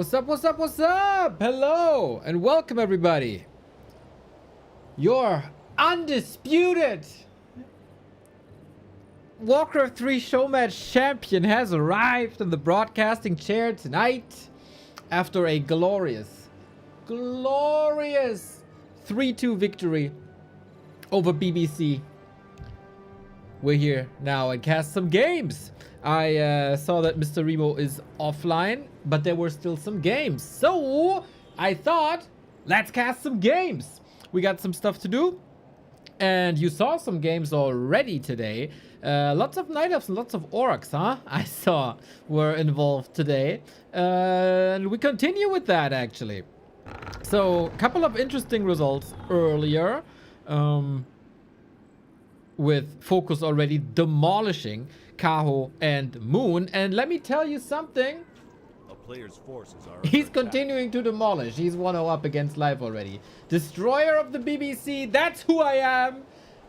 What's up, what's up, what's up? Hello and welcome everybody. Your undisputed Warcraft 3 showmatch champion has arrived in the broadcasting chair tonight after a glorious 3-2 victory over BBC. We're here now and cast some games. I saw that Mr. Remo is offline, but there were still some games. So I thought, let's cast some games. We got some stuff to do. And you saw some games already today. Lots of night elves and lots of orcs, huh? I saw were involved today. And we continue with that, actually. So, a couple of interesting results earlier. With FoCuS already demolishing Kaho and Moon. And let me tell you something. A player's forces are He's continuing to demolish. He's 1-0 up against live already. Destroyer of the BBC. That's who I am.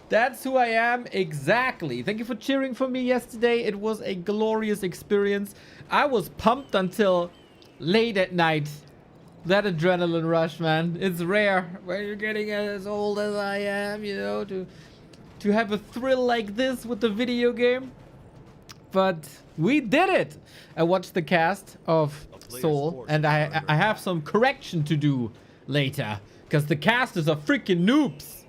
That's who I am. Exactly. Thank you for cheering for me yesterday. It was a glorious experience. I was pumped until late at night. That adrenaline rush, man. It's rare when you're getting as old as I am, you know, to have a thrill like this with the video game. But we did it. I watched the cast of Soul and I have some correction to do later, because the casters are freaking noobs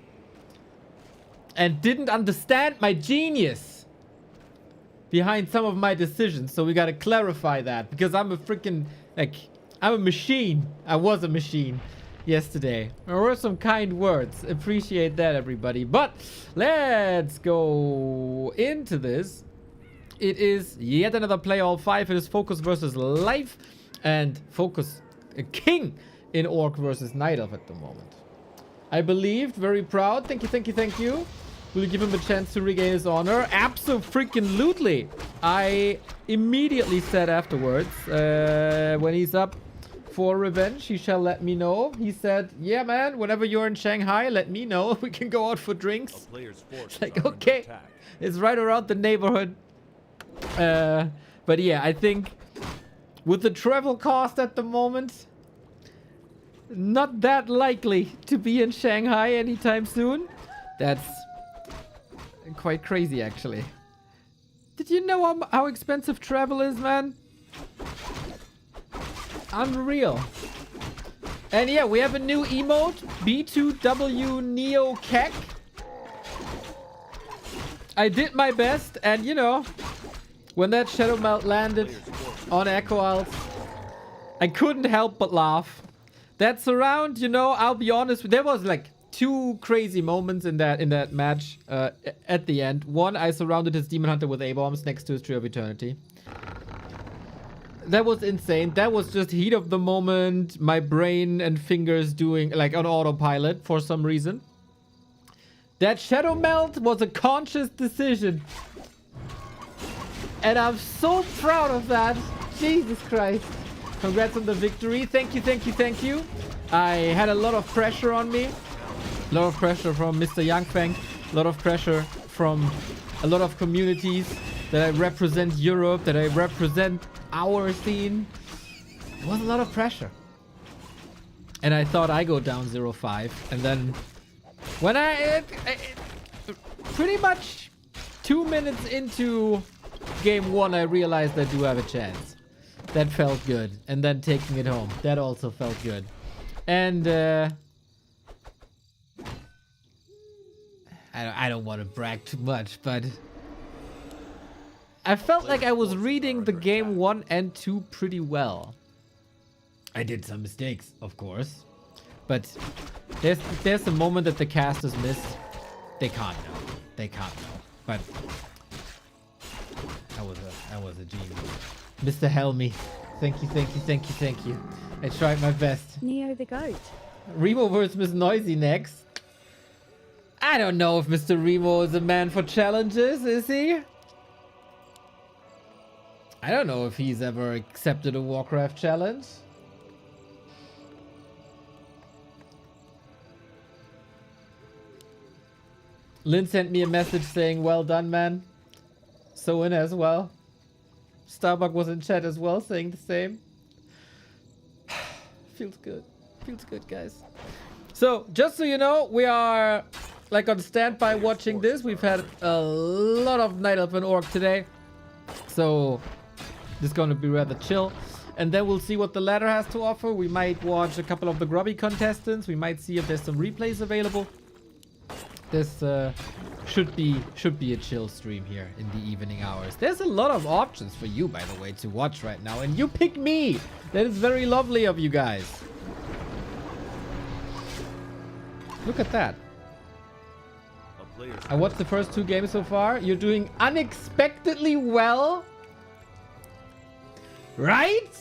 and didn't understand my genius behind some of my decisions. So we gotta clarify that, because I'm a freaking, like, I'm a machine. I was a machine yesterday. There were some kind words. Appreciate that, everybody. But let's go into this. It is yet another play all 5. It is FoCuS versus Life, and FoCuS king in Orc versus Night Elf at the moment. I believed, very proud. Thank you, thank you, thank you. Will you give him a chance to regain his honor? Absolutely. I immediately said afterwards, when he's up for revenge, he shall let me know. He said, yeah, man, whenever you're in Shanghai, let me know. We can go out for drinks. It's like, okay, it's right around the neighborhood. But yeah, I think with the travel cost at the moment, not that likely to be in Shanghai anytime soon. That's quite crazy, actually. Did you know how expensive travel is, man? Unreal. And yeah, we have a new emote, B2W Neo Kek. I did my best, and you know, when that Shadow Melt landed on Echo Isles, I couldn't help but laugh. That surround, you know, I'll be honest, there was like 2 crazy moments in that match at the end. One, I surrounded his Demon Hunter with A-bombs next to his Tree of Eternity. That was insane. That was just heat of the moment. My brain and fingers doing like on autopilot for some reason. That Shadow Melt was a conscious decision. And I'm so proud of that. Jesus Christ. Congrats on the victory. Thank you, thank you, thank you. I had a lot of pressure on me. A lot of pressure from Mr. Yangfeng. A lot of pressure from a lot of communities that I represent Europe, that I represent our scene. It was a lot of pressure. And I thought I go down 0-5. And then when I pretty much 2 minutes into game 1, I realized I do have a chance. That felt good. And then taking it home, that also felt good. And I don't want to brag too much, but I felt like I was reading the game 1 and 2 pretty well. I did some mistakes, of course, but there's a moment that the casters missed. They can't know. They can't know. But I was a genius. Mr. Helmy, thank you, thank you, thank you, thank you. I tried my best. Neo the Goat. Remo versus Miss Noisy next. I don't know if Mr. Remo is a man for challenges, is he? I don't know if he's ever accepted a Warcraft challenge. Lynn sent me a message saying, well done, man. So in as well. Starbuck was in chat as well, saying the same. Feels good. Feels good, guys. So, just so you know, we are like on standby watching this. We've had a lot of Night Elf and Orc today. So, this is going to be rather chill. And then we'll see what the ladder has to offer. We might watch a couple of the Grubby contestants. We might see if there's some replays available. This should be a chill stream here in the evening hours. There's a lot of options for you, by the way, to watch right now. And you pick me. That is very lovely of you guys. Look at that. I watched the first 2 games so far. You're doing unexpectedly well. Right?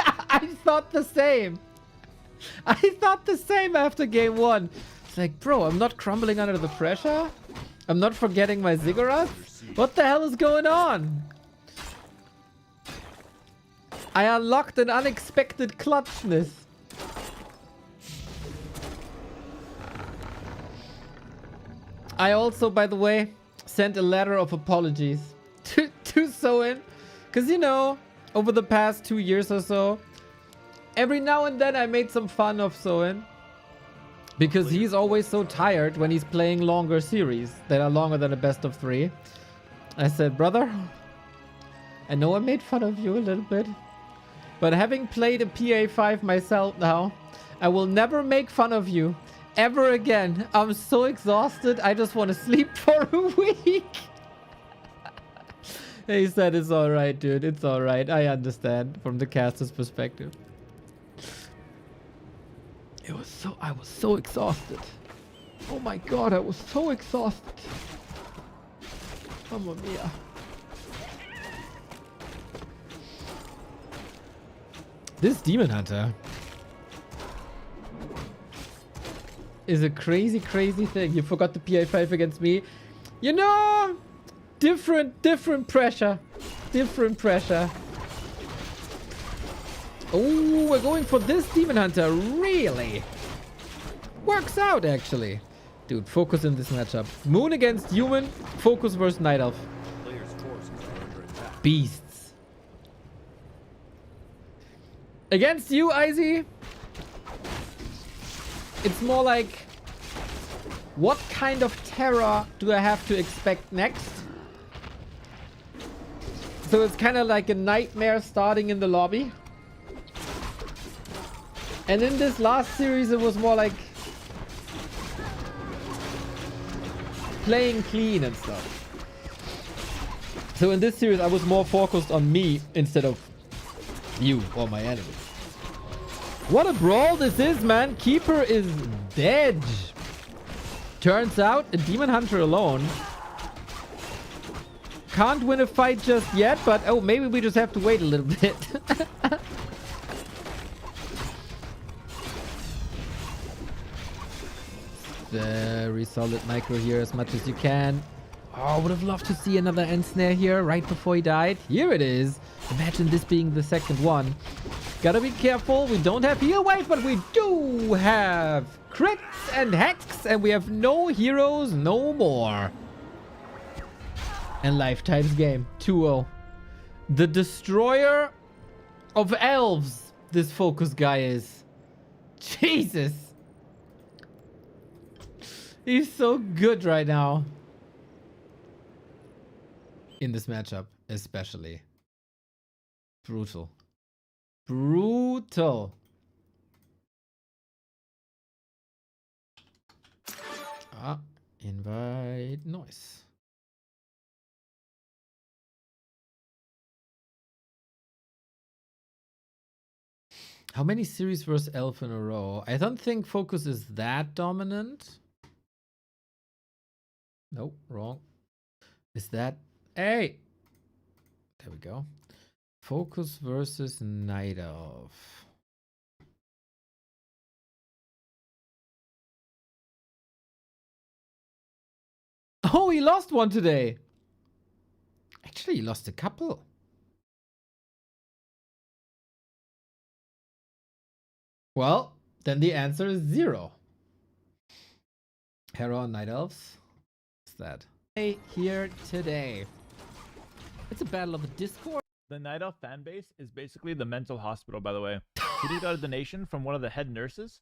I thought the same. I thought the same after game 1. It's like, bro, I'm not crumbling under the pressure. I'm not forgetting my ziggurats. What the hell is going on? I unlocked an unexpected clutchness. I also, by the way, sent a letter of apologies to Soin. Because, you know, over the past 2 years or so, every now and then I made some fun of Soin. Because he's always so tired when he's playing longer series that are longer than a best of 3. I said, brother, I know I made fun of you a little bit. But having played a PA5 myself now, I will never make fun of you ever again. I'm so exhausted. I just want to sleep for a week. He said, it's alright, dude. It's alright. I understand from the caster's perspective. I was so exhausted. Oh my god, I was so exhausted. Mamma mia. This Demon Hunter is a crazy, crazy thing. You forgot the PA5 against me. You know, different pressure. Different pressure. Oh, we're going for this Demon Hunter. Really? Works out, actually. Dude, FoCuS in this matchup. Moon against human. FoCuS versus Night Elf. Beasts. Against you, Izzy. It's more like, what kind of terror do I have to expect next? So it's kind of like a nightmare starting in the lobby. And in this last series, it was more like playing clean and stuff. So in this series, I was more focused on me instead of you or my enemies. What a brawl this is, man. Keeper is dead. Turns out a Demon Hunter alone can't win a fight just yet, but oh, maybe we just have to wait a little bit. Very solid micro here as much as you can. Oh, I would have loved to see another end snare here right before he died. Here it is. Imagine this being the second one. Gotta be careful. We don't have heal wave, but we do have crits and hacks, and we have no heroes no more. And Lifetime's game 2-0. The destroyer of elves, this FoCuS guy is. Jesus. He's so good right now. In this matchup, especially. Brutal. Brutal. Ah, invite noise. How many series versus elf in a row? I don't think FoCuS is that dominant. Nope, wrong. Is that... Hey! There we go. FoCuS versus Night Elf. Oh, he lost one today. Actually, he lost a couple. Well, then the answer is 0. Hero and Night Elves. What's that? Hey, here today. It's a battle of the Discord. The Night Elf fan base is basically the mental hospital, by the way. He got a donation from one of the head nurses,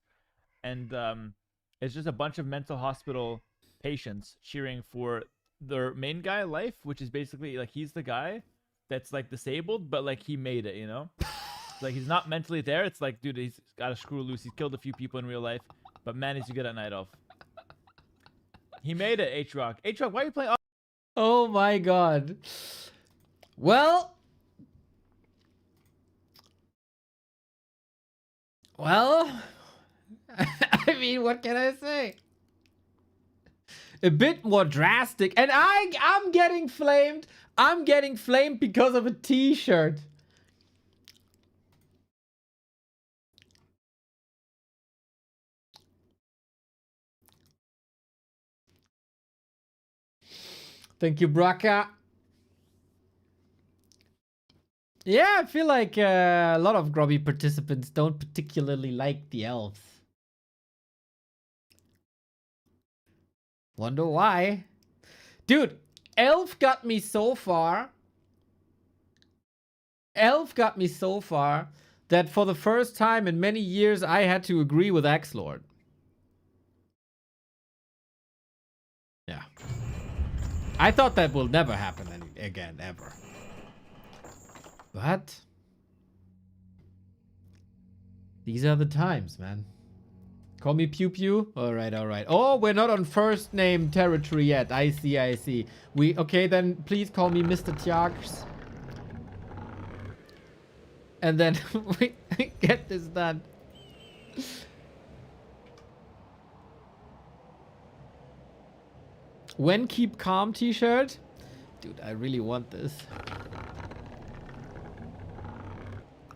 and it's just a bunch of mental hospital patients cheering for their main guy, Life, which is basically like he's the guy that's like disabled, but like he made it, you know? Like he's not mentally there. It's like, dude, he's got a screw loose. He's killed a few people in real life, but man, he's good at Night Elf. He made it, H-Rock. H-Rock, why are you playing? Oh my god. Well, I mean, what can I say? A bit more drastic, and I'm getting flamed. I'm getting flamed because of a t-shirt. Thank you, Braka. Yeah, I feel like a lot of Grubby participants don't particularly like the elves. Wonder why? Dude, elf got me so far. Elf got me so far that for the first time in many years, I had to agree with Exord. Yeah. I thought that will never happen again, ever. But these are the times, man. Call me Pew Pew. All right, all right. Oh, we're not on first name territory yet. I see, I see. Okay, then please call me Mr. Tjarks. And then we get this done. When keep calm t-shirt? Dude, I really want this.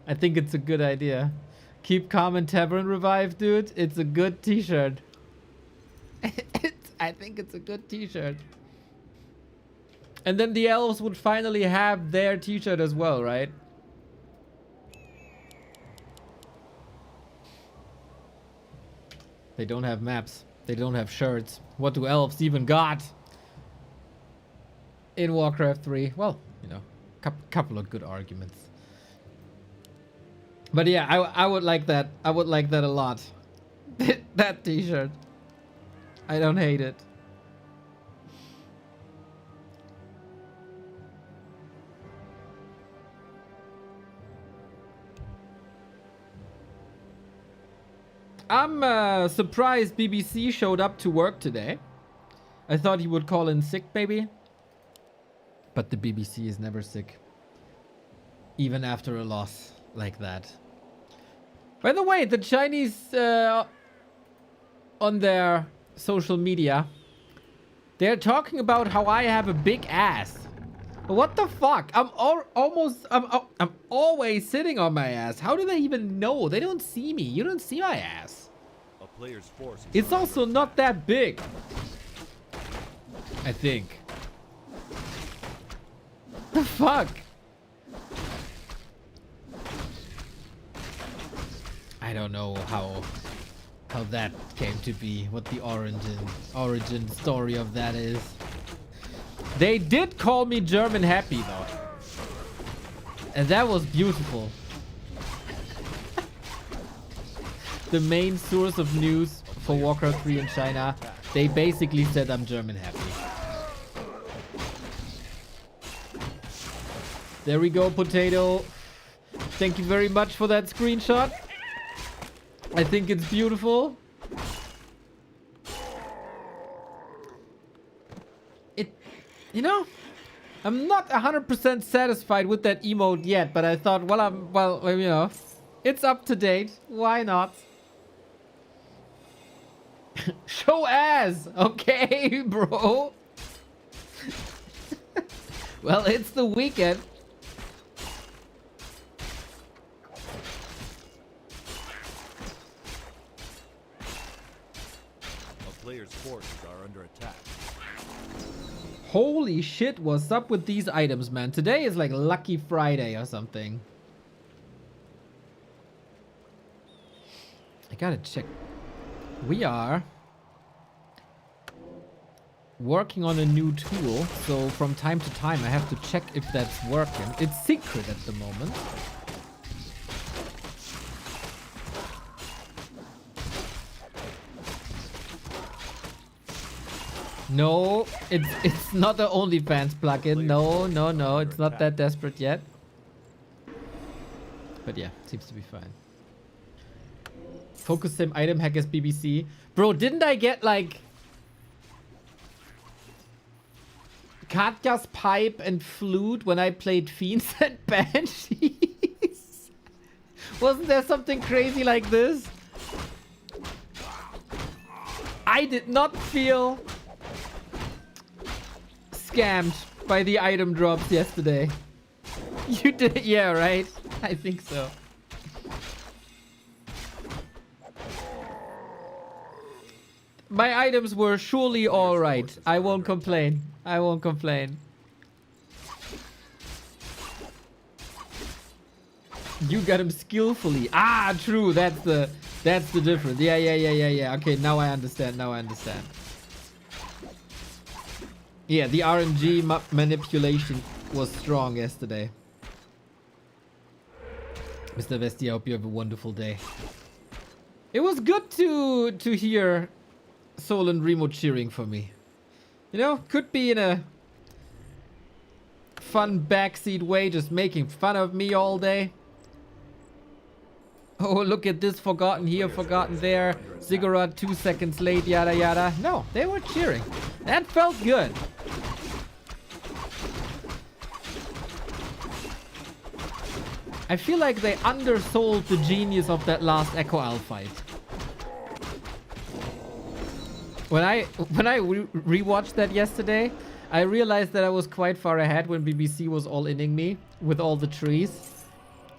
I think it's a good idea. Keep calm and tavern revive, dude. It's a good t-shirt. I think it's a good t-shirt. And then the elves would finally have their t-shirt as well, right? They don't have maps. They don't have shirts. What do elves even got in Warcraft 3? Well, you know, couple of good arguments. But yeah, I would like that. I would like that a lot. That t-shirt. I don't hate it. I'm surprised BBC showed up to work today. I thought he would call in sick, maybe. But the BBC is never sick. Even after a loss like that. By the way, the Chinese on their social media, they're talking about how I have a big ass. What the fuck? I'm always sitting on my ass. How do they even know? They don't see me. You don't see my ass. A player's force. It's also not that big. I think. The fuck? I don't know how that came to be, what the origin story of that is. They did call me German happy though. And that was beautiful. The main source of news for Warcraft 3 in China, they basically said I'm German happy. There we go, Potato. Thank you very much for that screenshot. I think it's beautiful. You know, I'm not 100% satisfied with that emote yet, but I thought, well, you know, it's up to date. Why not? Show ass. Okay, bro. Well, it's the weekend. A player's forces are under attack. Holy shit, what's up with these items, man? Today is like Lucky Friday or something. I gotta check. We are working on a new tool, so from time to time I have to check if that's working. It's secret at the moment. No, it's not the OnlyFans plugin. No, it's not that desperate yet. But yeah, seems to be fine. FoCuS sim item hack as BBC. Bro, didn't I get like Katja's pipe and flute when I played Fiends and Banshees? Wasn't there something crazy like this? I did not feel scammed by the item drops yesterday. You did? Yeah, right? I think so. My items were surely all right. I won't complain. I won't complain. You got him skillfully. Ah, true. That's the difference. Yeah. Okay, now I understand. Yeah, the RNG manipulation was strong yesterday. Mr. Vesti, I hope you have a wonderful day. It was good to hear Sol and Remo cheering for me. You know, could be in a fun backseat way, just making fun of me all day. Oh, look at this, forgotten here, forgotten there. Ziggurat 2 seconds late, yada yada. No, they were cheering. That felt good. I feel like they undersold the genius of that last Echo Owl fight. When I rewatched that yesterday, I realized that I was quite far ahead when BBC was all-inning me with all the trees.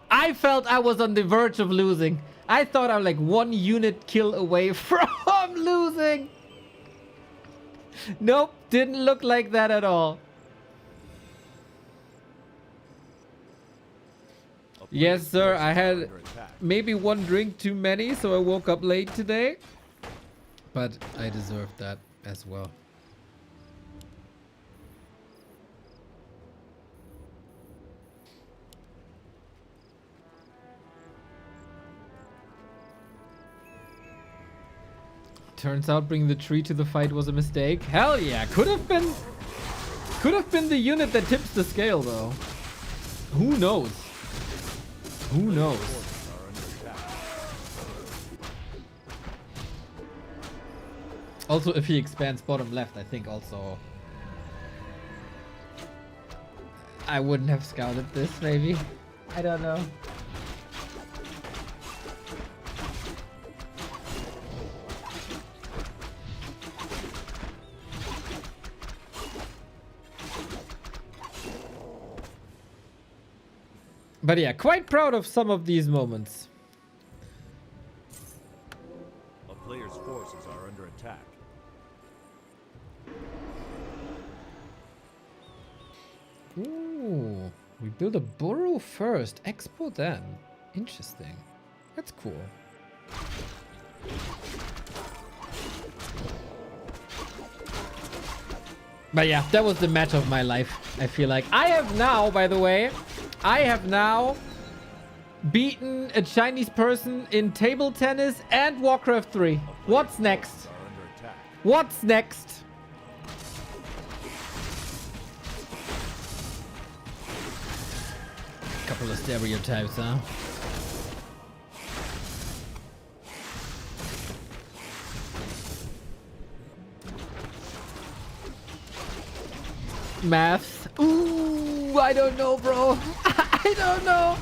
I felt I was on the verge of losing. I thought I'm like 1 unit kill away from losing. Nope, didn't look like that at all. Yes, sir, I had maybe 1 drink too many, so I woke up late today. But I deserved that as well. Turns out bringing the tree to the fight was a mistake. Hell yeah, could have been the unit that tips the scale though. Who knows? Who knows? Also, if he expands bottom left, I think also I wouldn't have scouted this, maybe. I don't know. But yeah, quite proud of some of these moments. A player's forces are under attack. Ooh, we build a burrow first, expo then. Interesting. That's cool. But yeah, that was the match of my life, I feel like. I have now, by the way, beaten a Chinese person in table tennis and Warcraft 3. What's next? What's next? Couple of stereotypes, huh? Maths. Ooh, I don't know, bro. I don't know.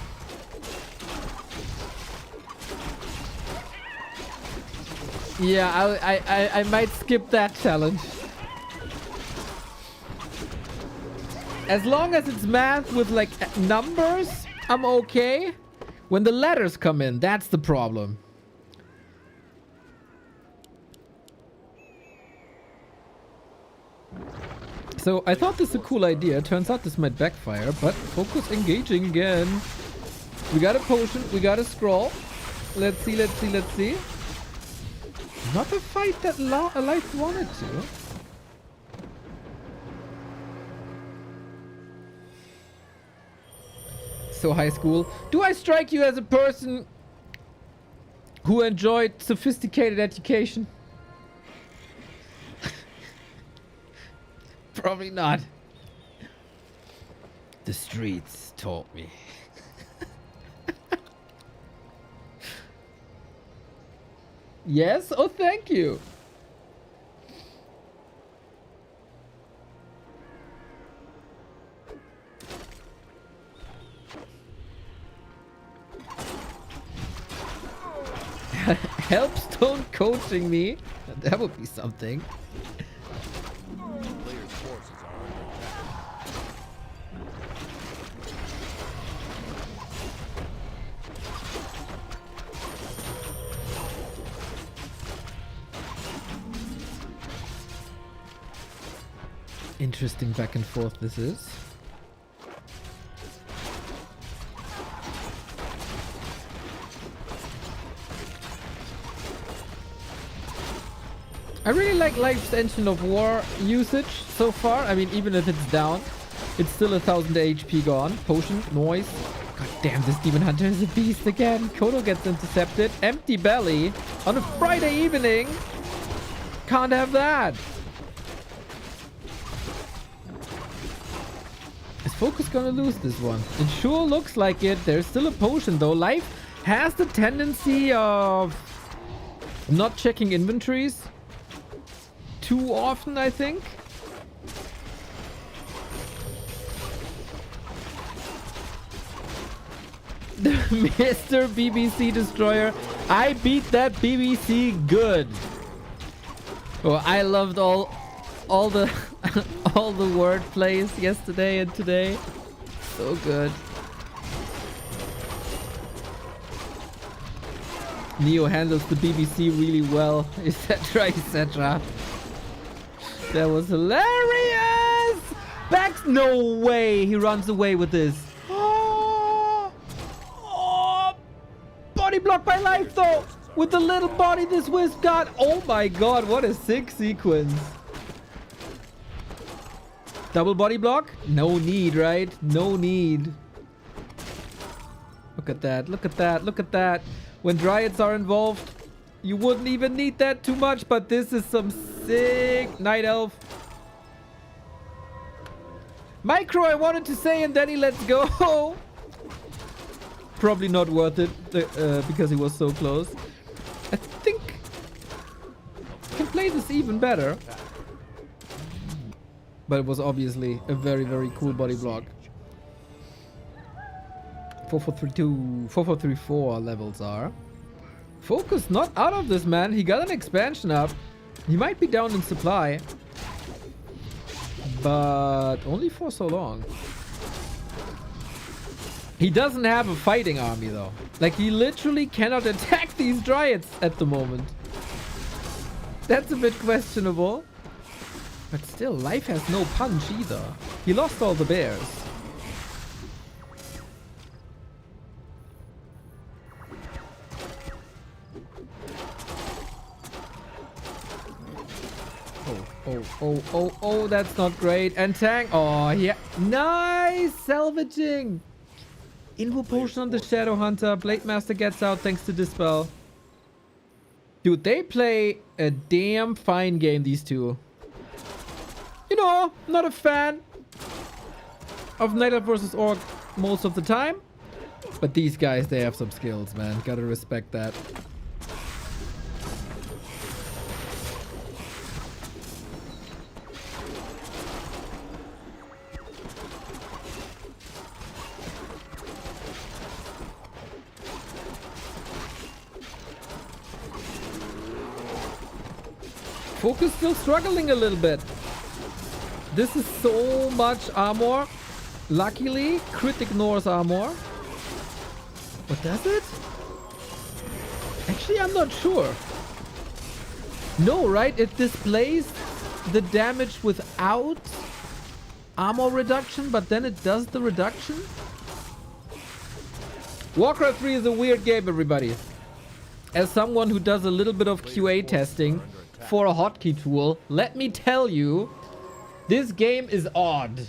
Yeah, I might skip that challenge. As long as it's math with like numbers, I'm okay. When the letters come in, that's the problem. So I thought this is a cool idea. Turns out this might backfire, but FoCuS engaging again. We got a potion, we got a scroll. Let's see. Not a fight that Life wanted to. So high school. Do I strike you as a person who enjoyed sophisticated education? Probably not. The streets taught me. Yes? Oh, thank you. Helpstone coaching me? That would be something. Players' forces are under attack. Interesting back and forth this is. I really like Life's Engine of War usage so far. I mean, even if it's down, it's still 1000 HP gone. Potion, noise. God damn, this Demon Hunter is a beast again. Kodo gets intercepted. Empty belly on a Friday evening. Can't have that. Is FoCuS gonna lose this one? It sure looks like it. There's still a potion though. Life has the tendency of not checking inventories too often, I think. The Mr. BBC Destroyer. I beat that BBC good. Oh, I loved all the all the word plays yesterday and today. So good. Neo handles the BBC really well, etc, etc. That was hilarious! Back, no way, he runs away with this. Oh, body block by Life though. With the little body this Wisp got. Oh my god, what a sick sequence. Double body block? No need, right? No need. Look at that, look at that, look at that. When Dryads are involved, you wouldn't even need that too much, but this is some sick Night Elf. Micro, I wanted to say, and then he lets go. Probably not worth it because he was so close. I think I can play this even better. But it was obviously a very, very cool body block. 4432, 4434 levels are. FoCuS not out of this, man. He got an expansion up. He might be down in supply. But only for so long. He doesn't have a fighting army though. Like, he literally cannot attack these Dryads at the moment. That's a bit questionable. But still, Life has no punch either. He lost all the bears. Oh, that's not great. And Tang, oh, yeah. Nice salvaging. Invo potion on the Shadow Hunter. Blade Master gets out thanks to Dispel. Dude, they play a damn fine game, these two. You know, not a fan of Night Elf versus Orc most of the time. But these guys, they have some skills, man. Gotta respect that. FoCuS still struggling a little bit. This is so much armor. Luckily, crit ignores armor. What does it? Actually, I'm not sure. No, right? It displays the damage without armor reduction, but then it does the reduction. Warcraft 3 is a weird game, everybody. As someone who does a little bit of QA testing for a hotkey tool, let me tell you, this game is odd.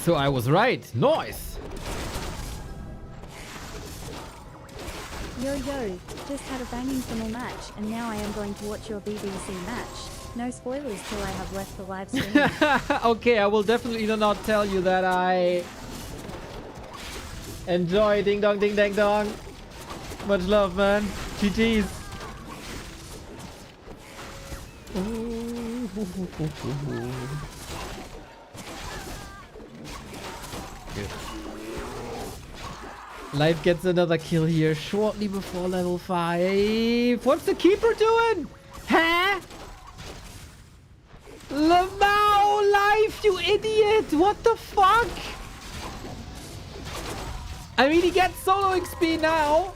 So I was right. Nice. Yo, just had a banging final match, and now I am going to watch your BBC match. No spoilers till I have left the live stream. Okay, I will definitely not tell you that I enjoy ding dong ding dang dong. Much love, man. GG's. Good. Life gets another kill here shortly before level 5. What's the keeper doing? Huh? Lamau, Life, you idiot! What the fuck? I mean, he gets solo XP now.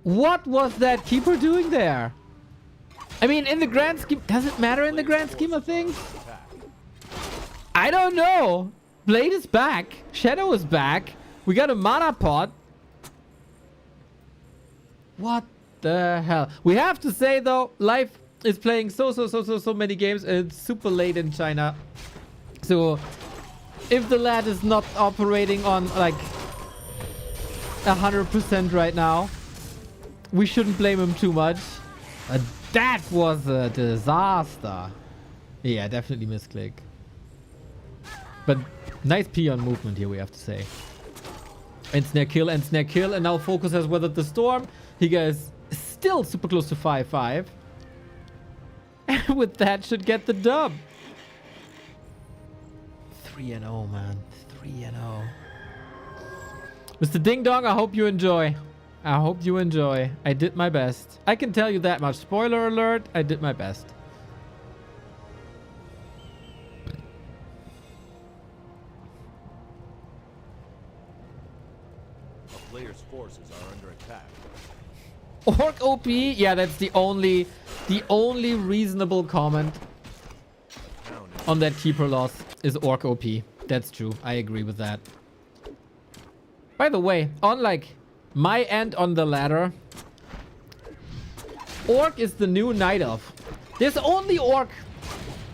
What was that keeper doing there? I mean, in the grand scheme... Does it matter in the grand scheme of things? I don't know. Blade is back. Shadow is back. We got a mana pot. What the hell? We have to say, though, Life is playing so many games. And it's super late in China. So, if the lad is not operating on, like, 100% right now, we shouldn't blame him too much. That was a disaster. Yeah, definitely misclick. But nice peon movement here, we have to say. And snare kill, and snare kill. And now FoCuS has weathered the storm. He goes still super close to 5-5. And with that, should get the dub. 3-0, man. 3-0. Mr. Ding Dong, I hope you enjoy. I hope you enjoy. I did my best. I can tell you that much. Spoiler alert, I did my best. A player's forces are under attack. Orc OP? Yeah, that's the only reasonable comment on that keeper loss is Orc OP. That's true. I agree with that. By the way, on like my end on the ladder, Orc is the new Night Elf. There's only Orc.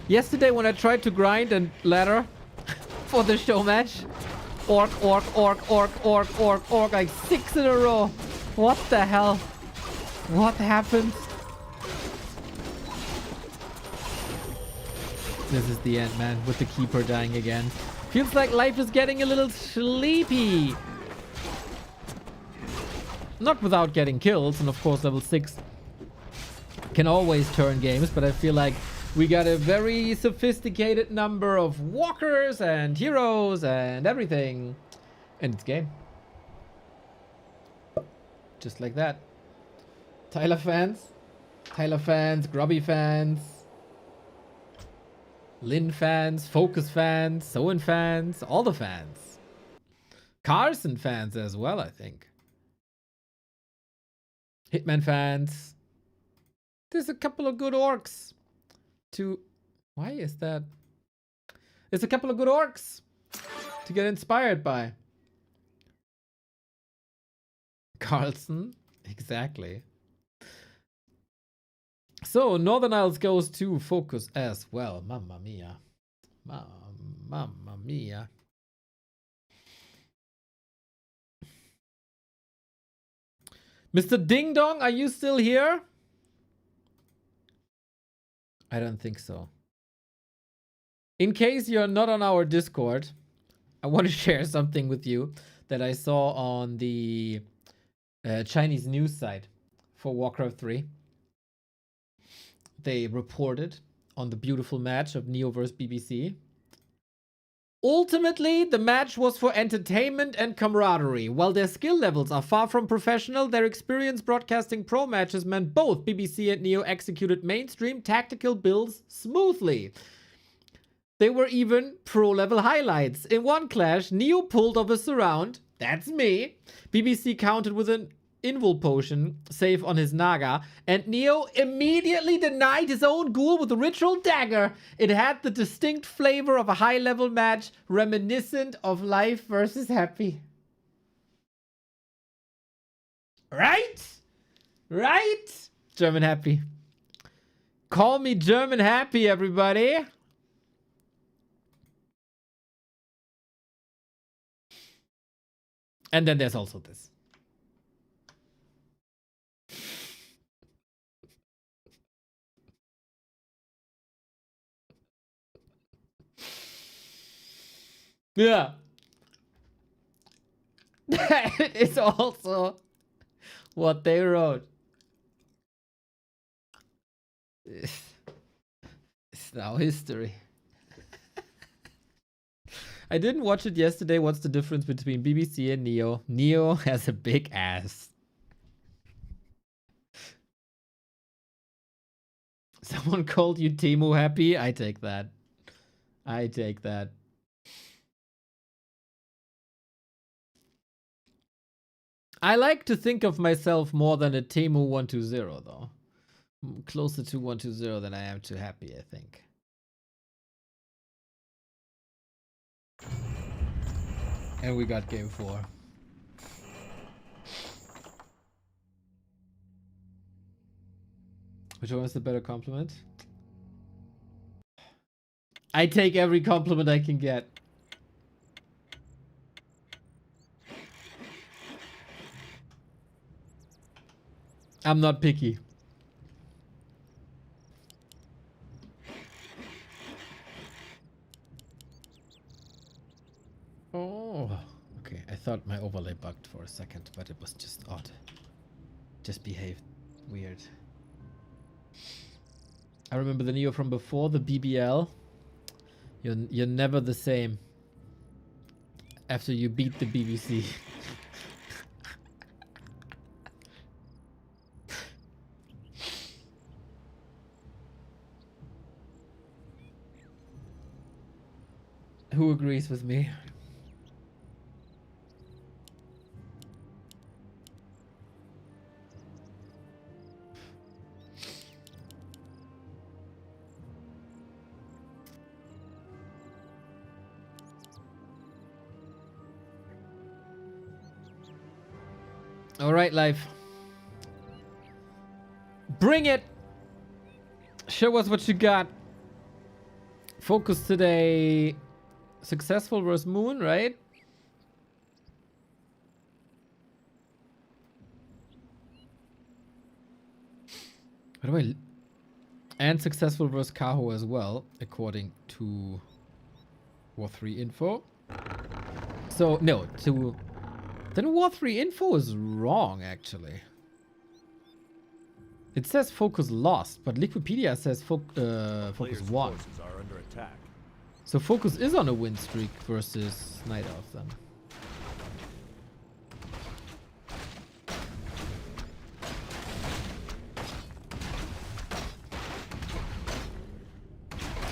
Yesterday when I tried to grind and ladder for the show match, Orc, like 6 in a row. What the hell? What happened? This is the end, man, with the keeper dying again. Feels like Life is getting a little sleepy. Not without getting kills, and of course level 6 can always turn games, but I feel like we got a very sophisticated number of walkers and heroes and everything. And it's game. Just like that. Tyler fans, Grubby fans, Lin fans, FoCuS fans, Soen fans, all the fans. Carson fans as well, I think. Hitman fans. There's a couple of good orcs to... Why is that? There's a couple of good orcs to get inspired by. Carlson? Exactly. So, Northern Isles goes to FoCuS as well. Mamma mia. Mamma mia. Mr. Ding Dong, are you still here? I don't think so. In case you're not on our Discord, I want to share something with you that I saw on the Chinese news site for Warcraft 3. They reported on the beautiful match of Neo vs BBC. Ultimately, the match was for entertainment and camaraderie. While their skill levels are far from professional, their experience broadcasting pro matches meant both BBC and Neo executed mainstream tactical builds smoothly. They were even pro-level highlights. In one clash, Neo pulled off a surround. That's me. BBC countered with an invul potion save on his Naga, and Neo immediately denied his own ghoul with a ritual dagger. It had the distinct flavor of a high-level match, reminiscent of Life versus Happy. Right? Right? German Happy. Call me German Happy, everybody. And then there's also this. Yeah. That is also what they wrote. It's now history. I didn't watch it yesterday. What's the difference between BBC and Neo? Neo has a big ass. Someone called you Temu happy? I take that. I take that. I like to think of myself more than a Temu 120 though. Closer to 120 than I am to happy, I think. And we got game 4. Which one is the better compliment? I take every compliment I can get. I'm not picky. Oh, okay. I thought my overlay bugged for a second, but it was just odd. Just behaved weird. I remember the Neo from before, the BBL. You're never the same after you beat the BBC. Who agrees with me? All right, life. Bring it. Show us what you got. FoCuS today. Successful versus Moon, right? By the way, and successful versus Kaho as well, according to War 3 info. So no, then War 3 info is wrong actually. It says FoCuS lost, but Liquipedia says FoCuS won. Are under attack. So FoCuS is on a win streak versus Night Elf then.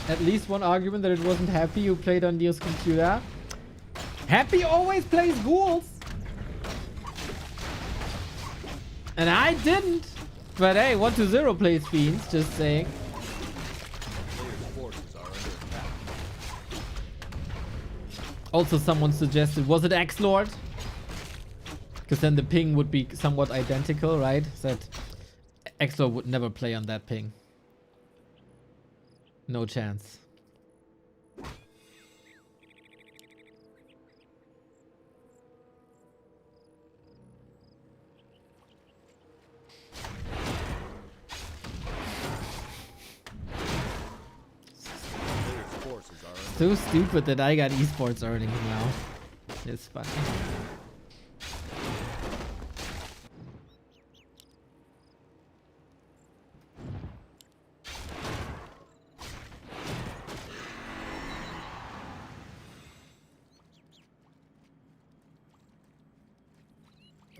At least one argument that it wasn't Happy who played on Neo's computer. Happy always plays ghouls. And I didn't. But hey, 120 plays Fiends, just saying. Also, someone suggested, was it Exord? Because then the ping would be somewhat identical, right? That Exord would never play on that ping. No chance. So stupid that I got esports earnings now. It's funny.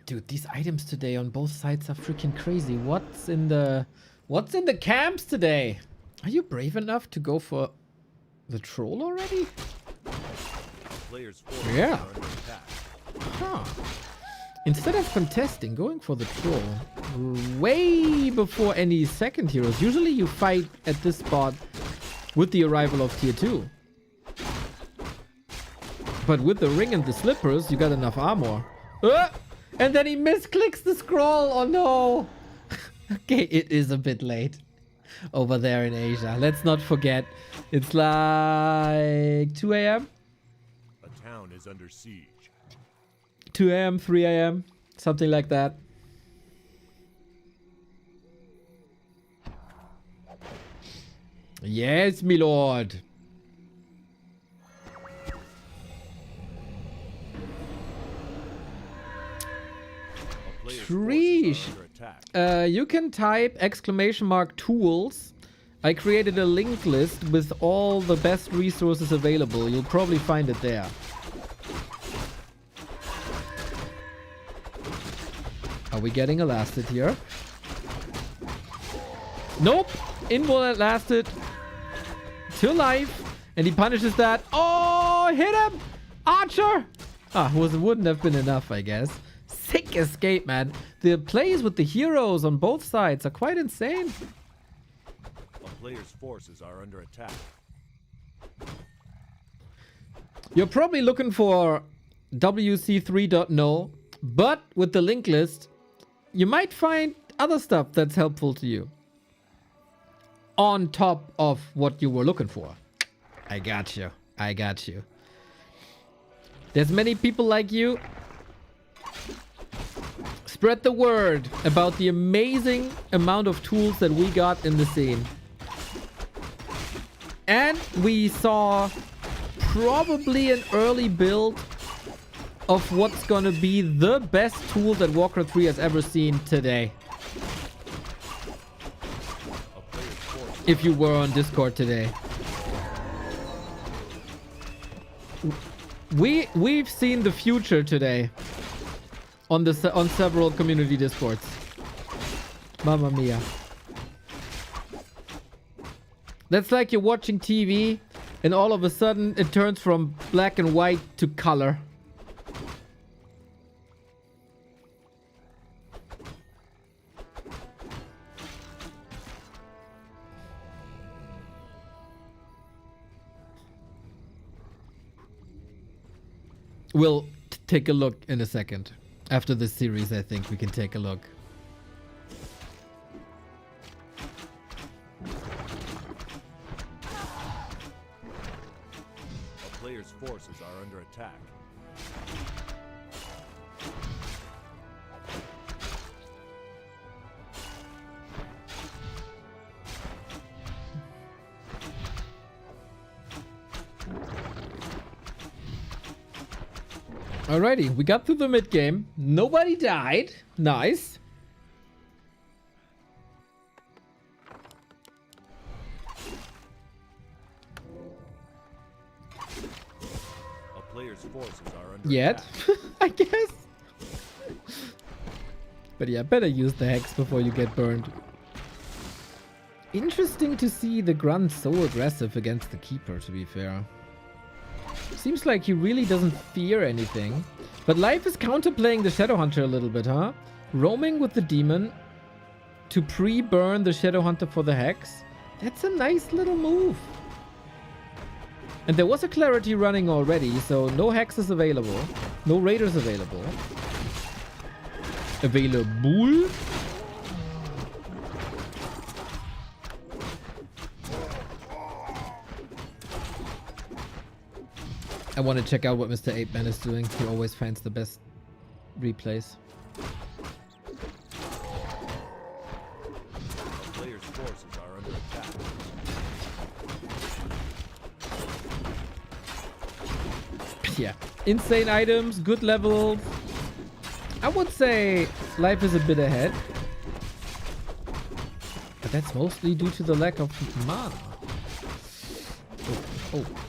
Dude, these items today on both sides are freaking crazy. What's in the camps today? Are you brave enough to go for the troll already? Yeah. Huh. Instead of contesting, going for the troll way before any second heroes. Usually you fight at this spot with the arrival of tier 2. But with the ring and the slippers, you got enough armor. And then he misclicks the scroll. Oh no. Okay, it is a bit late over there in Asia. Let's not forget, it's like 2 a.m. A town is under siege. 2 2 a.m., 3 a.m., something like that. Yes, my lord. A player's Trish. forces are under attack. You can type !tools. I created a link list with all the best resources available. You'll probably find it there. Are we getting a last hit here? Nope. Invul lasted till life. And he punishes that. Oh, hit him! Archer! Wouldn't have been enough, I guess. Sick escape, man. The plays with the heroes on both sides are quite insane. A player's forces are under attack. You're probably looking for WC3.no, but with the link list, you might find other stuff that's helpful to you. On top of what you were looking for. I got you. I got you. There's many people like you. Spread the word about the amazing amount of tools that we got in the scene. And we saw probably an early build of what's gonna be the best tool that Warcraft 3 has ever seen today. If you were on Discord today. We've seen the future today on several community Discords. Mamma mia. That's like you're watching TV and all of a sudden it turns from black and white to color. We'll take a look in a second. After this series, I think we can take a look. A player's forces are under attack. Alrighty, we got through the mid game. Nobody died. Nice. A player's forces are under Yet, attack. I guess. But yeah, better use the hex before you get burned. Interesting to see the Grunt so aggressive against the Keeper, to be fair. Seems like he really doesn't fear anything. But Life is counterplaying the Shadowhunter a little bit, huh? Roaming with the Demon to pre-burn the Shadowhunter for the Hex. That's a nice little move. And there was a Clarity running already, so no Hexes available. No Raiders available. Available? I want to check out what Mr. 8-Man is doing. He always finds the best replays. A player's forces are under attack. Yeah. Insane items, good levels. I would say Life is a bit ahead. But that's mostly due to the lack of mana.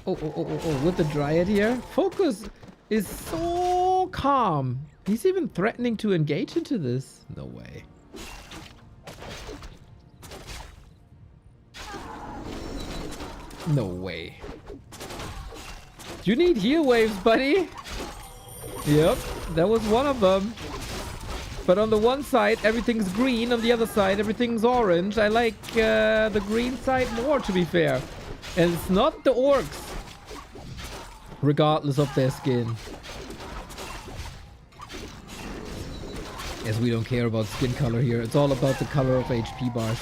Oh, with the Dryad here. FoCuS is so calm. He's even threatening to engage into this. No way. No way. You need heal waves, buddy. Yep, that was one of them. But on the one side, everything's green. On the other side, everything's orange. I like the green side more, to be fair. And it's not the orcs. Regardless of their skin. Yes, we don't care about skin color here. It's all about the color of HP bars.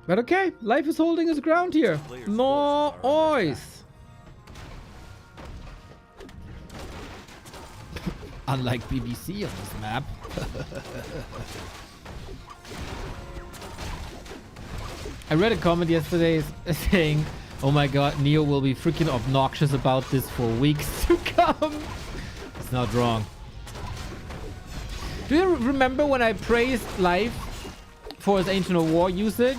But okay, life is holding its ground here. No ois. Unlike BBC on this map. I read a comment yesterday saying, oh my god, Neo will be freaking obnoxious about this for weeks to come. It's not wrong. Do you remember when I praised Life for his Ancient of War usage?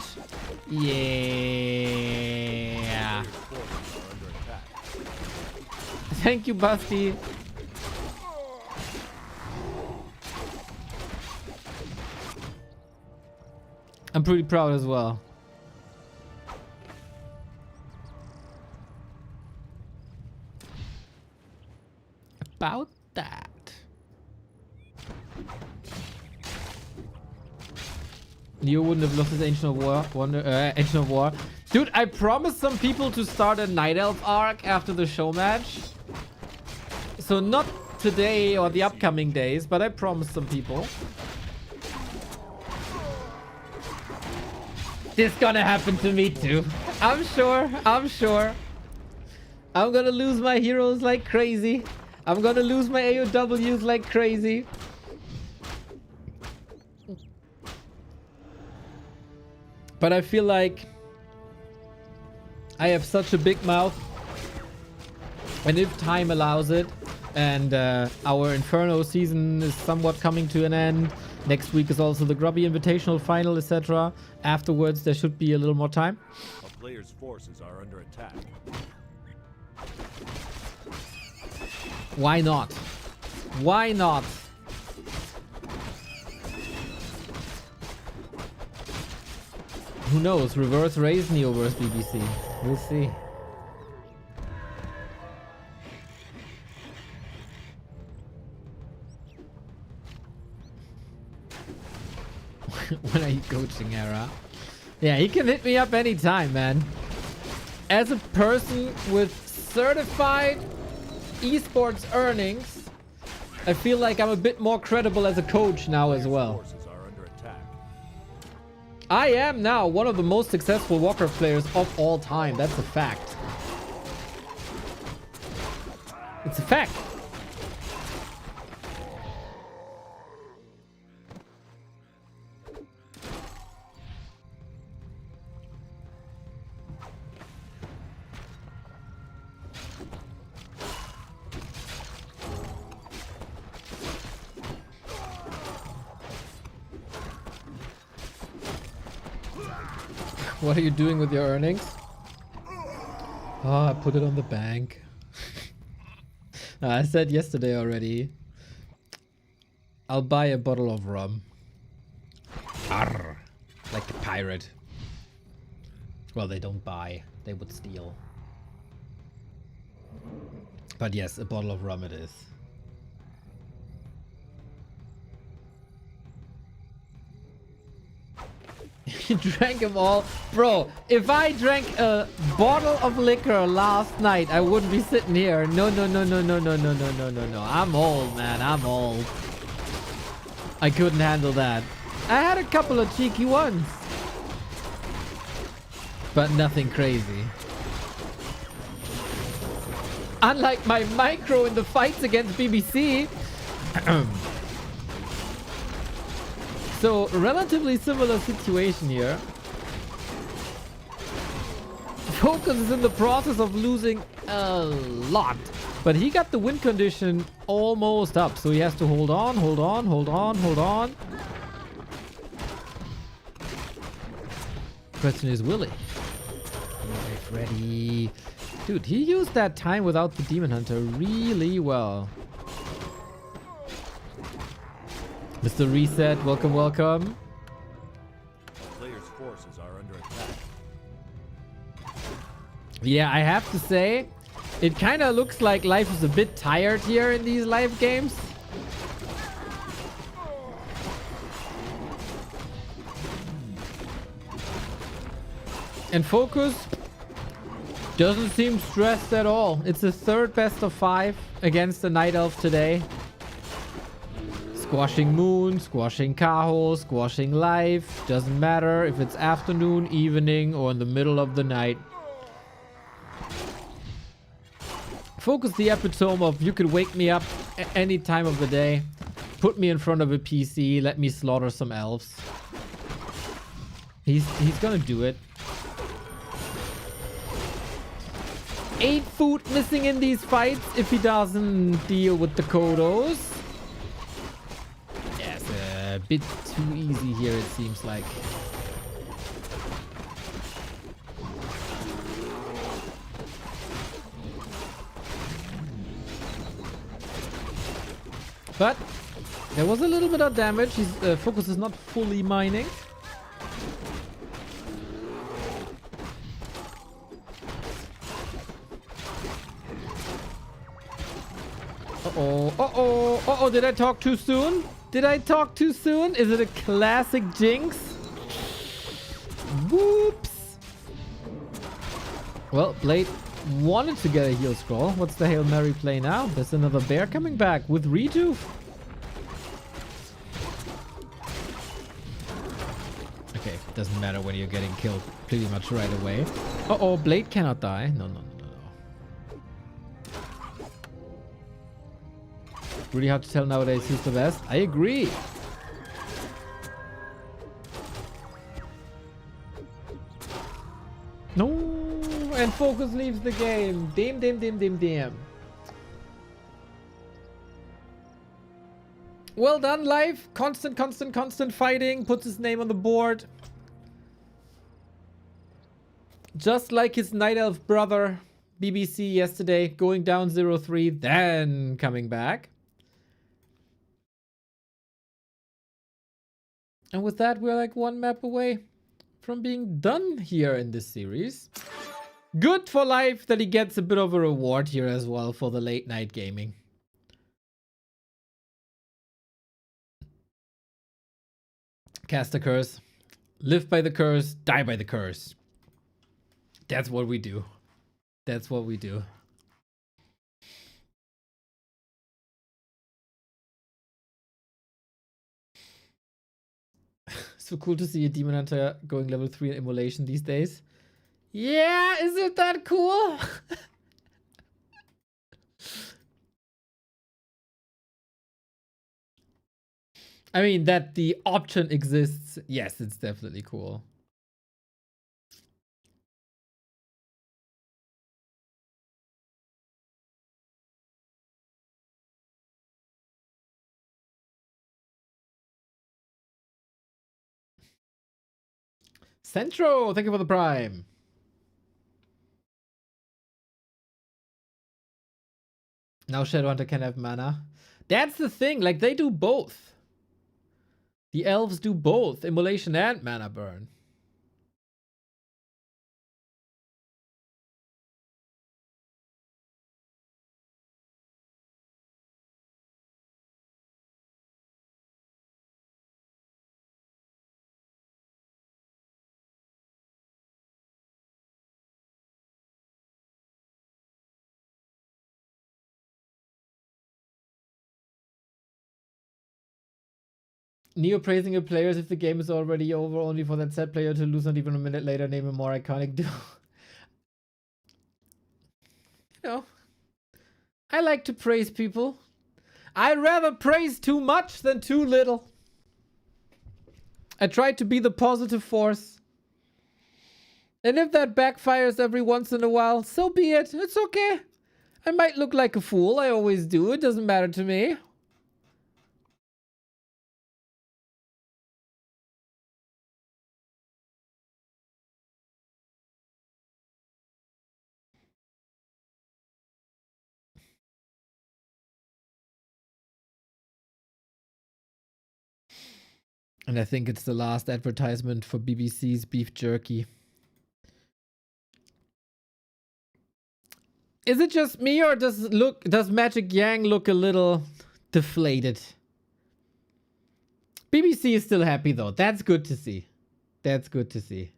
Yeah. Thank you, Busty. I'm pretty proud as well. About that. Neo wouldn't have lost his Ancient of War. Ancient of War. Dude, I promised some people to start a Night Elf arc after the show match. So not today or the upcoming days, but I promised some people. This gonna happen to me too. I'm sure. I'm sure. I'm gonna lose my heroes like crazy. I'm gonna lose my AOWs like crazy. But I feel like I have such a big mouth. And if time allows it, and our Inferno season is somewhat coming to an end. Next week is also the Grubby Invitational Final, etc. Afterwards, there should be a little more time. A player's forces are under attack. Why not? Why not? Who knows? Reverse raise Neo versus BBC. We'll see. When are you coaching, Era? Yeah, he can hit me up anytime, man. As a person with certified esports earnings, I feel like I'm a bit more credible as a coach now as well. Forces are under attack. I am now one of the most successful Warcraft players of all time. That's a fact. It's a fact. What are you doing with your earnings? Oh, I put it on the bank. I said yesterday already. I'll buy a bottle of rum. Arr, like a pirate. Well, they don't buy. They would steal. But yes, a bottle of rum it is. You drank them all. Bro, if I drank a bottle of liquor last night, I wouldn't be sitting here. No, no, no, no, no, no, no, no, no, no, no. I'm old, man. I'm old. I couldn't handle that. I had a couple of cheeky ones. But nothing crazy. Unlike my micro in the fights against BBC. So, relatively similar situation here. FoCuS is in the process of losing a lot. But he got the win condition almost up. So he has to hold on, hold on, hold on, hold on. Question is, will he? Alright, ready. Dude, he used that time without the Demon Hunter really well. Mr. Reset, welcome, welcome. Players' forces are under attack. Yeah, I have to say, it kind of looks like life is a bit tired here in these live games. And FoCuS doesn't seem stressed at all. It's the third best of 5 against the Night Elf today. Squashing Moon, squashing Kaho, squashing Life. Doesn't matter if it's afternoon, evening, or in the middle of the night. FoCuS the epitome of you could wake me up any time of the day. Put me in front of a PC, let me slaughter some elves. He's gonna do it. 8 food missing in these fights if he doesn't deal with the Kodos. Yeah, it's a bit too easy here, it seems like. But there was a little bit of damage. His FoCuS is not fully mining. Uh-oh, uh-oh, uh-oh, did I talk too soon? Did I talk too soon? Is it a classic jinx? Whoops. Well, Blade wanted to get a heal scroll. What's the Hail Mary play now? There's another bear coming back with Reju. Okay, doesn't matter when you're getting killed pretty much right away. Uh-oh, Blade cannot die. No, no, no, no, no. Really hard to tell nowadays who's the best. I agree. No, and FoCuS leaves the game. Damn, damn, damn, damn, damn. Well done, Life. Constant, constant, constant fighting. Puts his name on the board. Just like his Night Elf brother, BBC yesterday, going down 0-3, then coming back. And with that, we're like 1 map away from being done here in this series. Good for Life that he gets a bit of a reward here as well for the late night gaming. Cast a curse. Live by the curse, die by the curse. That's what we do. That's what we do. So cool to see a Demon Hunter going level 3 in Immolation these days. Yeah, isn't that cool? I mean, that the option exists. Yes, it's definitely cool. Centro, thank you for the prime. Now Shadowhunter can have mana. That's the thing, like they do both. The elves do both, immolation and mana burn. Neo praising your players if the game is already over, only for that said player to lose not even a minute later, name a more iconic duo. You know, I like to praise people. I'd rather praise too much than too little. I try to be the positive force. And if that backfires every once in a while, so be it. It's okay. I might look like a fool. I always do. It doesn't matter to me. And I think it's the last advertisement for BBC's beef jerky. Is it just me, or does Magic Yang look a little deflated? BBC is still happy though. That's good to see. That's good to see.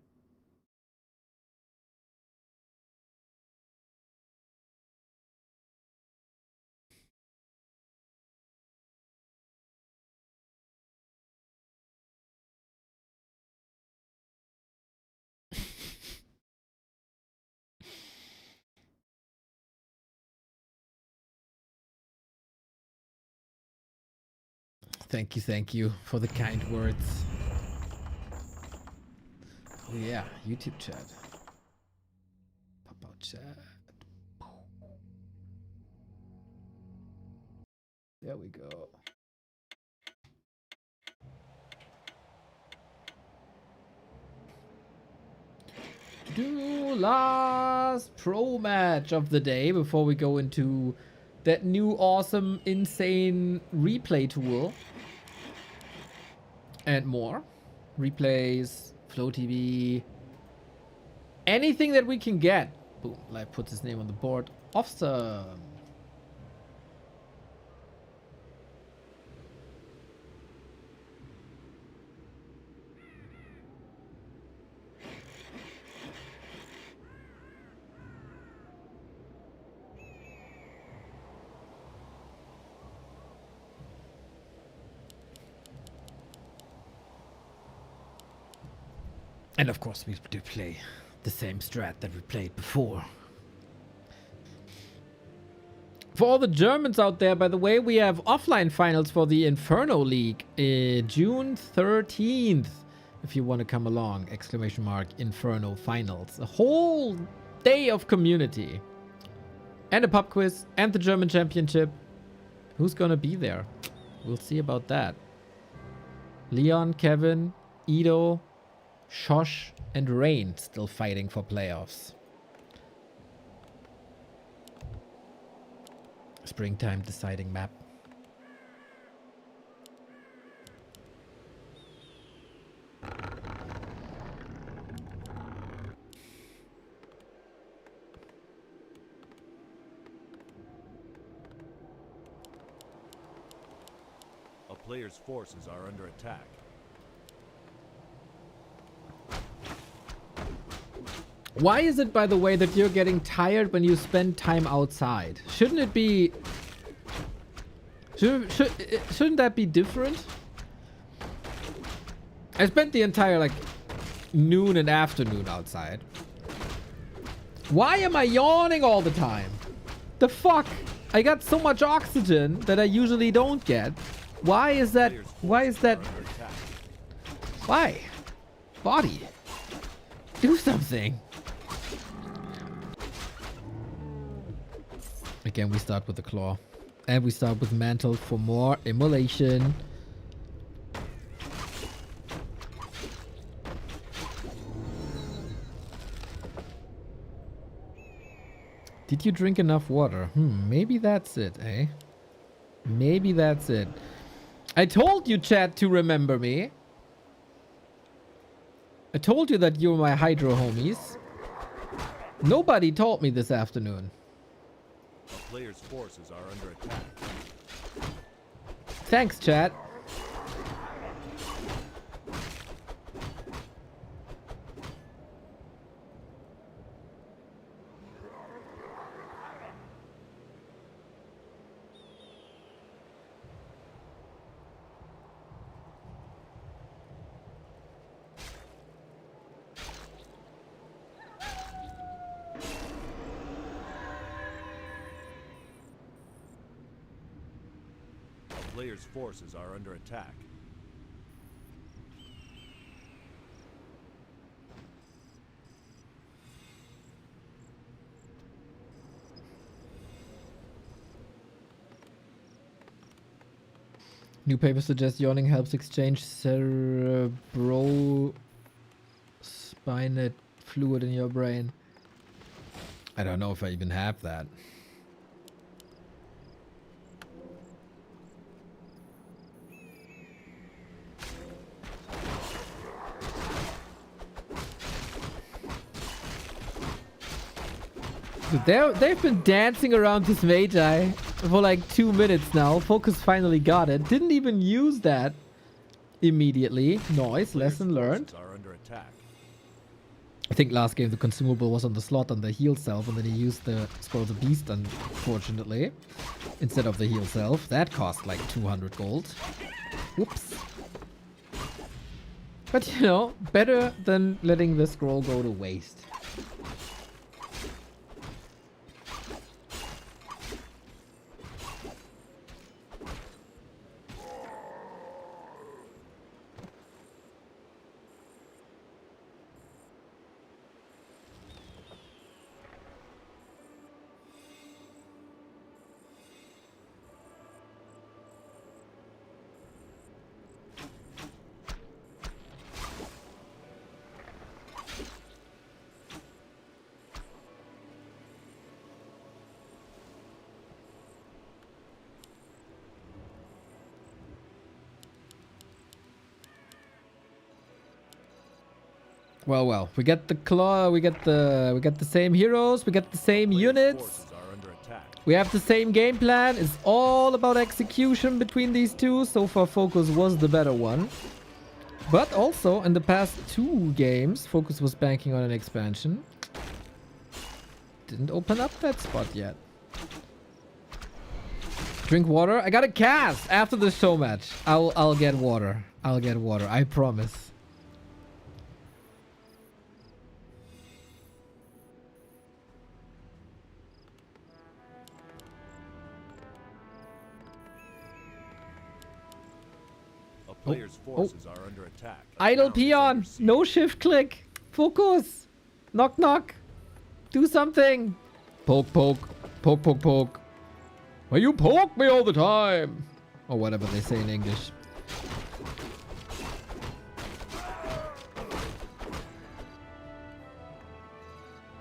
Thank you for the kind words. Oh yeah, YouTube chat. Pop out chat. There we go. Last pro match of the day before we go into that new awesome insane replay tool and more replays, FloTV, anything that we can get. Boom, Live puts his name on the board. Awesome. And of course we do play the same strat that we played before. For all the Germans out there, by the way, we have offline finals for the Inferno League June 13th. If you want to come along, exclamation mark, Inferno Finals. A whole day of community. And a pub quiz and the German Championship. Who's gonna be there? We'll see about that. Leon, Kevin, Ido, Shosh, and Rain still fighting for playoffs. Springtime deciding map. A player's forces are under attack. Why is it, by the way, that you're getting tired when you spend time outside? Shouldn't it be... Shouldn't that be different? I spent the entire, like, noon and afternoon outside. Why am I yawning all the time? The fuck? I got so much oxygen that I usually don't get. Why is that? Why is that? Why? Body. Do something. Again, we start with the claw. And we start with mantle for more immolation. Did you drink enough water? Maybe that's it, eh? Maybe that's it. I told you, chat, to remember me. I told you that you were my hydro homies. Nobody told me this afternoon. A player's forces are under attack. Thanks, chat. Player's forces are under attack. New paper suggests yawning helps exchange cerebrospinal fluid in your brain. I don't know if I even have that. They've been dancing around this Magi for like 2 minutes now. FoCuS finally got it. Didn't even use that immediately. Noise, lesson learned. Are under attack. I think last game the consumable was on the slot on the heal self, and then he used the Scroll of the Beast, unfortunately, instead of the heal self. That cost like 200 gold. Whoops. But you know, better than letting the scroll go to waste. Well. We get the claw. We get the same heroes. We get the same Players' units. forces are under attack. We have the same game plan. It's all about execution between these two. So far, FoCuS was the better one. But also, in the past 2 games, FoCuS was banking on an expansion. Didn't open up that spot yet. Drink water. I got a cast after the show match. I'll get water. I'll get water. I promise. A player's forces are under attack. A Idle town is peon. under siege. No shift click. FoCuS. Knock knock. Do something. Poke poke. Poke poke poke. Well, you poke me all the time. Or whatever they say in English.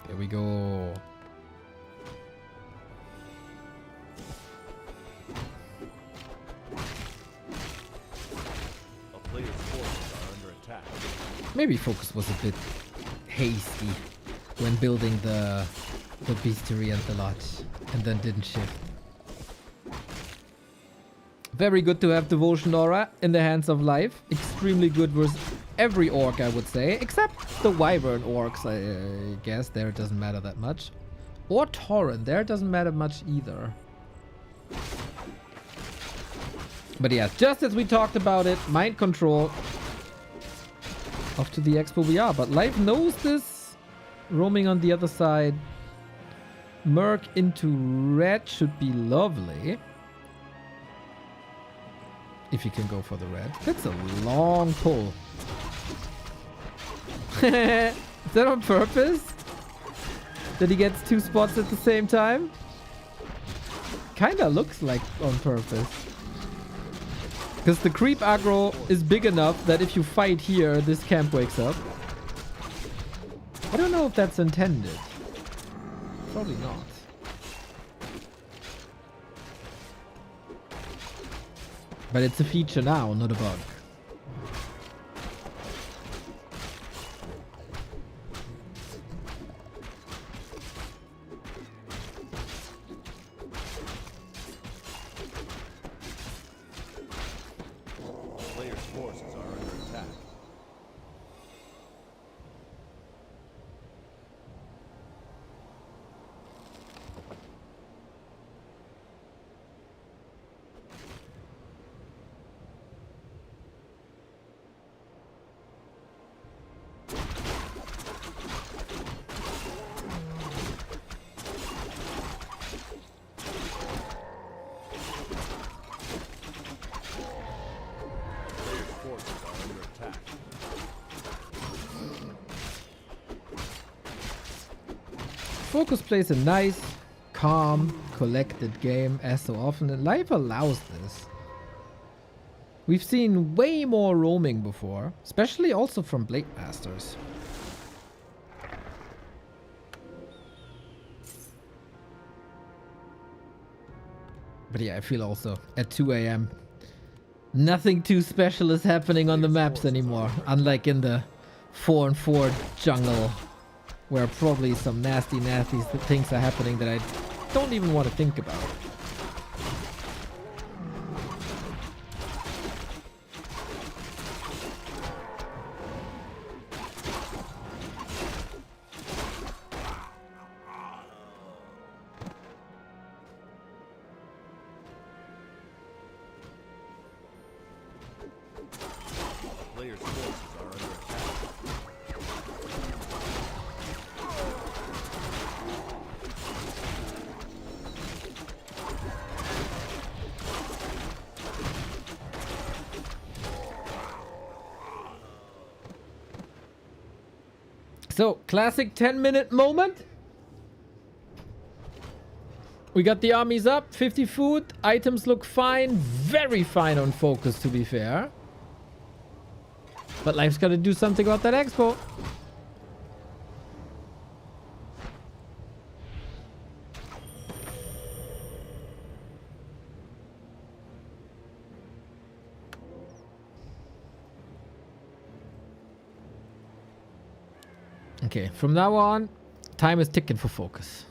There we go. A player's forces are under attack. Maybe FoCuS was a bit hasty when building the beastery and the lot, and then didn't shift. Very good to have Devotion Aura in the hands of life. Extremely good versus every orc, I would say, except the Wyvern orcs, I guess. There it doesn't matter that much. Or Tauren, there it doesn't matter much either. But yeah, just as we talked about it, mind control. Off to the expo we are, but life knows this. Roaming on the other side. Merc into red should be lovely. If you can go for the red. That's a long pull. Is that on purpose? That he gets 2 spots at the same time? Kinda looks like on purpose. Because the creep aggro is big enough that if you fight here, this camp wakes up. I don't know if that's intended. Probably not. But it's a feature now, not a bug. Players' forces are under attack. Players' forces are under attack. FoCuS plays a nice, calm, collected game as so often, and life allows this. We've seen way more roaming before, especially also from Blade Masters. But yeah, I feel also at 2 AM, nothing too special is happening on the maps anymore, unlike in the 4-4 jungle, where probably some nasty things are happening that I don't even want to think about. Players' forces are under attack. So, classic 10-minute moment. We got the armies up, 50 food, items look fine, very fine on FoCuS to be fair. But life's got to do something about that expo. Okay, from now on, time is ticking for FoCuS.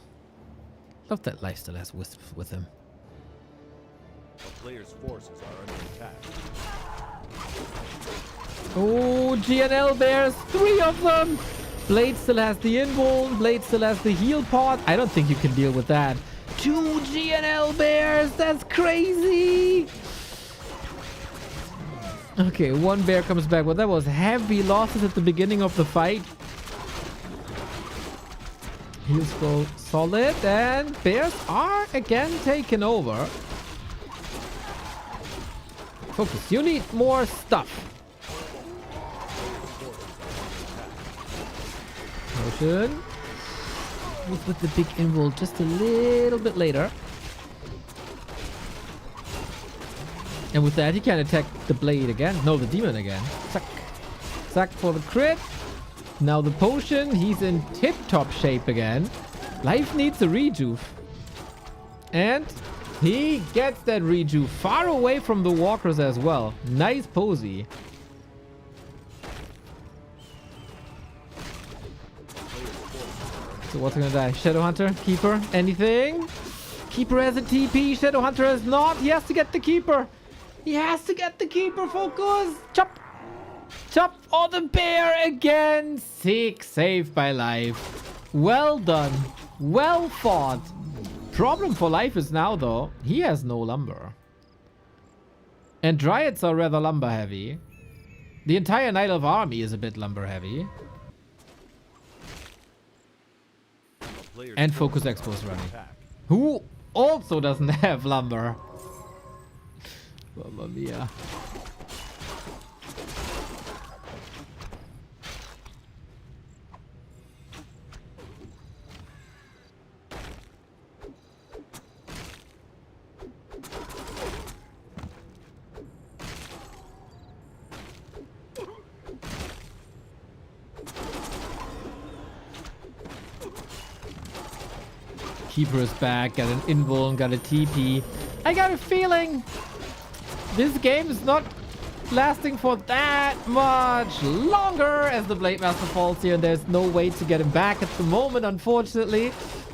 Love that lifestyle has with him. A player's forces are under attack. Oh, GNL Bears, 3 of them! Blade still has the invuln, Blade still has the heal pod. I don't think you can deal with that. 2 GNL Bears, that's crazy! Okay, 1 bear comes back. Well, that was heavy losses at the beginning of the fight. Heals go solid, and bears are again taken over. FoCuS, you need more stuff. Motion. Move with the big invul just a little bit later. And with that, he can attack the blade again. No, the demon again. Suck. Suck for the crit. Now the potion. He's in tip-top shape again. Life needs a rejuve. And he gets that rejuve far away from the walkers as well. Nice posy. So what's gonna die? Shadowhunter? Keeper? Anything? Keeper has a TP. Shadowhunter has not. He has to get the Keeper. He has to get the Keeper. FoCuS. Chop. Chop. Oh, the bear again. Sick save by Life. Well done. Well fought. Problem for Life is now, though, he has no lumber. And Dryads are rather lumber heavy. The entire Night Elf army is a bit lumber heavy. And FoCuS Expo is running. Who also doesn't have lumber. Mamma mia. Keeper is back, got an invuln, got a TP. I got a feeling this game is not lasting for that much longer as the Blade Master falls here and there's no way to get him back at the moment, unfortunately.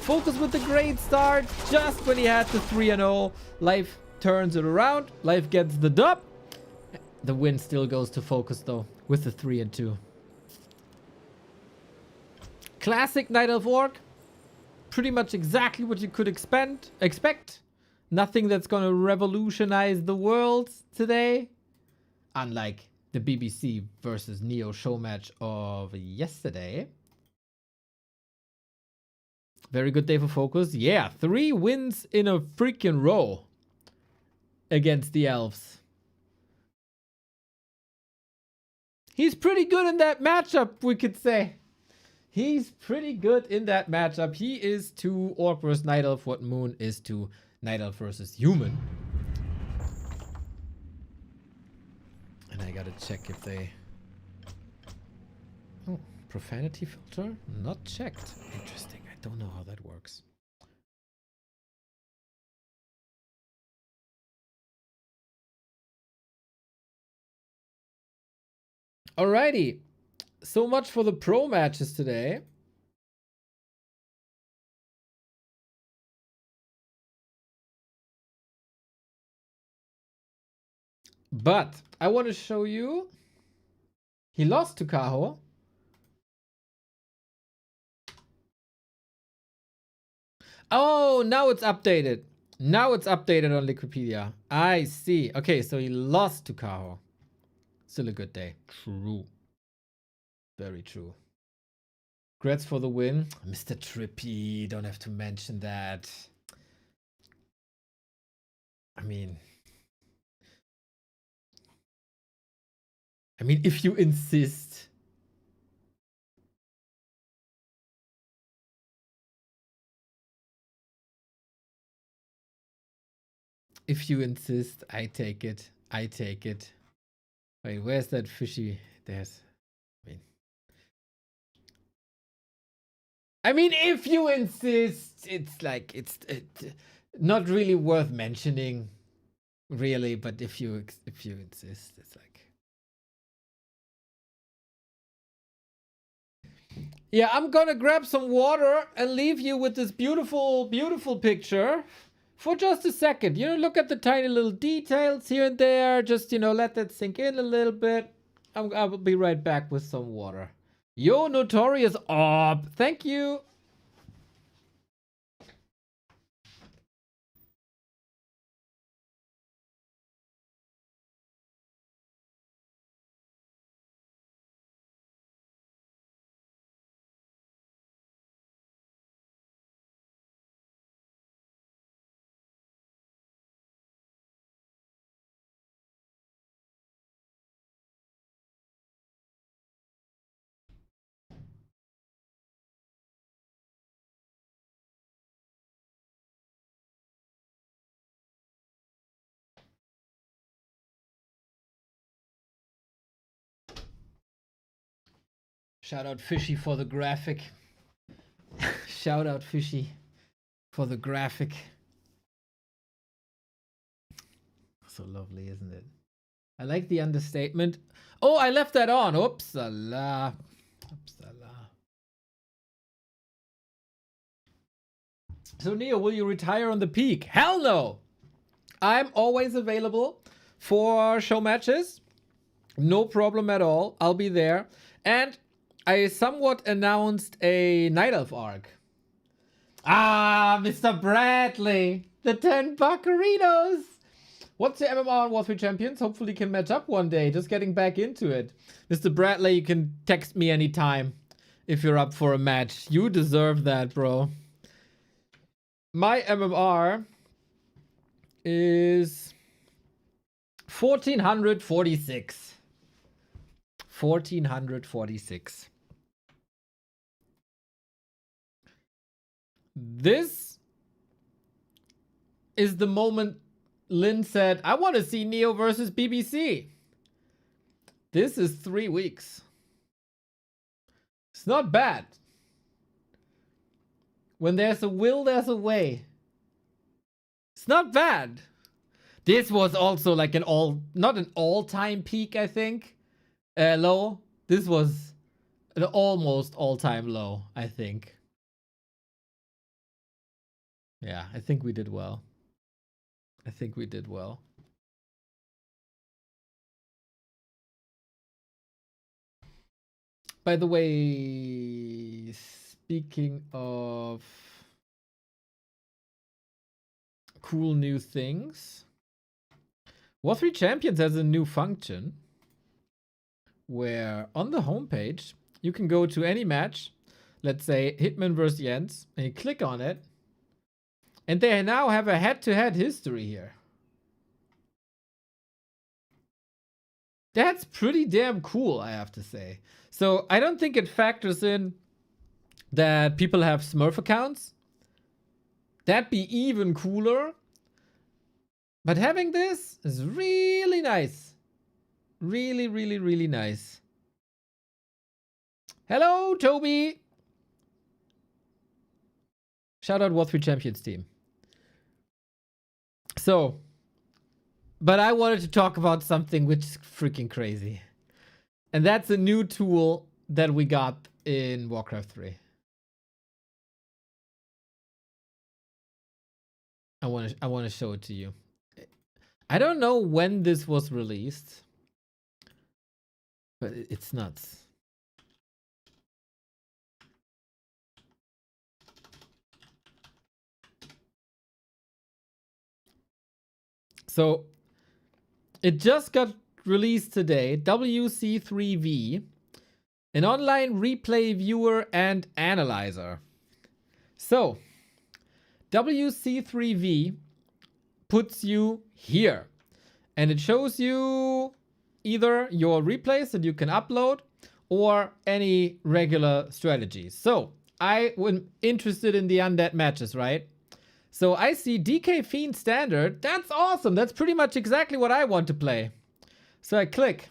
FoCuS with the great start just when he had the 3-0. Life turns it around. Life gets the dub. The win still goes to FoCuS though with the 3-2. Classic Night Elf Orc. Pretty much exactly what you could expect. Nothing that's going to revolutionize the world today. Unlike the BBC versus Neo show match of yesterday. Very good day for FoCuS. Yeah, 3 wins in a freaking row against the Elves. He's pretty good in that matchup, we could say. He's pretty good in that matchup. He is to Orc versus Night Elf what Moon is to Night Elf versus Human. And I gotta check if they... Oh, profanity filter? Not checked. Interesting. I don't know how that works. Alrighty. So much for the pro matches today. But I want to show you. He lost to Kaho. Oh, now it's updated. Now it's updated on Wikipedia. I see. Okay, so he lost to Kaho. Still a good day. True. Very true. Congrats for the win. Mr. Trippy, don't have to mention that. I mean, if you insist. If you insist, I take it. I take it. Wait, where's that fishy? There's... I mean, if you insist, it's like, it's not really worth mentioning, really, but if you insist, it's like... Yeah, I'm gonna grab some water and leave you with this beautiful, beautiful picture for just a second. You know, look at the tiny little details here and there. Just, you know, let that sink in a little bit. I will be right back with some water. Yo, Notorious Orb. Thank you. Shout out Fishy for the graphic. Shout out Fishy for the graphic. So lovely, isn't it? I like the understatement. Oh, I left that on. Oopsala. Oopsala. So Neo, will you retire on the peak? Hell no! I'm always available for show matches. No problem at all. I'll be there. And I somewhat announced a Night Elf arc. Ah, Mr. Bradley. The 10 buccarinos. What's your MMR on Warcraft Champions? Hopefully can match up one day. Just getting back into it. Mr. Bradley, you can text me anytime if you're up for a match. You deserve that, bro. My MMR is 1446. 1446. This is the moment Lynn said, I want to see Neo versus BBC. This is 3 weeks. It's not bad. When there's a will, there's a way. It's not bad. This was also like not an all-time peak, I think. Low. This was an almost all-time low, I think. Yeah, I think we did well. I think we did well. By the way, speaking of cool new things, Warcraft Champions has a new function where on the homepage you can go to any match, let's say Hitman versus Jens, and you click on it, and they now have a head-to-head history here. That's pretty damn cool, I have to say. So I don't think it factors in that people have Smurf accounts. That'd be even cooler. But having this is really nice. Really, really, really nice. Hello, Toby. Shout out Warcraft Champions team. So, but I wanted to talk about something which is freaking crazy. And that's a new tool that we got in Warcraft 3. I want to show it to you. I don't know when this was released, but it's nuts. So it just got released today, WC3V, an online replay viewer and analyzer. So WC3V puts you here, and it shows you either your replays that you can upload or any regular strategies. So I was interested in the undead matches, right? So I see DK Fiend Standard. That's awesome. That's pretty much exactly what I want to play. So I click.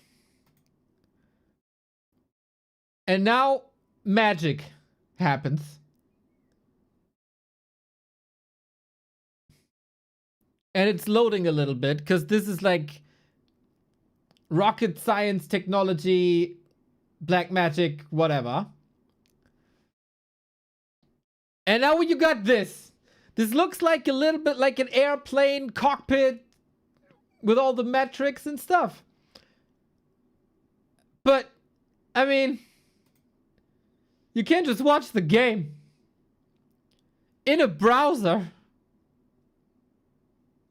And now magic happens. And it's loading a little bit because this is like rocket science technology, black magic, whatever. And now you got this. This looks like a little bit like an airplane cockpit with all the metrics and stuff. But, I mean, you can't just watch the game in a browser.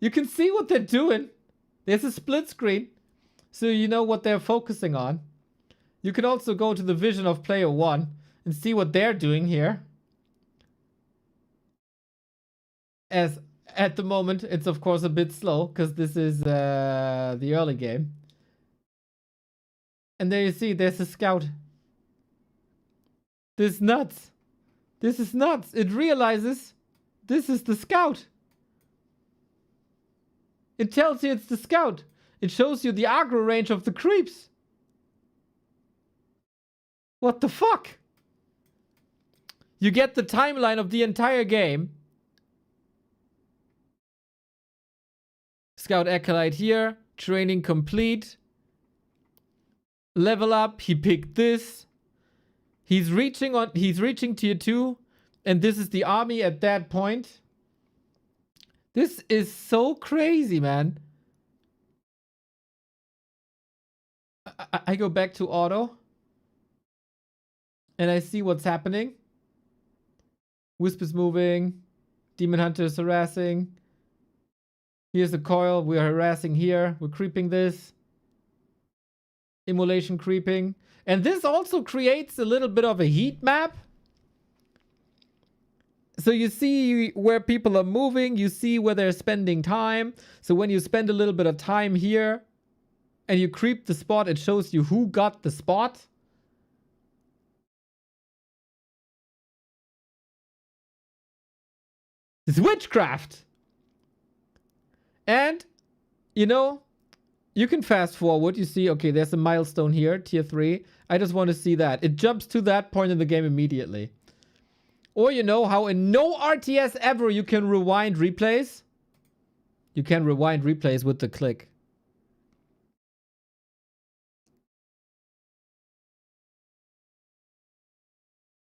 You can see what they're doing. There's a split screen, so you know what they're focusing on. You can also go to the vision of player one and see what they're doing here. As at the moment, it's of course a bit slow because this is the early game. And there you see, there's a scout. This is nuts. This is nuts. It realizes this is the scout. It tells you it's the scout. It shows you the aggro range of the creeps. What the fuck? You get the timeline of the entire game. Scout Acolyte here. Training complete. Level up. He picked this. He's reaching tier 2. And this is the army at that point. This is so crazy, man. I go back to auto. And I see what's happening. Wisp is moving. Demon Hunter is harassing. Here's the coil. We're harassing here. We're creeping this. Immolation creeping. And this also creates a little bit of a heat map. So you see where people are moving. You see where they're spending time. So when you spend a little bit of time here and you creep the spot, it shows you who got the spot. It's witchcraft. And, you know, you can fast forward. You see, okay, there's a milestone here, tier 3. I just want to see that. It jumps to that point in the game immediately. Or you know how in no RTS ever you can rewind replays? You can rewind replays with the click.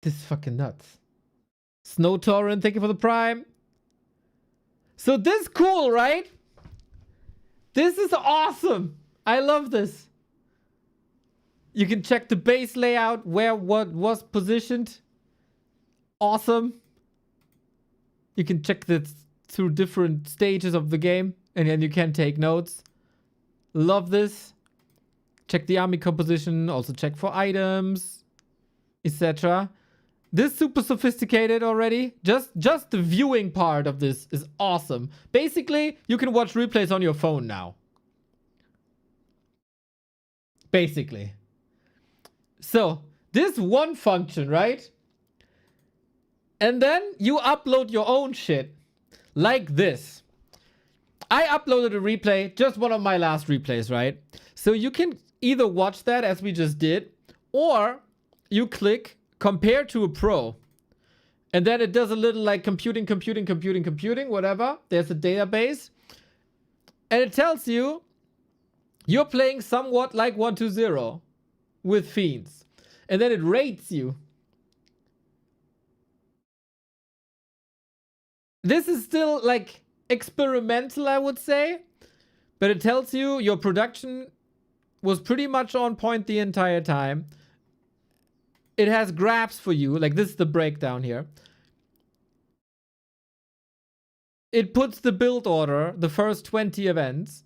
This is fucking nuts. Snow Torrent, thank you for the prime. So this is cool, right? This is awesome. I love this. You can check the base layout, where what was positioned. Awesome. You can check this through different stages of the game, and then you can take notes. Love this. Check the army composition, also check for items, etc. This super sophisticated already. Just the viewing part of this is awesome. Basically, you can watch replays on your phone now. Basically. So, this one function, right? And then you upload your own shit. Like this. I uploaded a replay, just one of my last replays, right? So you can either watch that as we just did, or you click compare to a pro. And then it does a little like computing, whatever. There's a database. And it tells you you're playing somewhat like 1-2-0 with Fiends. And then it rates you. This is still like experimental, I would say. But it tells you your production was pretty much on point the entire time. It has graphs for you. Like this is the breakdown here. It puts the build order, the first 20 events.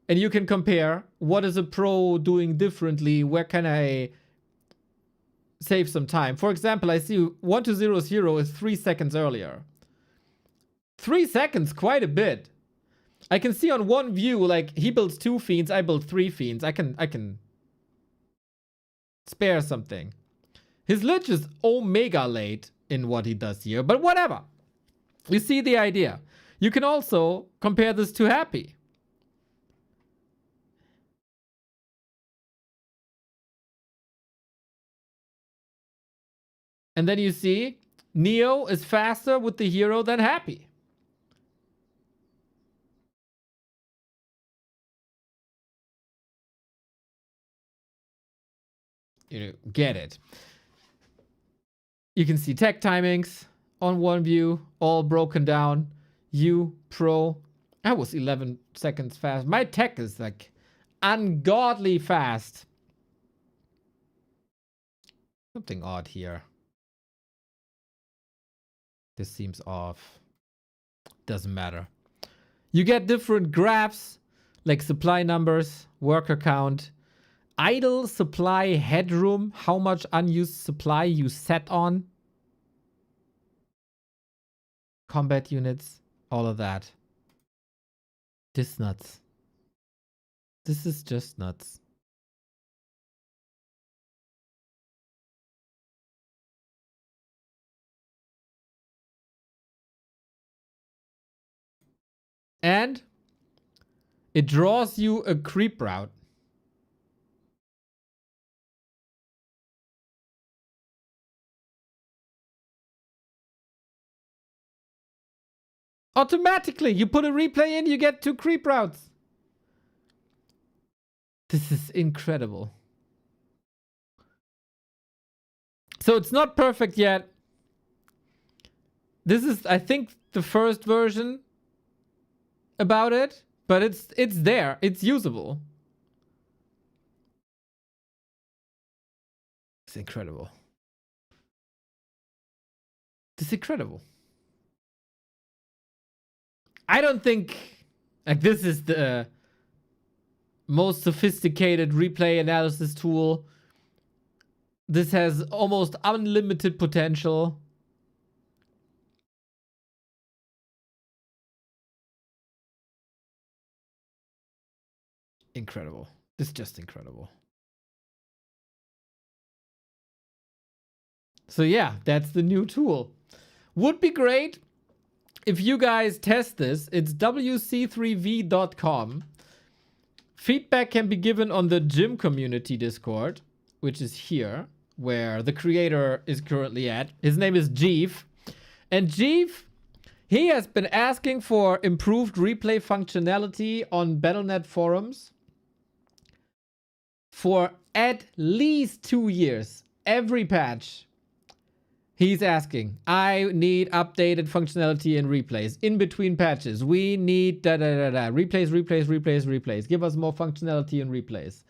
And you can compare what is a pro doing differently. Where can I save some time? For example, I see 1-2-0's hero is 3 seconds earlier. 3 seconds, quite a bit. I can see on one view, like he builds 2 fiends, I build 3 fiends. I can spare something. His Lich is omega late in what he does here, but whatever. You see the idea. You can also compare this to Happy. And then you see Neo is faster with the hero than Happy. You get it. You can see tech timings, on one view, all broken down. You pro. I was 11 seconds fast. My tech is like ungodly fast. Something odd here. This seems off. Doesn't matter. You get different graphs like supply numbers, worker count, idle supply headroom, how much unused supply you set on, combat units, all of that. This nuts. This is just nuts. And it draws you a creep route. Automatically, you put a replay in, you get 2 creep routes. This is incredible. So it's not perfect yet. This is, I think, the first version about it, but it's there. It's usable. It's incredible. It's incredible. I don't think like this is the most sophisticated replay analysis tool. This has almost unlimited potential. Incredible. This is just incredible. So yeah, that's the new tool. Would be great if you guys test this. It's wc3v.com. Feedback can be given on the gym community Discord, which is here, where the creator is currently at. His name is Jeev. And Jeev, he has been asking for improved replay functionality on Battle.net forums for at least 2 years. Every patch. He's asking, I need updated functionality in replays. In between patches, we need replays, replays, replays, replays. Give us more functionality in replays.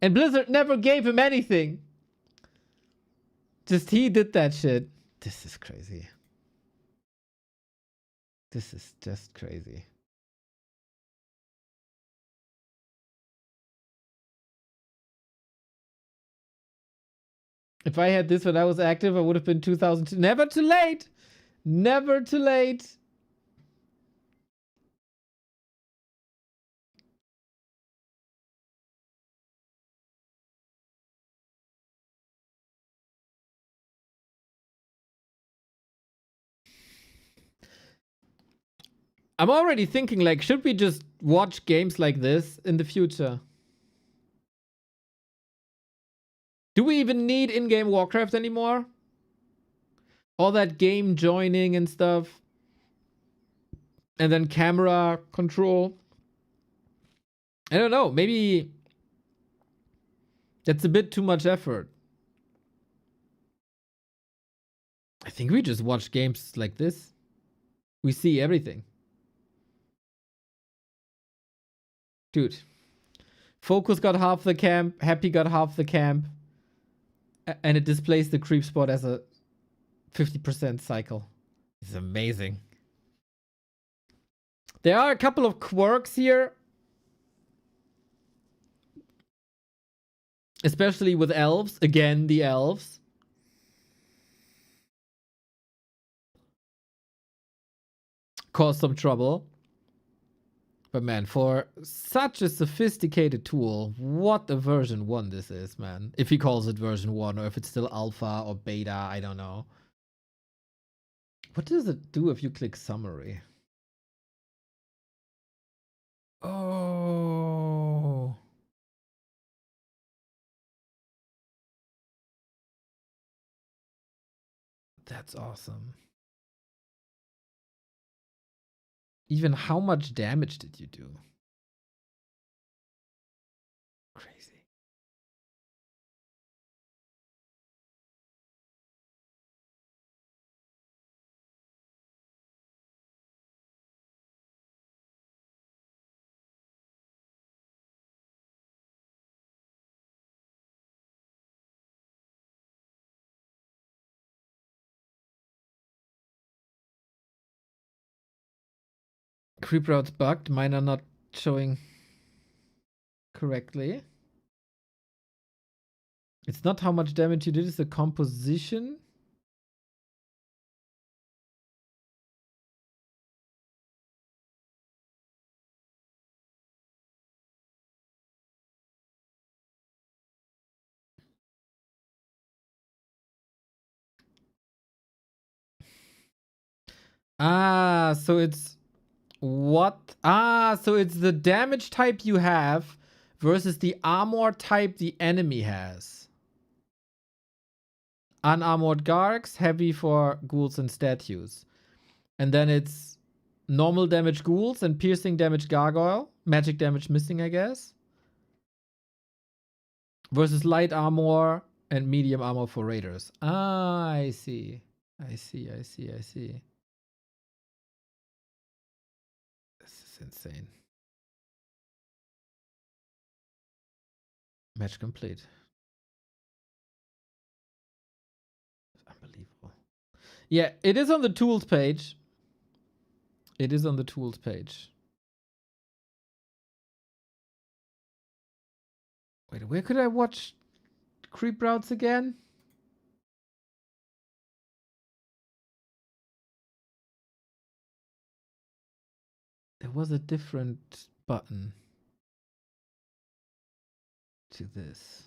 And Blizzard never gave him anything. Just he did that shit. This is crazy. This is just crazy. If I had this when I was active, I would have been 2002. Never too late. Never too late. I'm already thinking, like, should we just watch games like this in the future? Do we even need in-game Warcraft anymore? All that game joining and stuff. And then camera control. I don't know. Maybe that's a bit too much effort. I think we just watch games like this. We see everything. Dude. FoCuS got half the camp. Happy got half the camp. And it displays the creep spot as a 50% cycle. It's amazing. There are a couple of quirks here. Especially with elves. Again, the elves. Cause some trouble. But man, for such a sophisticated tool, what a version 1 this is, man. If he calls it version 1 or if it's still alpha or beta, I don't know. What does it do if you click summary? Oh. That's awesome. Even how much damage did you do? Crazy. Creep routes bugged. Mine are not showing correctly. It's not how much damage you did, it's the composition. Ah, so it's what? Ah, so it's the damage type you have versus the armor type the enemy has. Unarmored Gargs, heavy for ghouls and statues. And then it's normal damage ghouls and piercing damage gargoyle. Magic damage missing, I guess. Versus light armor and medium armor for raiders. Ah, I see. I see. This is insane. Match complete. Unbelievable. Yeah, it is on the tools page. It is on the tools page. Wait, where could I watch creep routes again? There was a different button to this.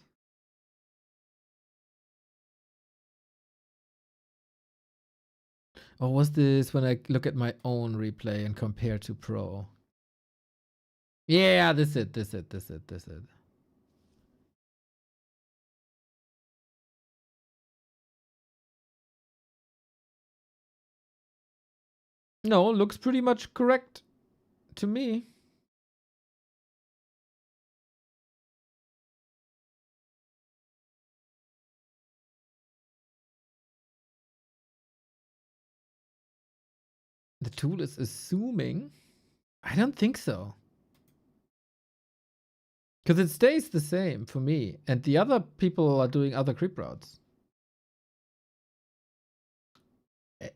Or was this when I look at my own replay and compare to Pro? Yeah, this it. No, looks pretty much correct to me. The tool is assuming. I don't think so. Because it stays the same for me. And the other people are doing other creep routes.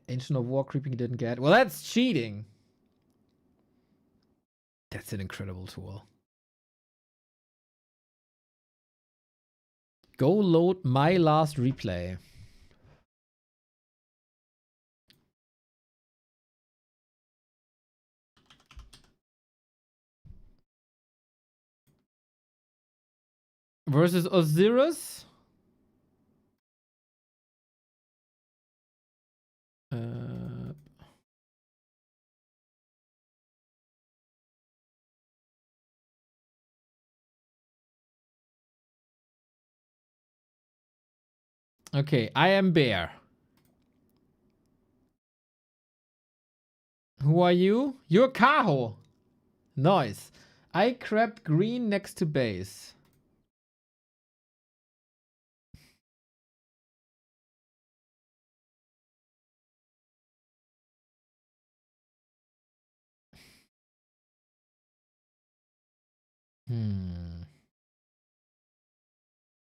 Ancient of War creeping didn't get. Well, that's cheating. That's an incredible tool. Go load my last replay. Versus Osiris. Okay, I am Bear. Who are you? You're Kaho. Nice. I grabbed green next to base.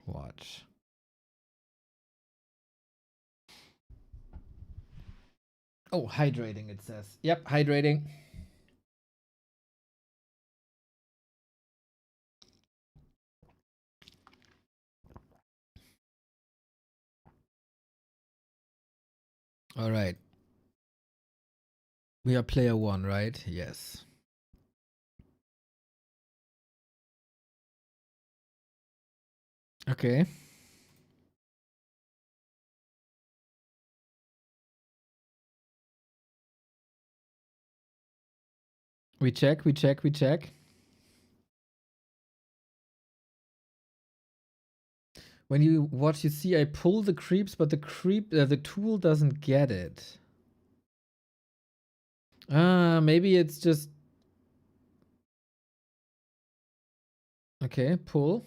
Watch. Oh, hydrating, it says. Yep, hydrating. All right. We are player one, right? Yes. Okay. We check. When you watch, you see I pull the creeps, but the tool doesn't get it. Maybe it's just... Okay, pull.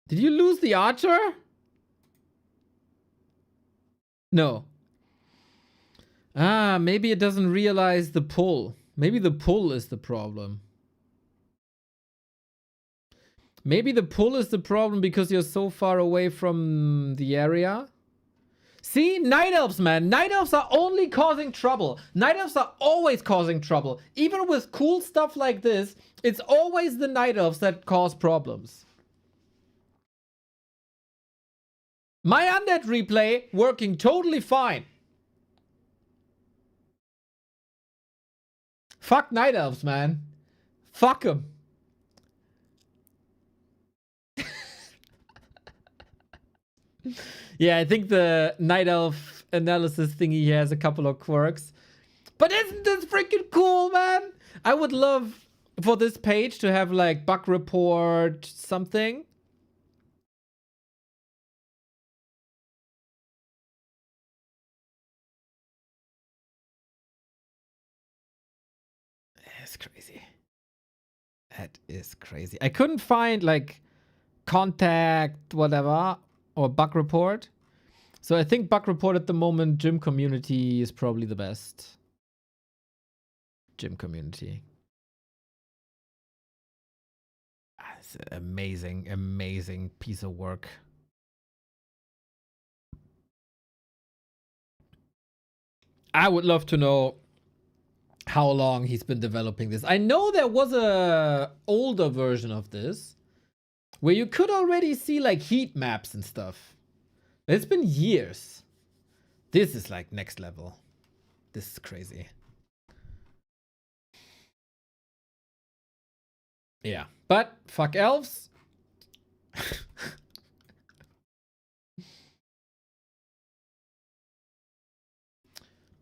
Did you lose the archer? No. Maybe it doesn't realize the pull. Maybe the pull is the problem. Maybe the pull is the problem because you're so far away from the area. See, Night Elves, man. Night Elves are only causing trouble. Night Elves are always causing trouble. Even with cool stuff like this, it's always the Night Elves that cause problems. My Undead replay working totally fine. Fuck Night Elves, man. Fuck them. Yeah, I think the Night Elf analysis thingy has a couple of quirks. But isn't this freaking cool, man? I would love for this page to have like bug report something. That's crazy. That is crazy. I couldn't find like contact, whatever, or bug report. So I think bug report at the moment, gym community is probably the best. Gym community. It's an amazing, amazing piece of work. I would love to know how long he's been developing this. I know there was a older version of this where you could already see like heat maps and stuff. It's been years. This is like next level. This is crazy. Yeah, but fuck elves.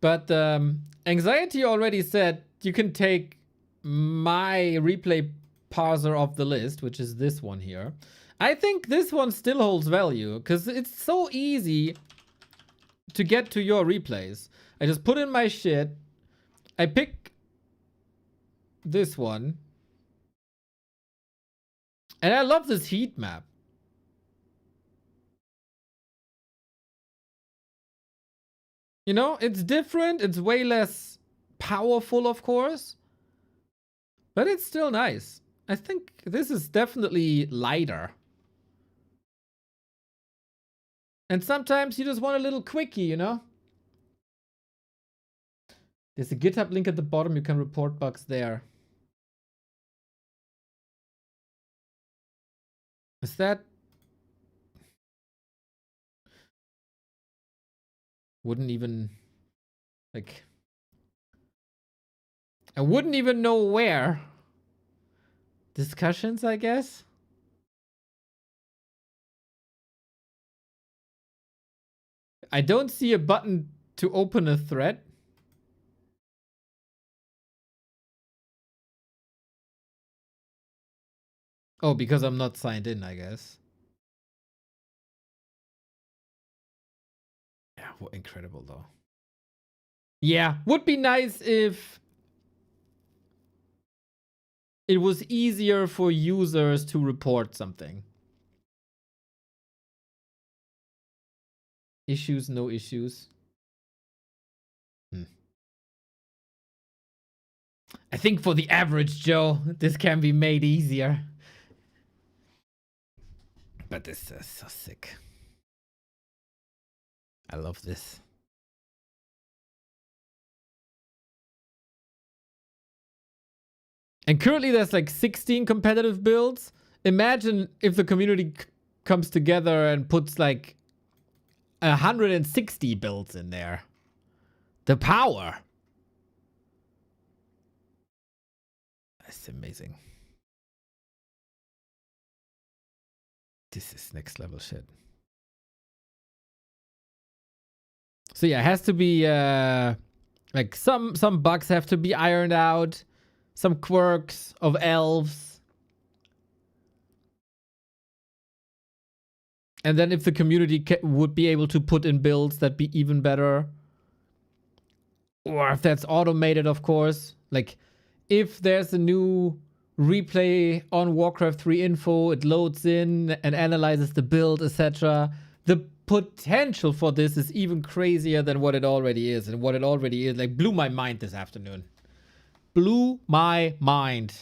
But Anxiety already said you can take my replay parser of the list, which is this one here. I think this one still holds value because it's so easy to get to your replays. I just put in my shit. I pick this one. And I love this heat map. You know, it's different. It's way less powerful, of course. But it's still nice. I think this is definitely lighter. And sometimes you just want a little quickie, you know? There's a GitHub link at the bottom. You can report bugs there. Is that... Wouldn't even... Like... I wouldn't even know where. Discussions, I guess? I don't see a button to open a thread. Oh, because I'm not signed in, I guess. Yeah, what incredible though. Yeah, would be nice if it was easier for users to report something. Issues, no issues. I think for the average Joe, this can be made easier. But this is so sick. I love this. And currently there's like 16 competitive builds. Imagine if the community comes together and puts like 160 builds in there. The power. That's amazing. This is next level shit. So yeah, it has to be like some bugs have to be ironed out. Some quirks of elves. And then if the community would be able to put in builds, that'd be even better. Or if that's automated, of course. Like, if there's a new replay on Warcraft 3 info, it loads in and analyzes the build, etc. The potential for this is even crazier than what it already is. And what it already is, like, blew my mind this afternoon. Blew my mind.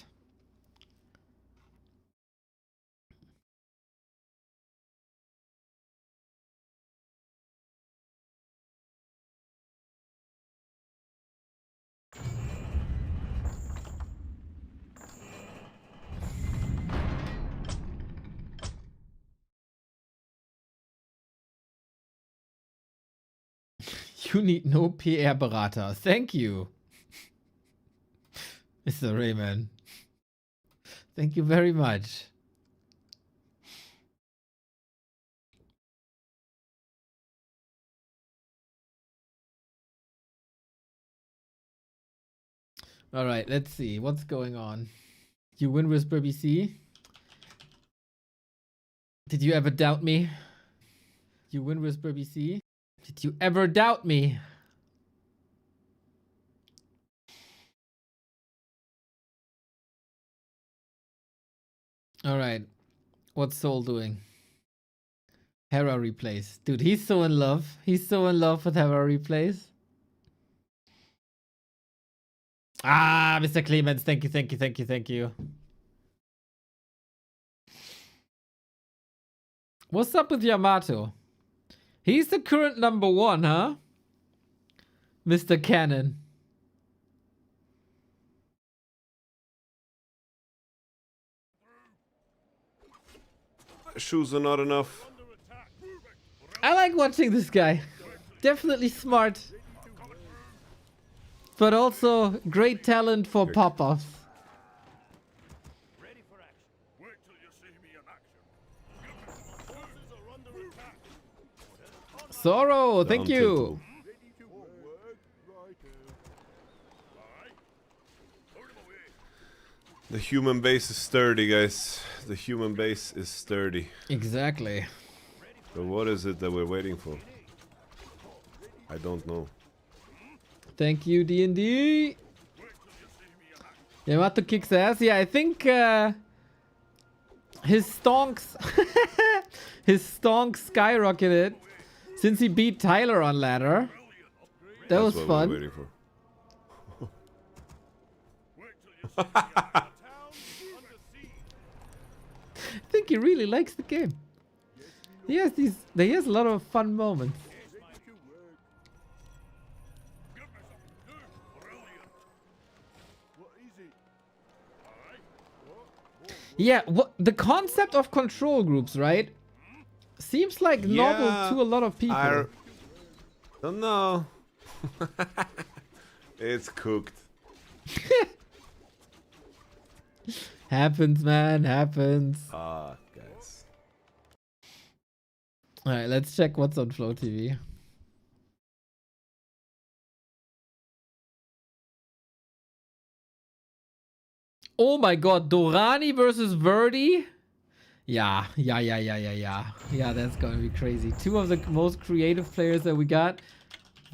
You need no PR-Berater. Thank you. Mr. Rayman. Thank you very much. All right, let's see. What's going on? You win Whisper BC? Did you ever doubt me? You win Whisper BC? Did you ever doubt me? All right. What's Soul doing? Hera replays. Dude, he's so in love. He's so in love with Hera replays. Ah, Mr. Clemens. Thank you, thank you, thank you, thank you. What's up with Yamato? He's the current #1, huh? Mr. Cannon. Shoes are not enough. I like watching this guy. Definitely smart. But also great talent for pop-offs. Ready for action. Wait till you see me in action. Forces are under attack. Sorrow, thank Down you. to- The human base is sturdy, guys. The human base is sturdy. Exactly. But what is it that we're waiting for? I don't know. Thank you, D&D. Yamato kicks ass. Yeah, I think his stonks his stonks skyrocketed since he beat Tyler on ladder. That was That's what fun. we're waiting for. I think he really likes the game. He has a lot of fun moments. Yeah, what the concept of control groups, right? Seems like novel to a lot of people. I don't know. It's cooked. Happens, man, happens. Guys. All right, let's check what's on FloTV. Oh my god, Dorani versus Verdi? Yeah, that's gonna be crazy. Two of the most creative players that we got.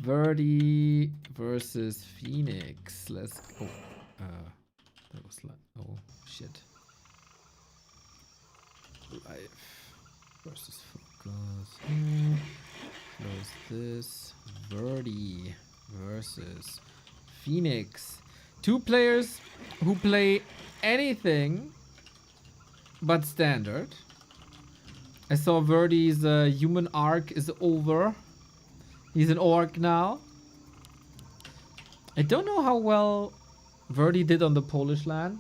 Verdi versus Phoenix. Let's go. That was like, oh shit. Live versus FoCuS. Close this. Verdi versus Phoenix. Two players who play anything but standard. I saw Verdi's human arc is over. He's an orc now. I don't know how well Verdi did on the Polish LAN,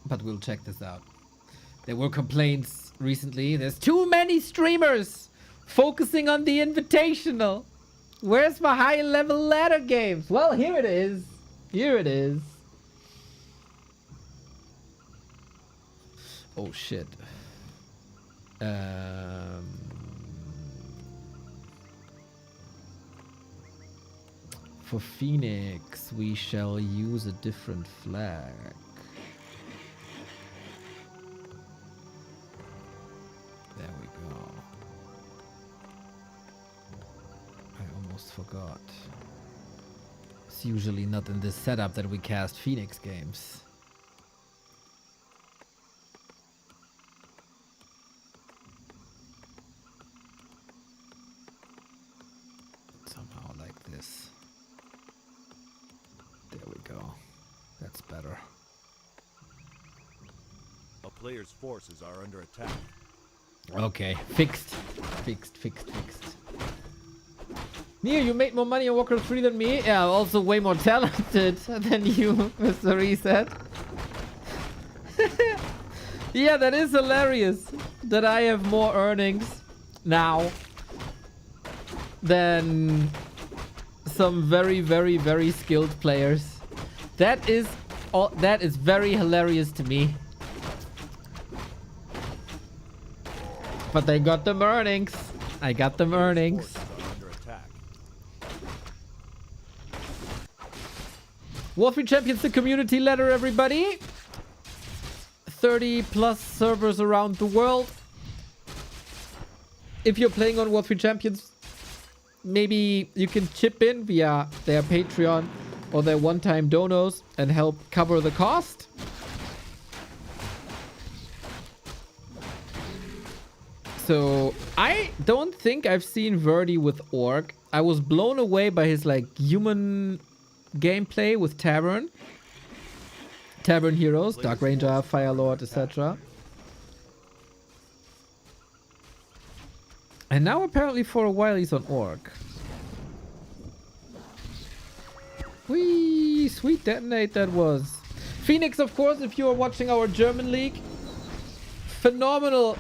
but we'll check this out. There were complaints recently. There's too many streamers focusing on the Invitational. Where's my high level ladder games? Well, here it is. Here it is. Oh shit. For Phoenix, we shall use a different flag. There we go. I almost forgot. It's usually not in this setup that we cast Phoenix games. Somehow like this. There we go. That's better. A player's forces are under attack. Okay, fixed. Fixed. Neo, you made more money on Warcraft 3 than me? Yeah, also way more talented than you, Mr. Reset. Yeah, that is hilarious that I have more earnings now than some very, very, very skilled players. That is very hilarious to me. But they got them earnings. I got them earnings. Warcraft Champions, the community letter, everybody. 30 plus servers around the world. If you're playing on Warcraft Champions, maybe you can chip in via their Patreon or their one-time donos and help cover the cost. So I don't think I've seen Verdi with Orc. I was blown away by his like human gameplay with Tavern heroes, Dark Ranger, Fire Lord, etc. And now apparently for a while he's on Orc. Whee! Sweet detonate that was. Phoenix, of course, if you are watching our German league. Phenomenal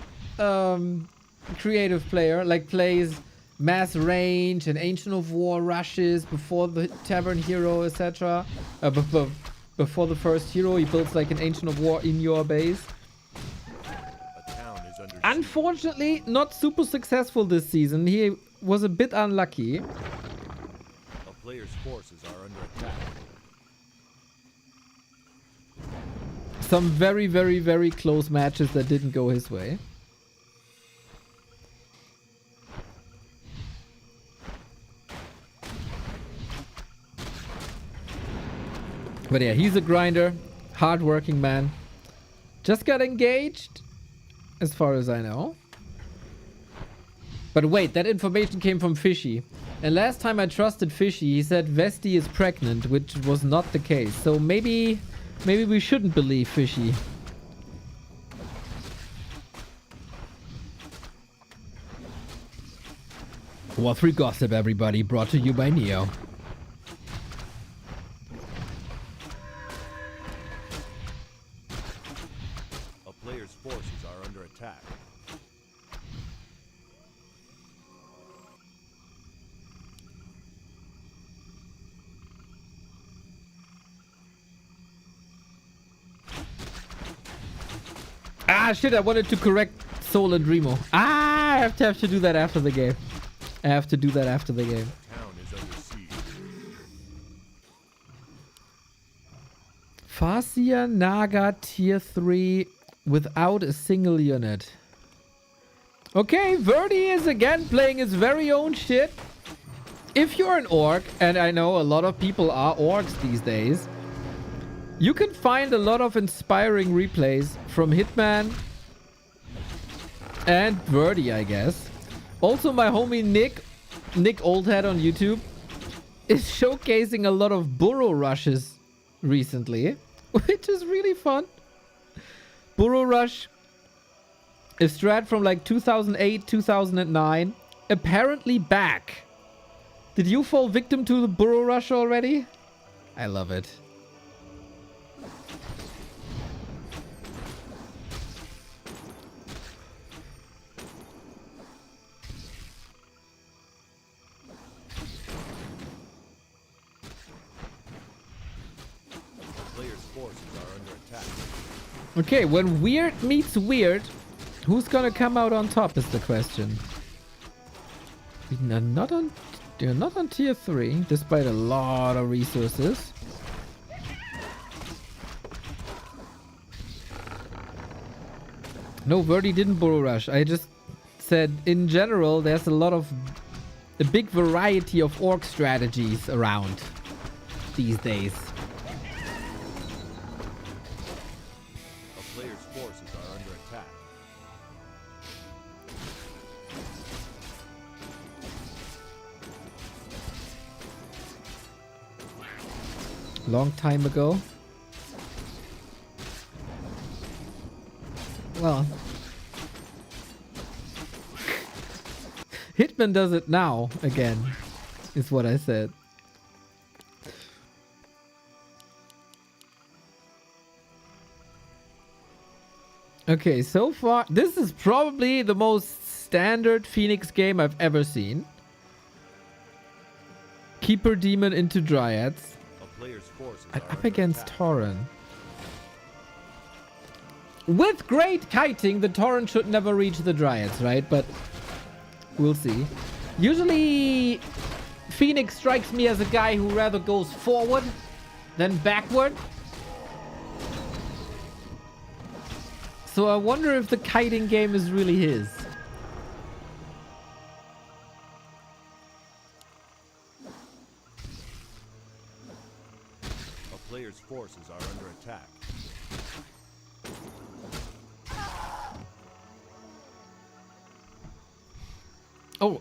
creative player. Like plays mass range and Ancient of War rushes before the Tavern hero, etc. Before the first hero, he builds like an Ancient of War in your base. Unfortunately, not super successful this season. He was a bit unlucky. A player's forces are under attack. Some very, very, very close matches that didn't go his way. But yeah, he's a grinder, hard-working man. Just got engaged, as far as I know. But wait, that information came from Fishy. And last time I trusted Fishy, he said Vesti is pregnant, which was not the case. So maybe we shouldn't believe Fishy. War3 Gossip, everybody, brought to you by Neo. A player's forces are under attack. Ah, shit, I wanted to correct Soul and Remo. Ah, I have to do that after the game. I have to do that after the game. Town is under siege. Farsia Naga tier 3 without a single unit. Okay, Verdi is again playing his very own shit. If you're an orc, and I know a lot of people are orcs these days, you can find a lot of inspiring replays from Hitman and Verdi, I guess. Also, my homie Nick Oldhead on YouTube is showcasing a lot of burrow rushes recently, which is really fun. Burrow rush, a strat from like 2008, 2009, apparently back. Did you fall victim to the burrow rush already? I love it. Okay, when weird meets weird, who's gonna come out on top is the question. They're not on tier 3, despite a lot of resources. No, Verdi didn't burrow rush. I just said in general there's a big variety of orc strategies around these days. Long time ago. Well, Hitman does it now again, is what I said. Okay, so far this is probably the most standard Phoenix game I've ever seen. Keeper Demon into Dryads. A player's forces And are up under against attack. Tauren. With great kiting, the Tauren should never reach the Dryads, right? But we'll see. Usually, Phoenix strikes me as a guy who rather goes forward than backward. So I wonder if the kiting game is really his. A player's forces are under attack. Oh,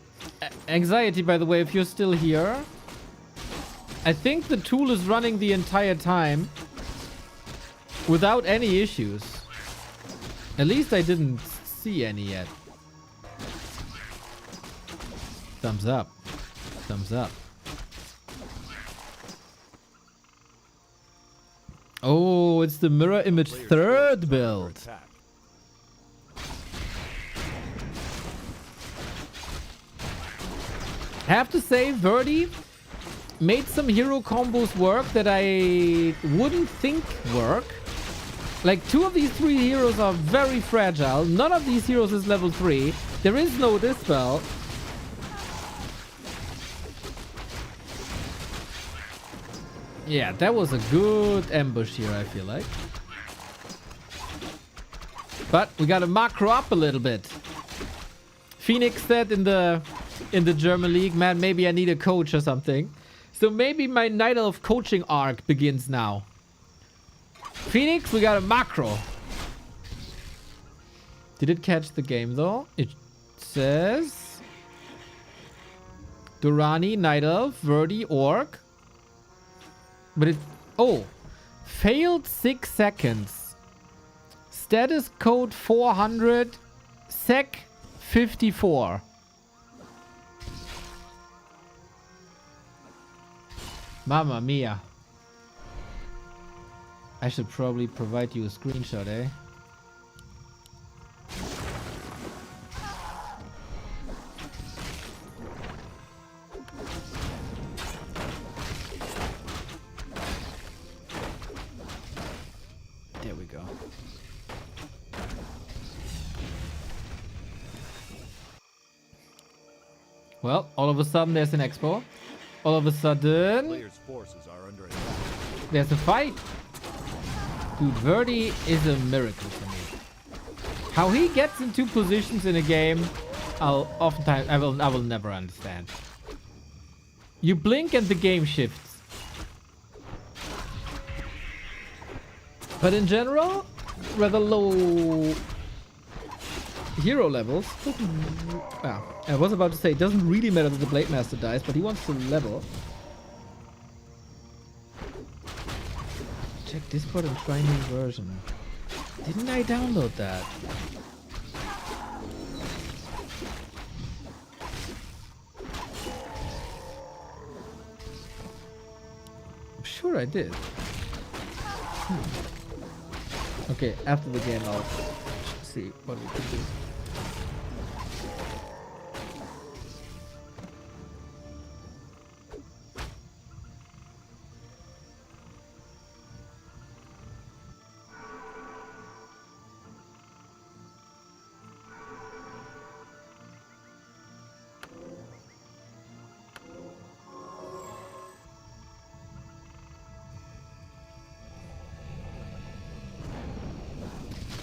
Anxiety, by the way, if you're still here. I think the tool is running the entire time without any issues. At least I didn't see any yet. Thumbs up. Thumbs up. Oh, it's the mirror image Player's third forces are under build. attack. Have to say, Verdi made some hero combos work that I wouldn't think work. Like, 2 of these 3 heroes are very fragile. None of these heroes is level 3. There is no Dispel. Yeah, that was a good ambush here, I feel like. But we gotta macro up a little bit. Phoenix said in the German league, man, maybe I need a coach or something. So maybe my Night Elf coaching arc begins now. Phoenix, we got a macro. Did it catch the game though? It says Durrani, Night Elf, Verdi, Orc. But it... Oh. Failed 6 seconds. Status code 400. Sec 54. Mamma mia. I should probably provide you a screenshot, eh? There we go. Well, all of a sudden there's an expo. All of a sudden Player's forces are under attack. there's a fight. Dude, Verdi is a miracle for me. How he gets into positions in a game, I will never understand. You blink and the game shifts. But in general, rather low hero levels. I was about to say, it doesn't really matter that the Blade Master dies, but he wants to level. Check Discord and try new version. Didn't I download that? I'm sure I did. Okay, after the game I'll see what we can do.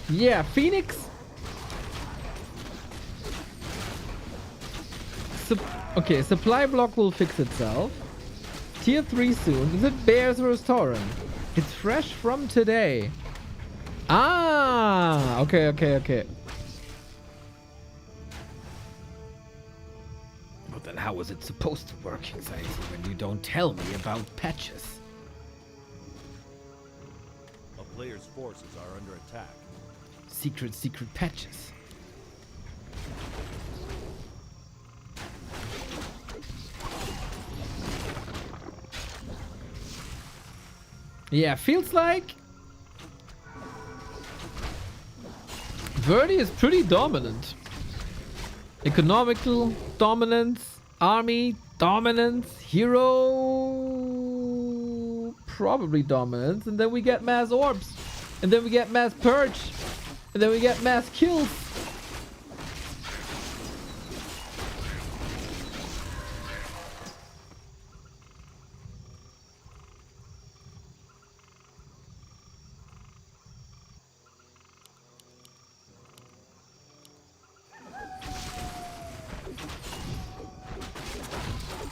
Yeah, Phoenix. Okay, supply block will fix itself. Tier 3 soon. Is it Bears vs Tauren? It's fresh from today. Ah, okay. But then how is it supposed to work, Anxiety, when you don't tell me about patches? A player's forces are under attack. Secret patches. Yeah, feels like Verdi is pretty dominant. Economical dominance, army Dominance, hero, probably dominance, and then we get mass orbs, and then we get mass purge, and then we get mass kills.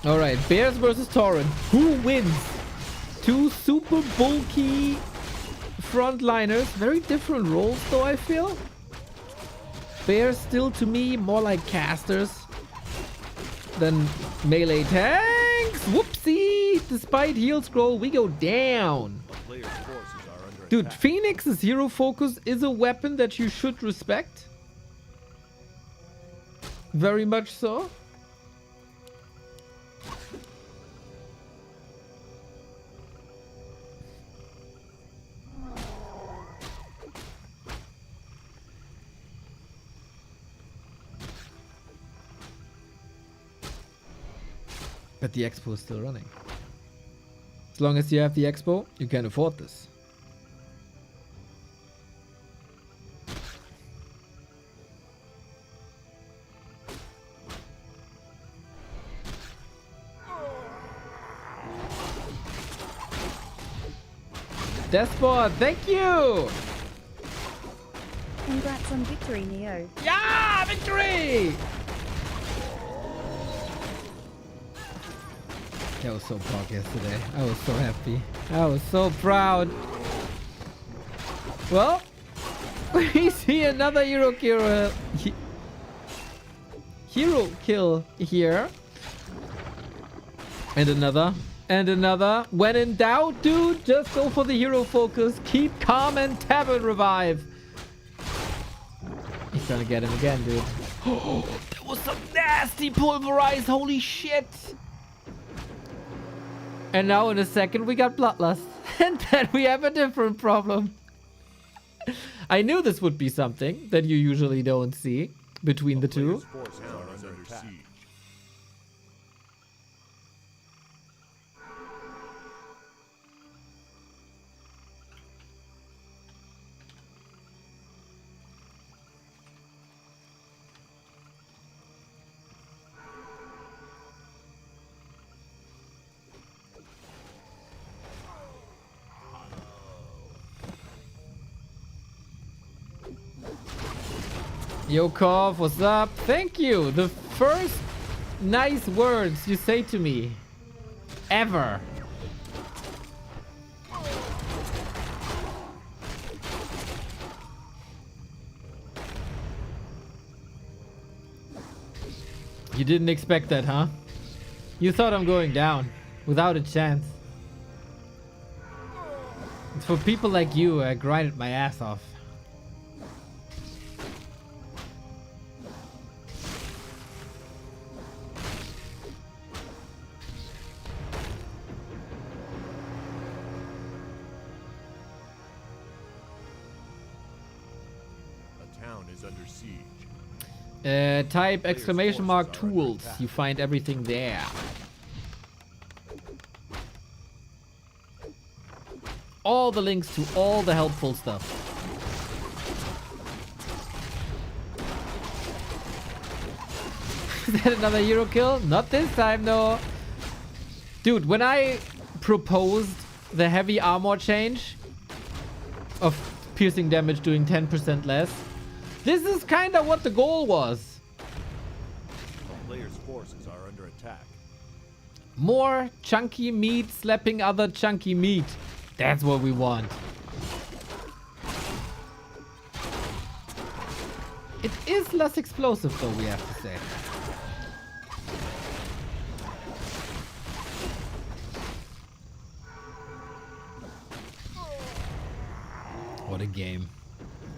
Alright, Bears versus Torrent. Who wins? Two super bulky frontliners. Very different roles though, I feel. Bears still to me more like casters than melee tanks. Whoopsie! Despite heal scroll, we go down. Dude, Phoenix's hero focus is a weapon that you should respect. Very much so. But the expo is still running. As long as you have the expo, you can afford this. Despot, thank you! Congrats on victory, Neo. Yeah, victory! That was so proud yesterday. I was so happy. I was so proud. Well, we see another hero kill here. And another. And another. When in doubt, dude, just go for the hero focus. Keep calm and tab and revive. He's gonna get him again, dude. Oh, that was some nasty pulverize. Holy shit. And now in a second we got Bloodlust. And then we have a different problem. I knew this would be something that you usually don't see between the two. Yo, Kov, what's up? Thank you. The first nice words you say to me ever. You didn't expect that, huh? You thought I'm going down without a chance. It's for people like you. I grinded my ass off. Type exclamation mark tools. You find everything there. All the links to all the helpful stuff. Is that another hero kill? Not this time, though. Dude, when I proposed the heavy armor change of piercing damage doing 10% less, this is kind of what the goal was. Players' forces are under attack. More chunky meat slapping other chunky meat. That's what we want. It is less explosive though, we have to say. What a game.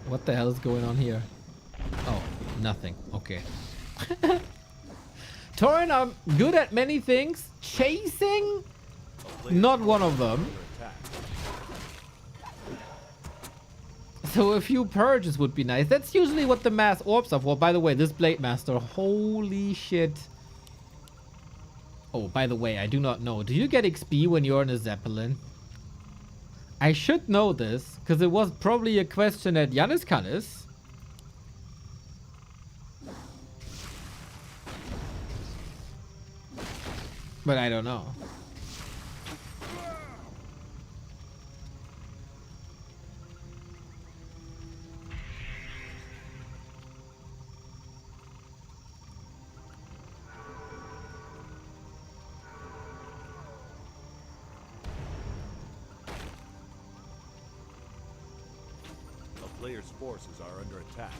What the hell is going on here? Oh, nothing. Okay. Torrent are good at many things. Chasing? Not one of them. So a few purges would be nice. That's usually what the mass orbs are for. By the way, this Blade Master, holy shit. Oh, by the way, I do not know. Do you get XP when you're in a Zeppelin? I should know this, because it was probably a question at Jannis Kallis. But I don't know. A player's forces are under attack.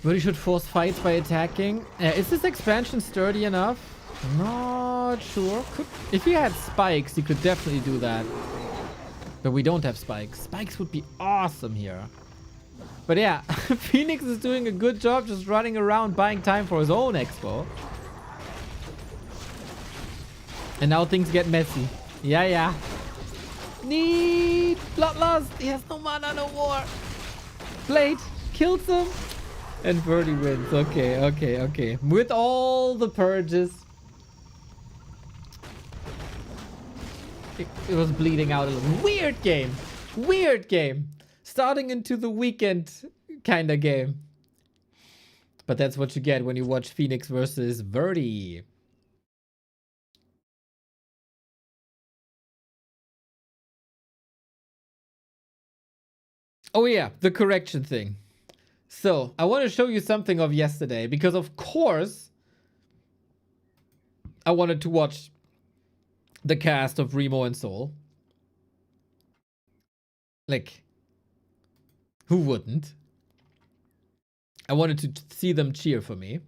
Really should force fights by attacking. Is this expansion sturdy enough? Not sure. If you had spikes, you could definitely do that. But we don't have spikes. Spikes would be awesome here. But yeah, Phoenix is doing a good job just running around buying time for his own expo. And now things get messy. Yeah. Need Bloodlust. He has no mana, no more. Blade kills him. And Verdi wins. Okay. With all the purges. It was bleeding out a little. Weird game. Starting into the weekend kind of game. But that's what you get when you watch Phoenix versus Verdi. Oh yeah, the correction thing. So, I want to show you something of yesterday because, of course, I wanted to watch the cast of Remo and Soul. Like, who wouldn't? I wanted to see them cheer for me.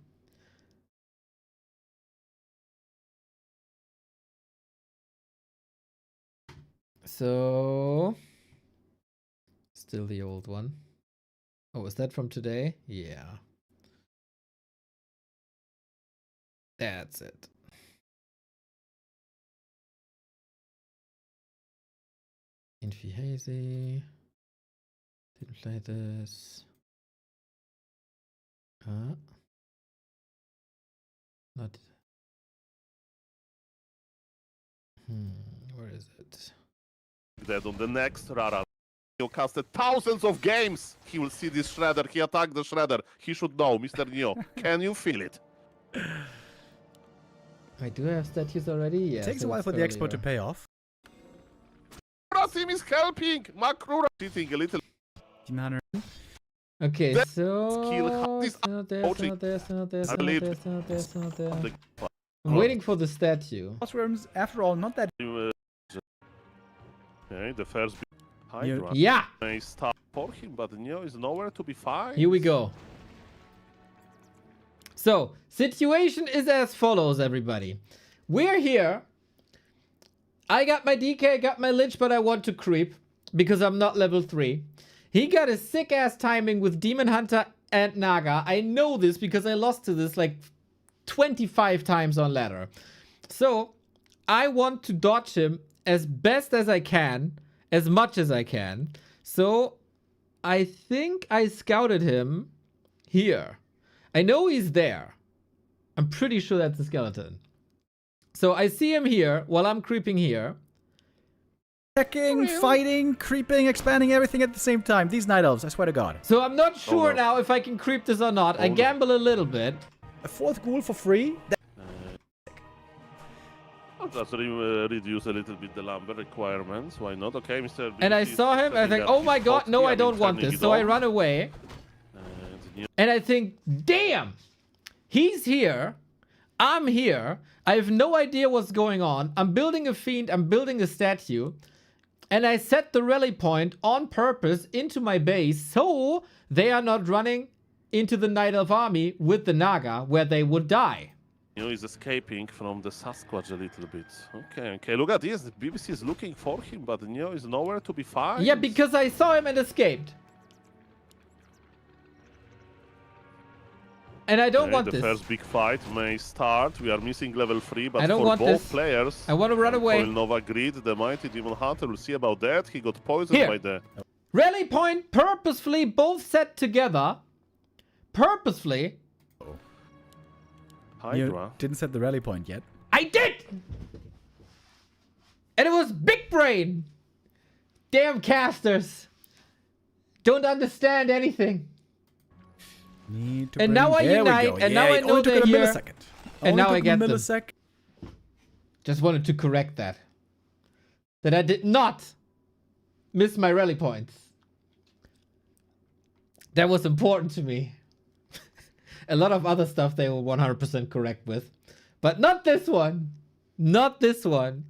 So, still the old one. Oh, is that from today? Yeah. That's it. Infi Hazy. Didn't play this. Not. Where is it? That on the next Rara. He casted thousands of games. He will see this Shredder. He attacked the Shredder. He should know, Mr. Neo. Can you feel it? I do have statues already. Yeah. It takes a while for the expo to pay off. Rasim is helping. Makrura cheating a little. Okay, That so skill is there's I believe I'm waiting for the statue. Classrooms, after all, not that. Okay, the first Hydra. Yeah. May start for him, but Neo is nowhere to be found. Here we go. So, situation is as follows, everybody. We're here. I got my DK, I got my Lich, but I want to creep because I'm not level 3. He got a sick-ass timing with Demon Hunter and Naga. I know this because I lost to this like 25 times on ladder. So, I want to dodge him as best as I can, as much as I can. So, I think I scouted him here. I know he's there. I'm pretty sure that's a skeleton. So I see him here while I'm creeping here. Checking, fighting, creeping, expanding everything at the same time. These night elves, I swear to God. So I'm not sure now if I can creep this or not. I gamble a little bit. A 4th ghoul for free? I'll just reduce a little bit the lumber requirements. Why not? Okay, Mr. And I saw him. I think, oh my God, no, I don't want this. So I run away. And I think, damn, he's here. I'm here. I have no idea what's going on. I'm building a fiend. I'm building a statue. And I set the rally point on purpose into my base so they are not running into the Night Elf army with the Naga where they would die. Neo is escaping from the Sasquatch a little bit. Okay, look at this. The BBC is looking for him, but Neo is nowhere to be found. Yeah, because I saw him and escaped. And I don't want the this. first big fight may start. We are missing level 3, but I don't for want both this. players, I want to run away. Nova Grid, the mighty Demon Hunter, we'll see about that. He got poisoned Here. by the... Rally point purposefully both set together. Purposefully. You Hydra. didn't set the rally point yet. I did! And it was big brain. Damn casters. Don't understand anything. Need to And bring- now I There we unite, go. and now I it know only took they're a here. millisecond. And Only now took I a get them. millisecond. Just wanted to correct that. That I did not miss my rally points. That was important to me. A lot of other stuff they were 100% correct with. But not this one. Not this one.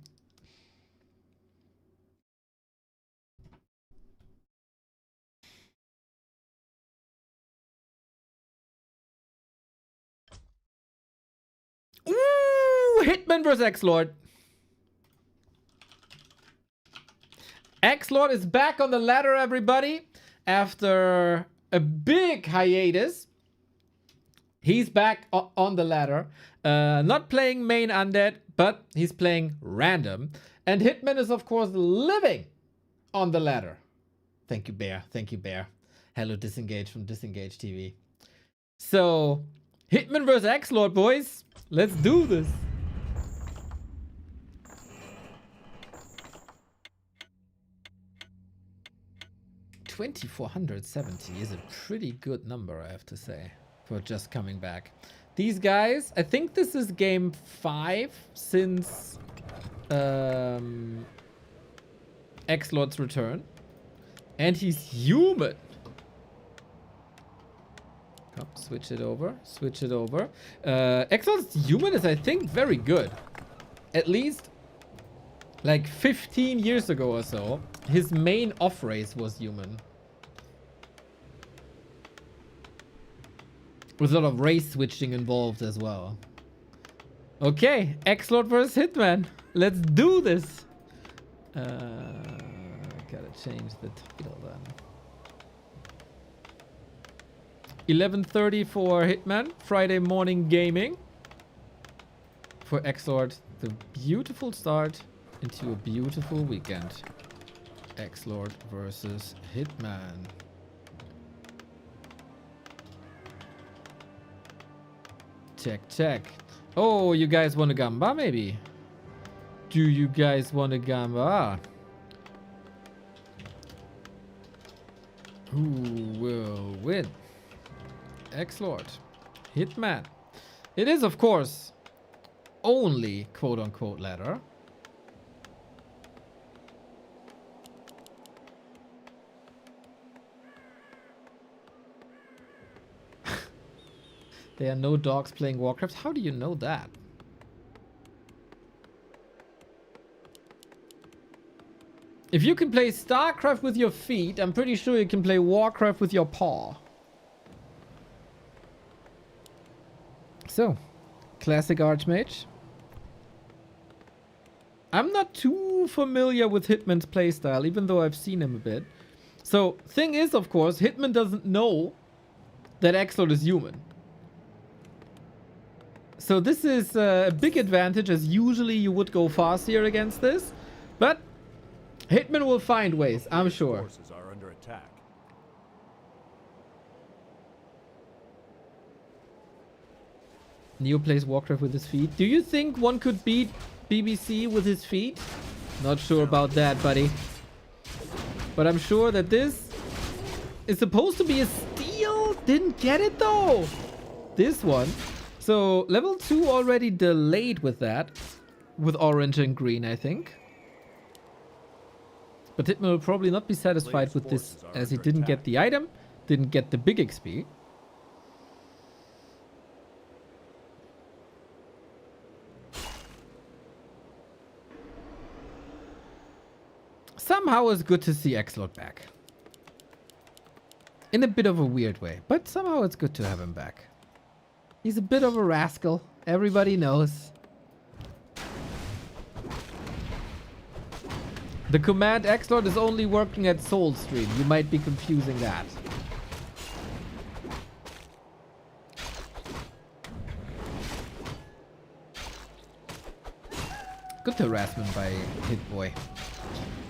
Ooh, Hitman vs. Exord. Exord is back on the ladder, everybody. After a big hiatus. He's back on the ladder. Not playing main undead, but he's playing random. And Hitman is, of course, living on the ladder. Thank you, Bear. Thank you, Bear. Hello, Disengage from Disengage TV. So, Hitman vs. Exord, boys. Let's do this. $2,470 is a pretty good number, I have to say, for just coming back. These guys, I think this is game 5 since Exlord's return. And he's human. Oh, switch it over. Switch it over. Exlord's human is, I think, very good. At least, like 15 years ago or so, his main off race was human. With a lot of race switching involved as well. Okay, Exord versus Hitman. Let's do this. Gotta change the title then. 11:30 for Hitman. Friday morning gaming. For Exord, the beautiful start into a beautiful weekend. Exord versus Hitman. Check, check. Oh, you guys want a gamba, maybe? Do you guys want a gamba? Who will win? Exord. Hitman. It is, of course, only quote-unquote ladder. There are no dogs playing Warcraft. How do you know that? If you can play StarCraft with your feet, I'm pretty sure you can play Warcraft with your paw. So, classic Archmage. I'm not too familiar with Hitman's playstyle, even though I've seen him a bit. So, thing is, of course, Hitman doesn't know that Exord is human. So this is a big advantage, as usually you would go fast here against this. But Hitman will find ways, I'm sure. Forces are under attack. Neo plays Warcraft with his feet. Do you think one could beat BBC with his feet? Not sure about that, buddy. But I'm sure that this is supposed to be a steal. Didn't get it though. This one. So level 2 already delayed with that. With orange and green, I think. But Hitman will probably not be satisfied with this, as he didn't get the item, didn't get the big XP. Somehow it's good to see Exord back. In a bit of a weird way, but somehow it's good to have him back. He's a bit of a rascal, everybody knows. The command Exord is only working at Soul Stream. You might be confusing that. Good harassment by Hitboy.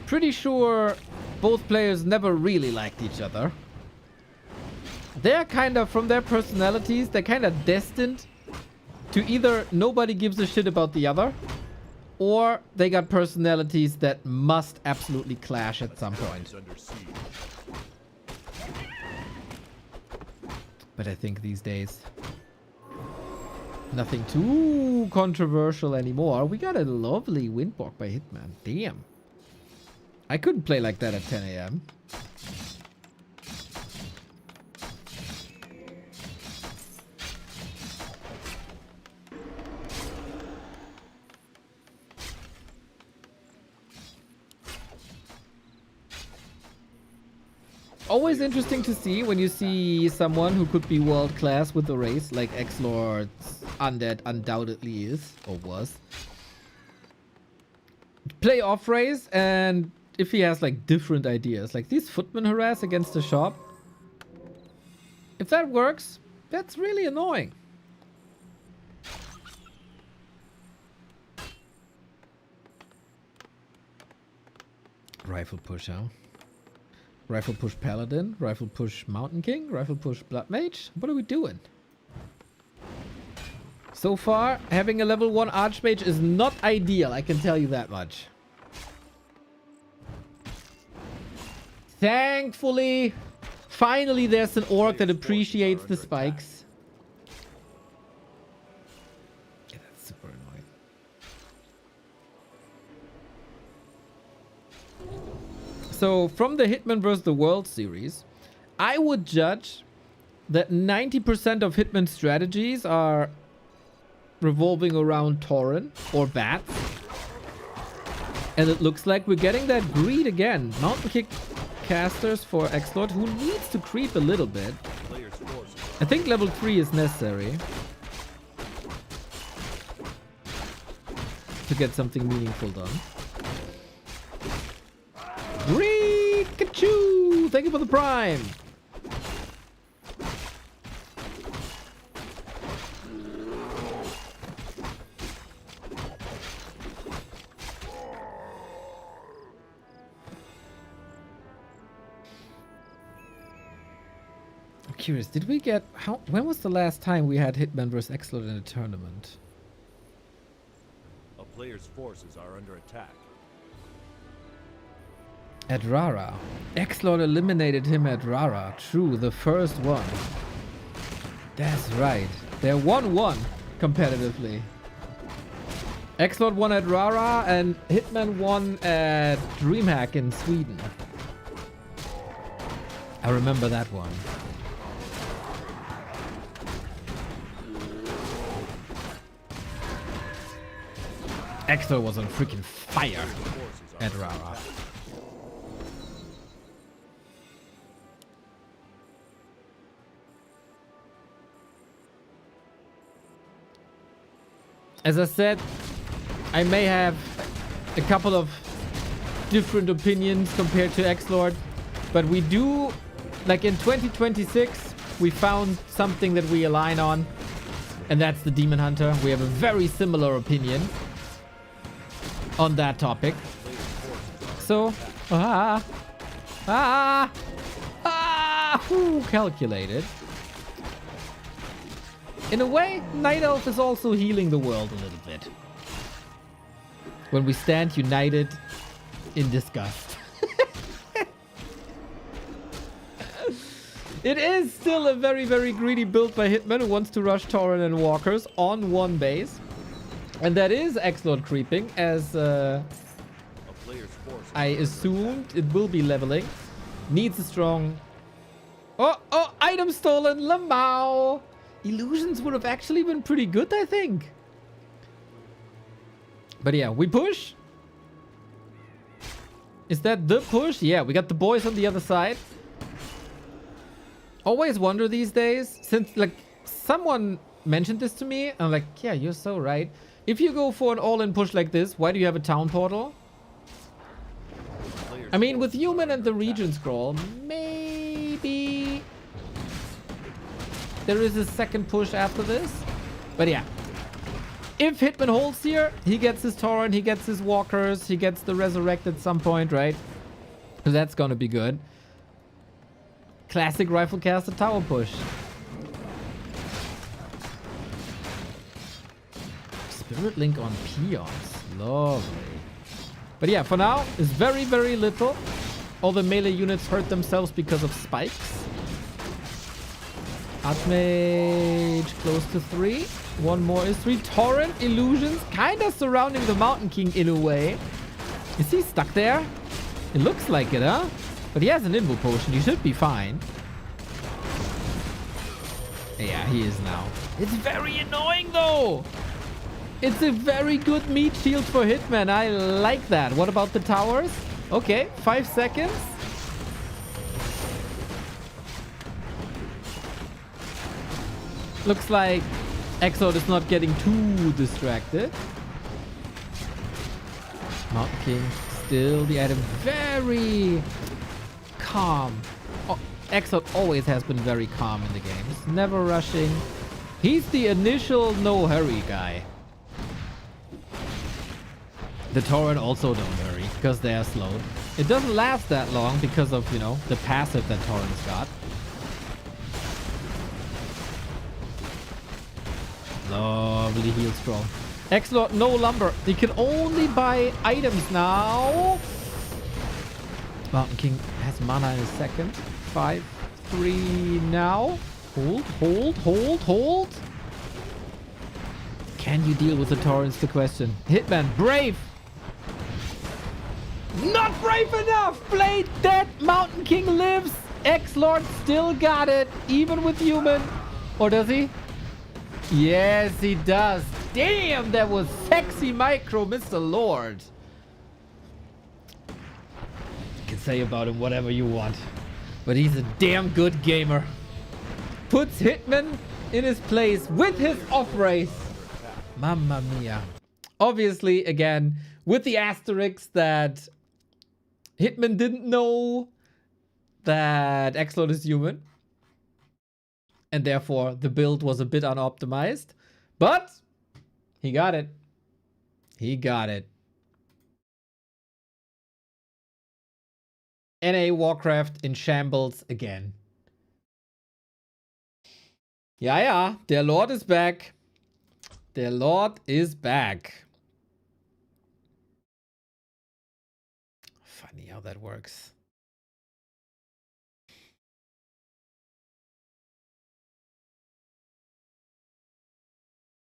Pretty sure both players never really liked each other. They're kind of, from their personalities, they're kind of destined to either nobody gives a shit about the other, or they got personalities that must absolutely clash at some point. But I think these days, nothing too controversial anymore. We got a lovely windwalk by Hitman. Damn. I couldn't play like that at 10 a.m. Always interesting to see when you see someone who could be world class with the race, like Exord's Undead undoubtedly is, or was. Play off race, and if he has like different ideas, like these footmen harass against the shop. If that works, that's really annoying. Rifle push, huh? Rifle push Paladin, rifle push Mountain King, rifle push Blood Mage. What are we doing? So far, having a level 1 Archmage is not ideal, I can tell you that much. Thankfully, finally there's an orc that appreciates the spikes. Yeah, that's super annoying. So, from the Hitman vs. the World series, I would judge that 90% of Hitman strategies are revolving around Tauren or Bats. And it looks like we're getting that greed again. Mountain Kick casters for Exord, who needs to creep a little bit. I think level 3 is necessary to get something meaningful done. Pikachu! Thank you for the prime. I'm curious, did we get when was the last time we had Hitman vs. Exord in a tournament? A player's forces are under attack. At Rara. Exord eliminated him at Rara. True, the first one. That's right. They're 1-1 competitively. Exord won at Rara and Hitman won at DreamHack in Sweden. I remember that one. Exord was on freaking fire at Rara. As I said, I may have a couple of different opinions compared to Exord, but we do, like in 2026, we found something that we align on, and that's the Demon Hunter. We have a very similar opinion on that topic. So, calculated. In a way, Night Elf is also healing the world a little bit. When we stand united in disgust. It is still a very, very greedy build by Hitman, who wants to rush Tauren and Walkers on one base. And that is Exord creeping, as I assumed it will be leveling. Needs a strong... Oh, item stolen, Lamau! Illusions would have actually been pretty good, I think. But yeah, we push. Is that the push? Yeah, we got the boys on the other side. Always wonder these days, since like someone mentioned this to me, I'm like, yeah, you're so right. If you go for an all-in push like this, why do you have a town portal? I mean, with human and the region scroll, maybe there is a second push after this. But yeah, if Hitman holds here, he gets his Torrent, he gets his Walkers, he gets the Resurrect at some point, right? So that's gonna be good. Classic Rifle Caster tower push. Spirit Link on Peons. Lovely. But yeah, for now, it's very, very little. All the melee units hurt themselves because of spikes. Archmage close to 3. One more is 3. Torrent illusions kind of surrounding the Mountain King in a way. Is he stuck there? It looks like it, huh? But he has an Invo Potion. He should be fine. Yeah, he is now. It's very annoying though. It's a very good meat shield for Hitman. I like that. What about the towers? Okay, 5 seconds. Looks like Exord is not getting too distracted. Mountain King still the item. Very calm. Oh, Exord always has been very calm in the games. Never rushing. He's the initial no hurry guy. The Torrent also don't hurry because they are slowed. It doesn't last that long because of, you know, the passive that Torrent's got. Lovely heal scroll. Exord, no lumber. He can only buy items now. Mountain King has mana in a second. 5, 3 now. Hold, hold, hold, hold. Can you deal with the Torrent's the question. Hitman, brave. Not brave enough! Blade dead! Mountain King lives! X-Lord still got it, even with human. Or does he? Yes, he does. Damn, that was sexy micro, Mr. Lord. You can say about him whatever you want. But he's a damn good gamer. Puts Hitman in his place with his off race. Mamma mia. Obviously, again, with the asterisk that Hitman didn't know that Exord is human. And therefore, the build was a bit unoptimized. But he got it. He got it. NA Warcraft in shambles again. Yeah, der Lord is back. Der Lord is back. Funny how that works.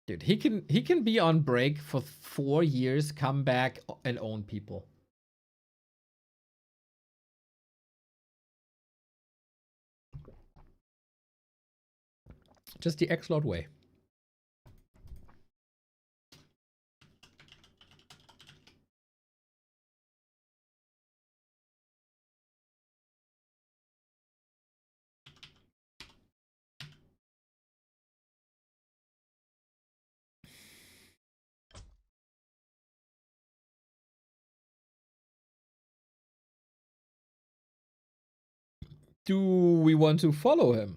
Dude, he can be on break for 4 years, come back and own people. Just the X-Lord way. Do we want to follow him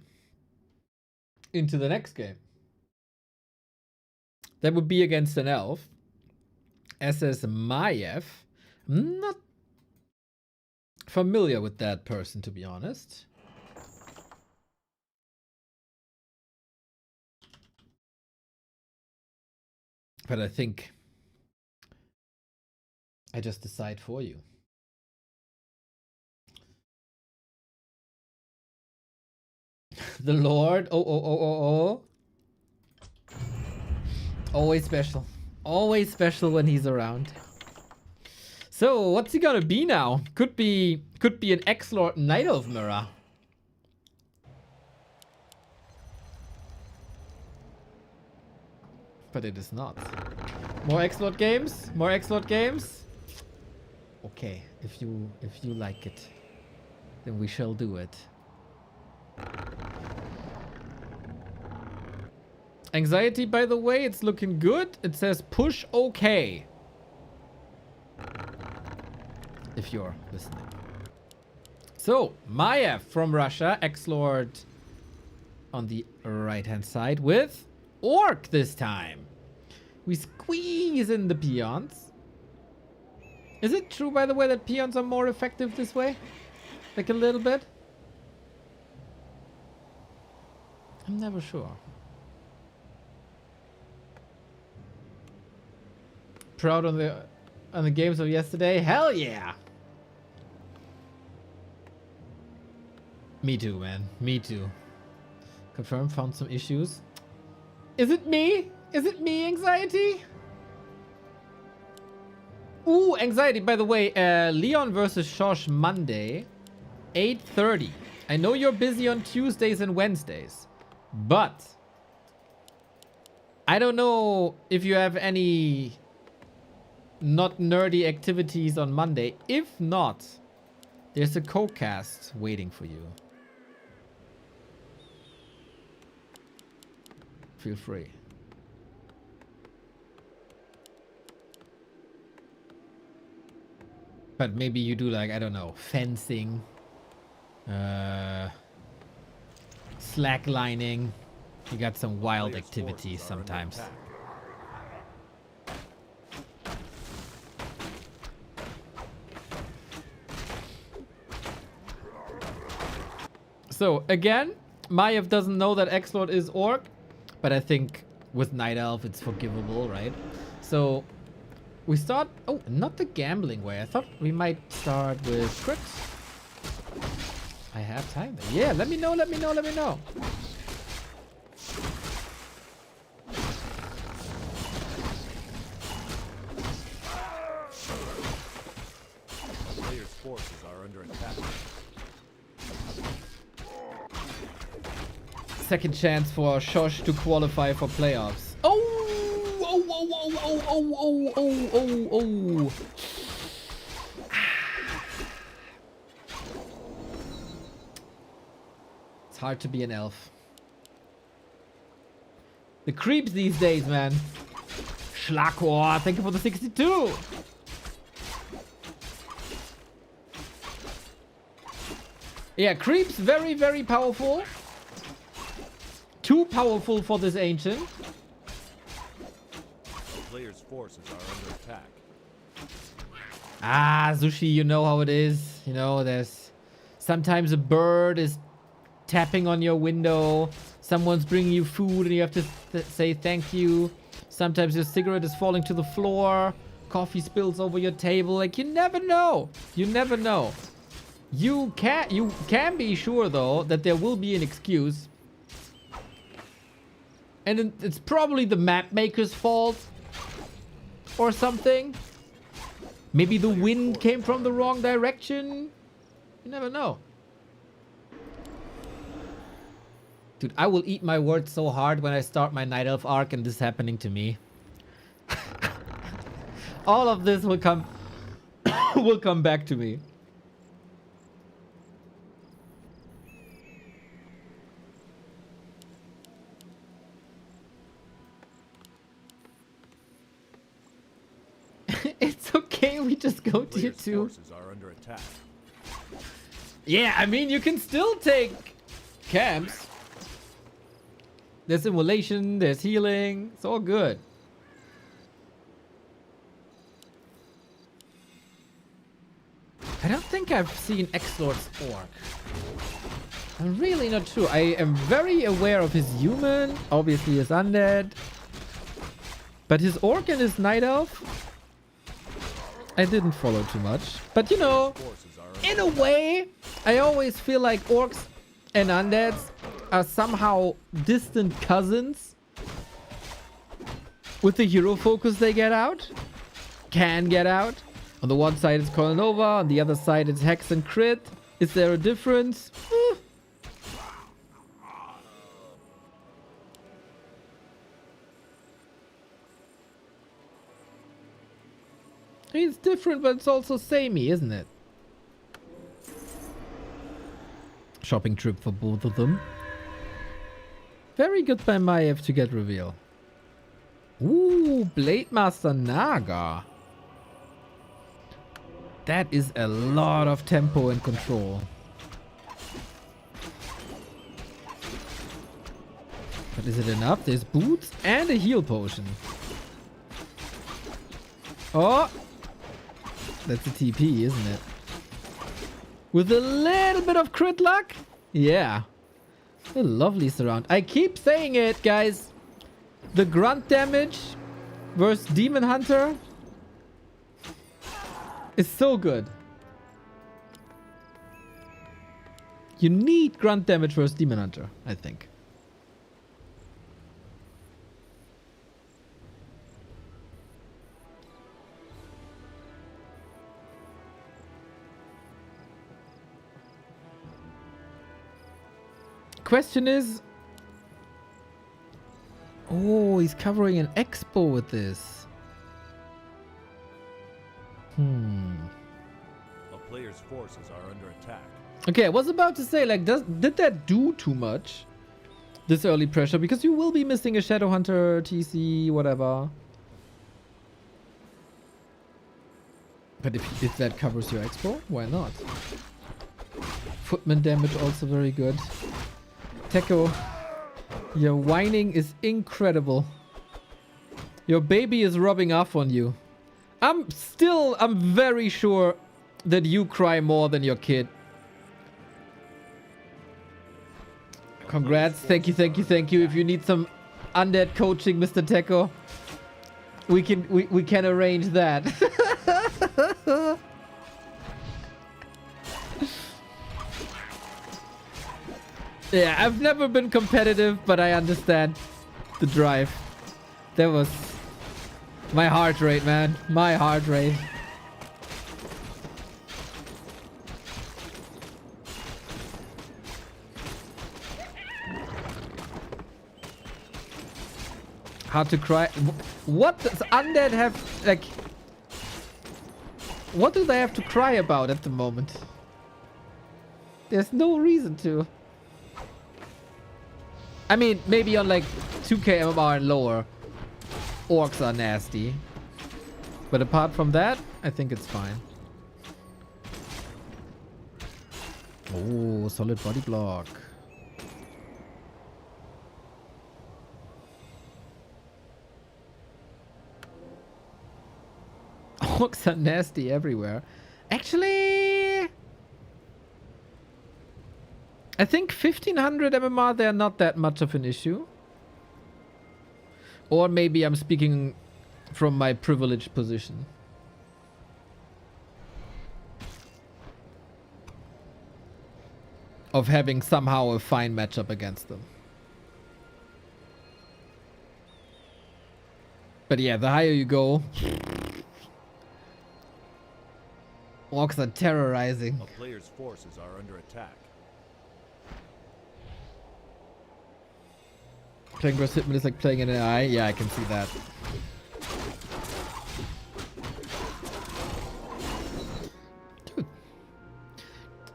into the next game? That would be against an elf. SS Maiev. I'm not familiar with that person, to be honest. But I think I just decide for you. The Lord. Oh. Always special. Always special when he's around. So, what's he gonna be now? Could be an X-Lord Night Elf Mirror. But it is not. More X-Lord games? More X-Lord games? Okay, if you like it, then we shall do it. Anxiety, by the way, it's looking good. It says push okay. If you're listening. So, Maiev from Russia, X-Lord on the right-hand side with Orc this time. We squeeze in the peons. Is it true, by the way, that peons are more effective this way? Like a little bit? I'm never sure. Proud on the games of yesterday? Hell yeah! Me too, man. Me too. Confirm, found some issues. Is it me? Is it me, Anxiety? Ooh, Anxiety, by the way. Leon versus Shosh Monday. 8:30. I know you're busy on Tuesdays and Wednesdays. But I don't know if you have any not nerdy activities on Monday. If not, there's a co-cast waiting for you. Feel free. But maybe you do like, I don't know, fencing, slacklining. You got some wild activities sometimes. So again, Maiev doesn't know that Exord is Orc, but I think with Night Elf it's forgivable, right? So we start. Oh, not the gambling way. I thought we might start with crits. I have time. Yeah, let me know. Let me know. Let me know. Player's forces are under attack. Second chance for Shosh to qualify for playoffs. Oh! Oh, oh, oh, oh, oh, oh, oh, oh, oh. It's hard to be an elf. The creeps these days, man. Schlagor, thank you for the 62. Yeah, creeps very, very powerful. Too powerful for this ancient. Player's forces are under attack. Ah, Sushi, you know how it is. You know, there's sometimes a bird is tapping on your window. Someone's bringing you food and you have to say thank you. Sometimes your cigarette is falling to the floor. Coffee spills over your table. Like, you never know. You never know. You can be sure, though, that there will be an excuse. And it's probably the map maker's fault. Or something. Maybe the wind came from the wrong direction. You never know. Dude, I will eat my words so hard when I start my Night Elf arc and this is happening to me. All of this will come will come back to me. It's okay, we just go to you too. Forces are under attack. Yeah, I mean, you can still take camps. There's immolation, there's healing. It's all good. I don't think I've seen Exord's Orc. I'm really not sure. I am very aware of his human, obviously his undead. But his Orc and his Night Elf, I didn't follow too much. But you know, in a way, I always feel like Orcs and Undeads are somehow distant cousins. With the hero focus they get out. Can get out. On the one side it's Coronova, on the other side it's Hex and Crit. Is there a difference? It's different, but it's also samey, isn't it? Shopping trip for both of them. Very good by Maiev to get reveal. Ooh, Blade Master Naga. That is a lot of tempo and control. But is it enough? There's boots and a heal potion. Oh! That's a TP, isn't it? With a little bit of crit luck? Yeah. A lovely surround. I keep saying it, guys. The grunt damage versus Demon Hunter is so good. You need grunt damage versus Demon Hunter, I think. Question is... Oh, he's covering an expo with this. A player's forces are under attack. Okay, I was about to say, like, did that do too much? This early pressure? Because you will be missing a Shadow Hunter, TC, whatever. But if that covers your expo, why not? Footman damage also very good. Teko, your whining is incredible. Your baby is rubbing off on you. I'm very sure that you cry more than your kid. Congrats. Thank you, thank you, thank you. If you need some undead coaching, Mr. Teko, we can arrange that. Yeah, I've never been competitive, but I understand the drive. That was my heart rate, man. My heart rate. How to cry? What does undead have, like... What do they have to cry about at the moment? There's no reason to. I mean, maybe on like 2k MMR and lower, orcs are nasty. But apart from that, I think it's fine. Oh, solid body block. Orcs are nasty everywhere. Actually, I think 1500 MMR, they're not that much of an issue. Or maybe I'm speaking from my privileged position. Of having somehow a fine matchup against them. But yeah, the higher you go... Orcs are terrorizing. A player's forces are under attack. Playing versus Hitman is like playing an AI. Yeah, I can see that. Dude.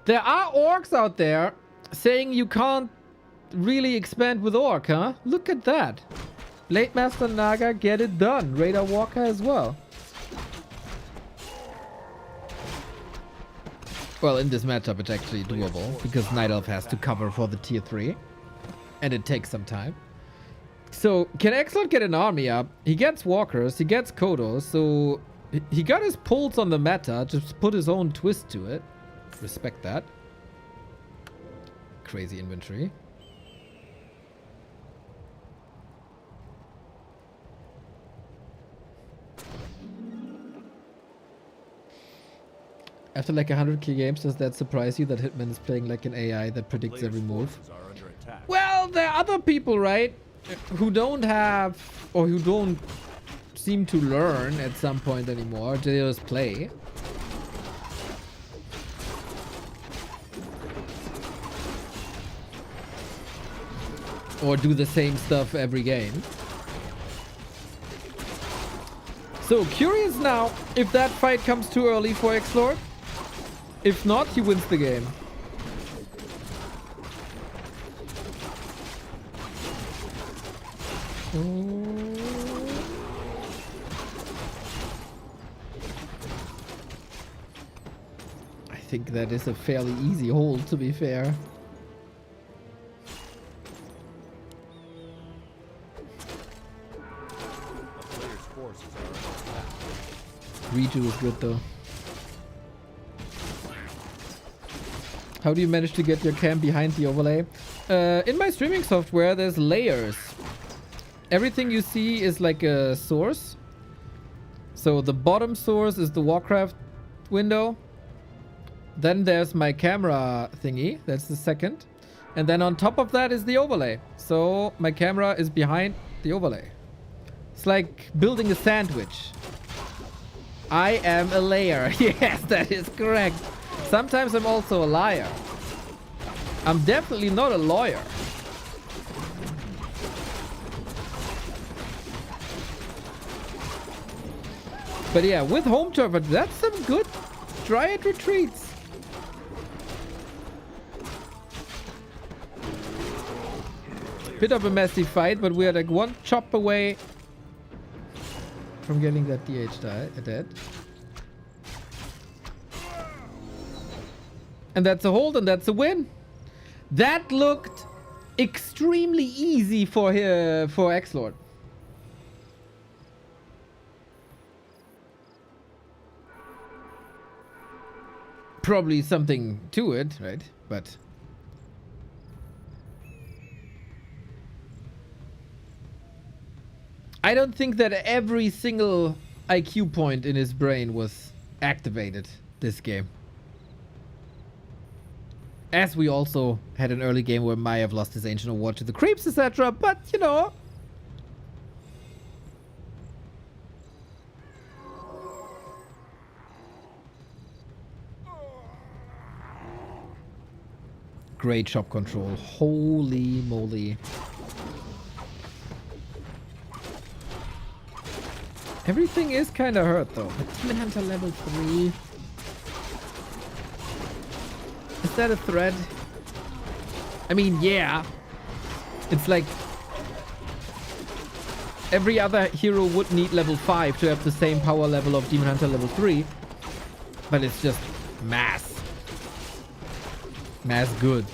There are orcs out there saying you can't really expand with orc, huh? Look at that. Blade Master Naga, get it done. Radar Walker as well. Well, in this matchup, it's actually doable because Night Elf has to cover for the tier 3. And it takes some time. So, can Exord get an army up? He gets walkers, he gets Kodos, so he got his pulse on the meta, just put his own twist to it. Respect that. Crazy inventory. After like 100k games, does that surprise you that Hitman is playing like an AI that predicts every move? Well, there are other people, right? Who don't have, or who don't seem to learn at some point anymore. They just play. Or do the same stuff every game. So, curious now if that fight comes too early for Exord. If not, he wins the game. I think that is a fairly easy hold, to be fair. Reju is good though. How do you manage to get your cam behind the overlay? In my streaming software, there's layers. Everything you see is like a source. So the bottom source is the Warcraft window. Then there's my camera thingy. That's the second. And then on top of that is the overlay. So my camera is behind the overlay. It's like building a sandwich. I am a layer. Yes, that is correct. Sometimes I'm also a liar. I'm definitely not a lawyer. But yeah, with home turf, that's some good Dryad retreats. Bit of a messy fight, but we are like one chop away from getting that DH dead. And that's a hold, and that's a win. That looked extremely easy for Exord. Probably something to it, right? But I don't think that every single IQ point in his brain was activated this game. As we also had an early game where Maiev lost his Ancient Award to the Creeps, etc. But, you know. Great shop control. Holy moly. Everything is kind of hurt though. But Demon Hunter level 3. Is that a threat? I mean, yeah. It's like every other hero would need level 5 to have the same power level of Demon Hunter level 3. But it's just mass. Mass good.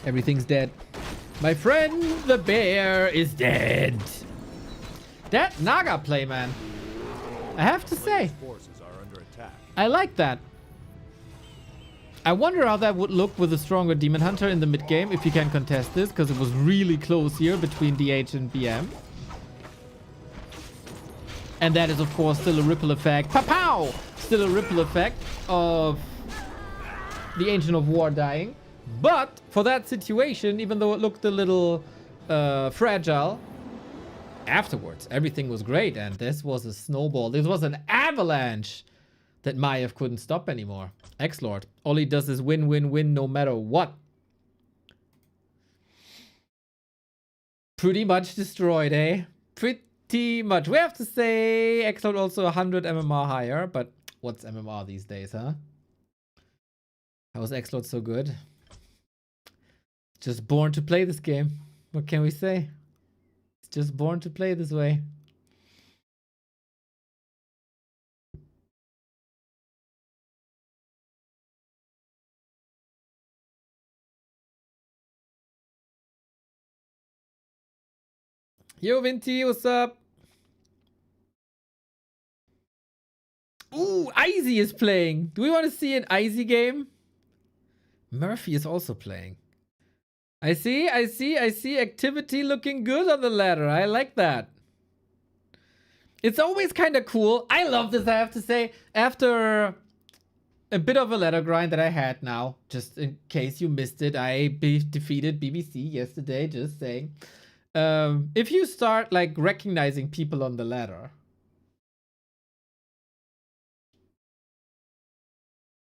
Everything's dead. My friend the bear is dead. That Naga play, man. I have to say, I like that. I wonder how that would look with a stronger Demon Hunter in the mid game if you can contest this, because it was really close here between DH and BM. And that is, of course, still a ripple effect. Pow! Still a ripple effect of the Ancient of War dying. But for that situation, even though it looked a little fragile, afterwards everything was great, and this was a snowball. This was an avalanche that Maiev couldn't stop anymore. Exord. All he does is win, win, win no matter what. Pretty much destroyed, eh? Pretty much. We have to say Exord also 100 MMR higher, but what's MMR these days, huh? How is Exord so good? Just born to play this game. What can we say? It's just born to play this way. Yo, Vinti, what's up? Ooh, Izzy is playing. Do we want to see an Izzy game? Murphy is also playing. I see activity looking good on the ladder. I like that. It's always kind of cool. I love this, I have to say. After a bit of a ladder grind that I had now, just in case you missed it, I defeated BBC yesterday, just saying. If you start like recognizing people on the ladder,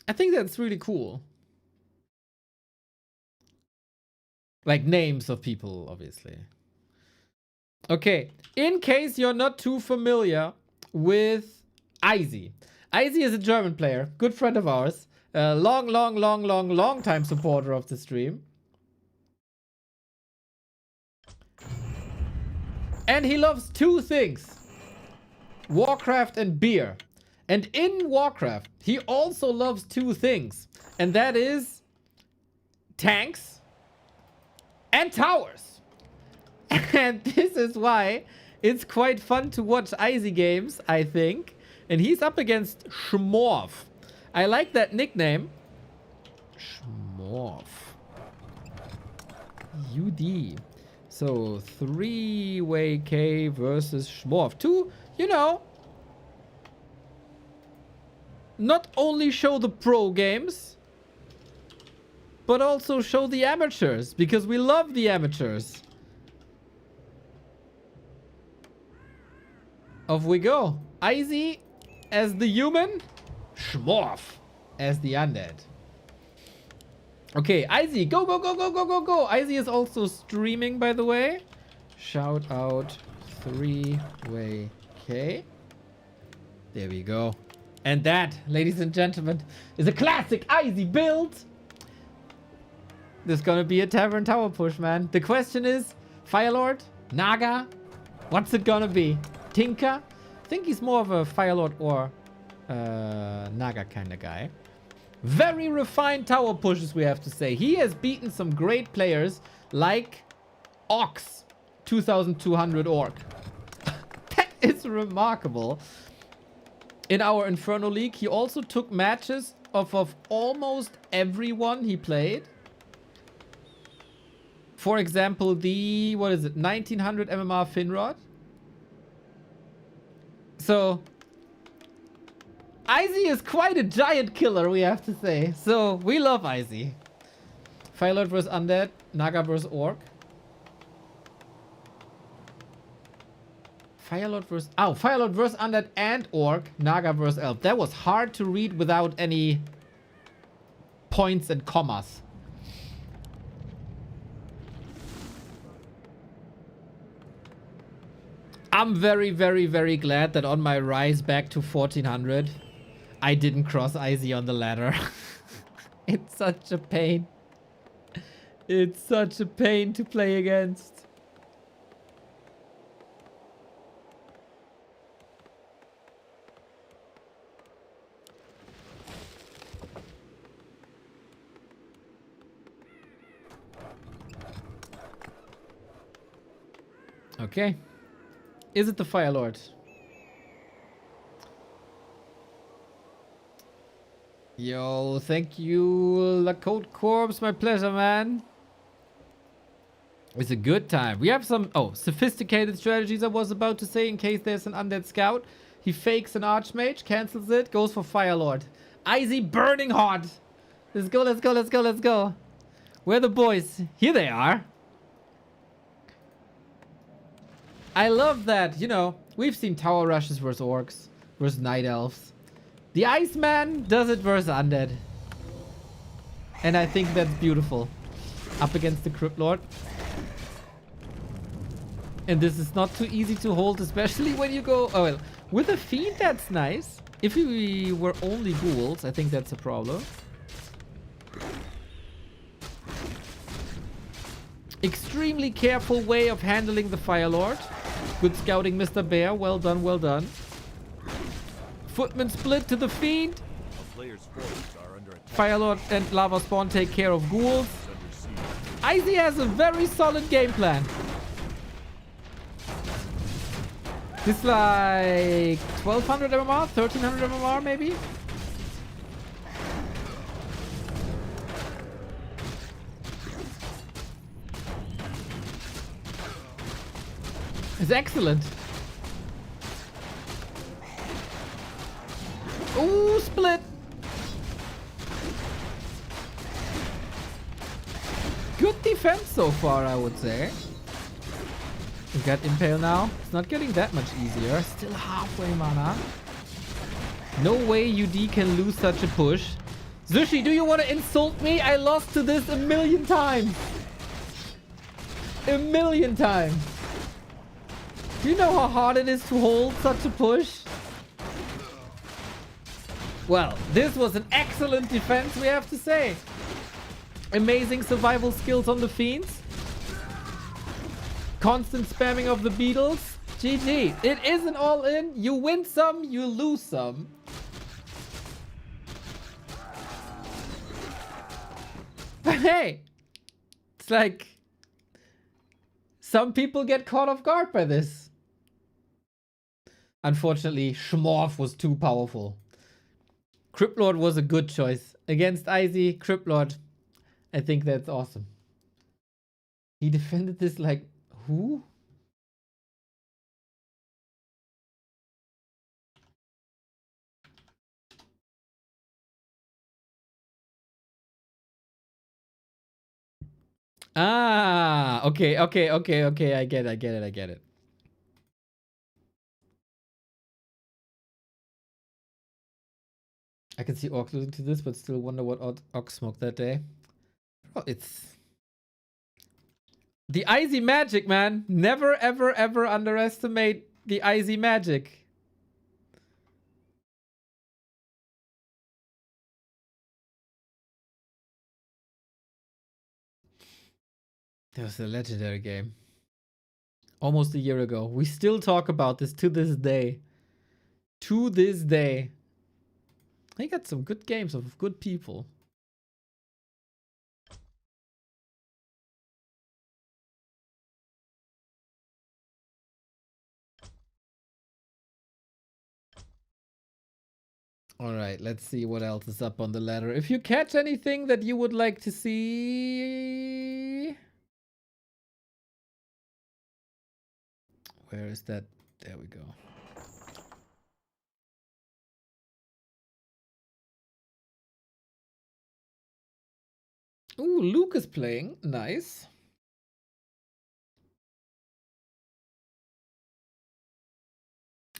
I think that's really cool. Like names of people, obviously. Okay, in case you're not too familiar with Izzy. Izzy is a German player, good friend of ours. Long time supporter of the stream. And he loves two things. Warcraft and beer. And in Warcraft, he also loves two things. And that is tanks and towers. And this is why it's quite fun to watch Izzy games, I think. And he's up against Schmorf. I like that nickname. Schmorf. UD. So, three-way K versus Schmorf. Two, you know, not only show the pro games, but also show the amateurs, because we love the amateurs. Off we go. Izzy as the human, Schmorf as the undead. Okay, Izzy, go, go, go, go, go, go, go. Izzy is also streaming, by the way. Shout out three-way K. There we go. And that, ladies and gentlemen, is a classic Izzy build. There's gonna be a Tavern Tower push, man. The question is, Firelord? Naga? What's it gonna be? Tinker? I think he's more of a Firelord or Naga kind of guy. Very refined tower pushes, we have to say. He has beaten some great players like Ox, 2200 Orc. That is remarkable. In our Inferno League, he also took matches of almost everyone he played. For example, the, what is it, 1900 MMR Finrod. So, Izzy is quite a giant killer, we have to say. So, we love Izzy. Firelord vs Undead, Naga vs Orc. Firelord vs... Oh, Firelord vs Undead and Orc, Naga vs Elf. That was hard to read without any points and commas. I'm very, very, very glad that on my rise back to 1400, I didn't cross Izzy on the ladder. It's such a pain. It's such a pain to play against. Okay. Is it the Firelord? Yo, thank you, La Code Corpse. My pleasure, man. It's a good time. We have some, sophisticated strategies I was about to say in case there's an undead scout. He fakes an Archmage, cancels it, goes for Firelord. Izzy burning hot. Let's go, let's go, let's go, let's go. Where are the boys? Here they are. I love that, you know, we've seen tower rushes versus orcs, versus night elves. The Iceman does it versus undead. And I think that's beautiful. Up against the Crypt Lord. And this is not too easy to hold, especially when you go... Oh, well, with a Fiend, that's nice. If we were only ghouls, I think that's a problem. Extremely careful way of handling the Firelord. Good scouting, Mr. Bear. Well done, well done. Footman split to the Fiend. Firelord and Lava Spawn take care of ghouls. Izzy has a very solid game plan. This is like 1200 MMR, 1300 MMR maybe? It's excellent. Ooh, split. Good defense so far, I would say. We got Impale now. It's not getting that much easier. Still halfway mana. No way UD can lose such a push. Zushi, do you want to insult me? I lost to this 1,000,000 times. 1,000,000 times. Do you know how hard it is to hold such a push? Well, this was an excellent defense, we have to say. Amazing survival skills on the Fiends. constant spamming of the Beatles. GG. It isn't all in. You win some, you lose some. But hey, it's like some people get caught off guard by this. Unfortunately, Schmorf was too powerful. Cryptlord was a good choice. Against Izzy, Cryptlord, I think that's awesome. He defended this like, who? Ah, okay. I get it. I can see Orc losing to this, but still wonder what Orc smoked that day. Oh, it's the Izzy magic, man. Never, ever, ever underestimate the Izzy magic. That was a legendary game. Almost a year ago. We still talk about this to this day. To this day. I got some good games of good people. All right, let's see what else is up on the ladder. If you catch anything that you would like to see... Where is that? There we go. Ooh, Luke is playing. Nice.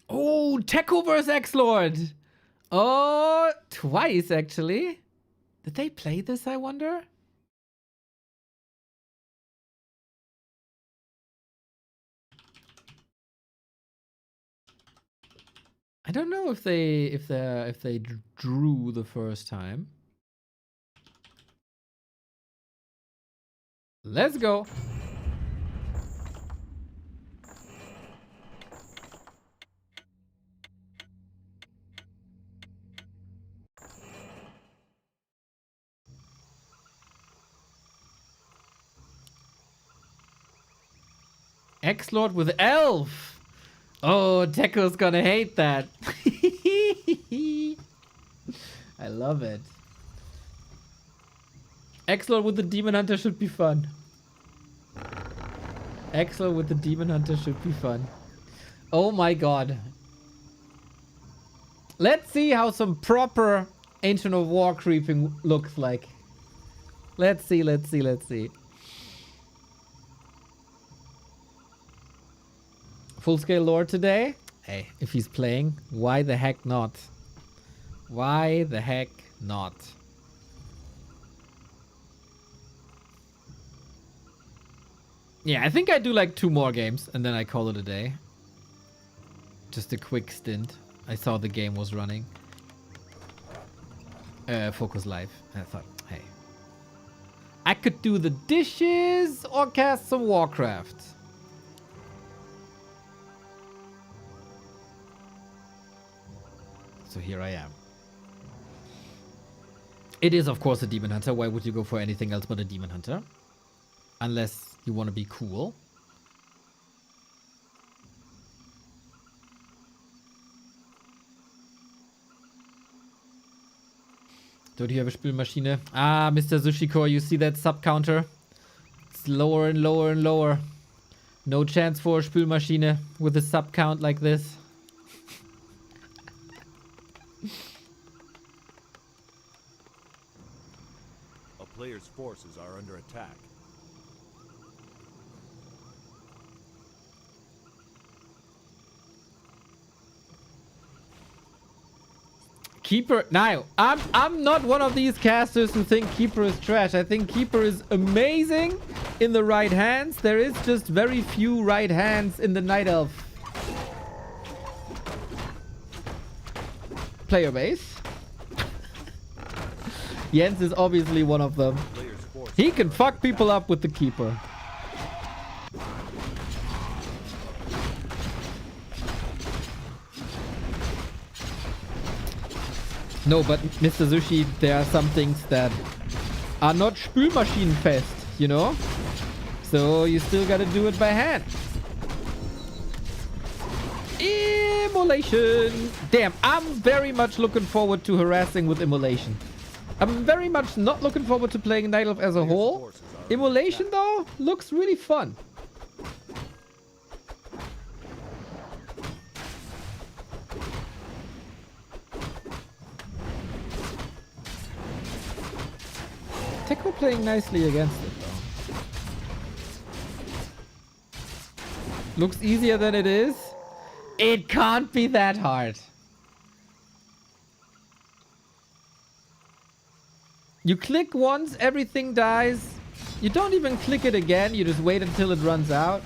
Oh, Techo vs. Exord. Oh, twice actually. Did they play this, I wonder? I don't know if they drew the first time. Let's go. Exord with Elf. Oh, Techo's gonna hate that. I love it. Exord with the Demon Hunter should be fun. Exord with the Demon Hunter should be fun. Oh my god. Let's see how some proper Ancient of War creeping looks like. Let's see. Full scale lore today? Hey, if he's playing, why the heck not? Why the heck not? Yeah, I think I do like 2 more games and then I call it a day. Just a quick stint. I saw the game was running. FoCuS live. And I thought, hey. I could do the dishes or cast some Warcraft. So here I am. It is, of course, a Demon Hunter. Why would you go for anything else but a Demon Hunter? Unless you want to be cool. Don't you have a Spielmaschine? Ah, Mr. Sushikor, you see that sub counter? It's lower and lower and lower. No chance for a Spielmaschine with a sub count like this. A player's forces are under attack. Keeper. Now, I'm not one of these casters who think Keeper is trash. I think Keeper is amazing in the right hands. There is just very few right hands in the Night Elf player base. Jens is obviously one of them. He can fuck people up with the Keeper. No, but Mr. Sushi, there are some things that are not spülmaschinenfest, you know? So you still gotta do it by hand. Immolation! Damn, I'm very much looking forward to harassing with Immolation. I'm very much not looking forward to playing Night Elf as a whole. Immolation, though, looks really fun. Tekko playing nicely against it, though. Looks easier than it is. It can't be that hard. You click once, everything dies. You don't even click it again, you just wait until it runs out.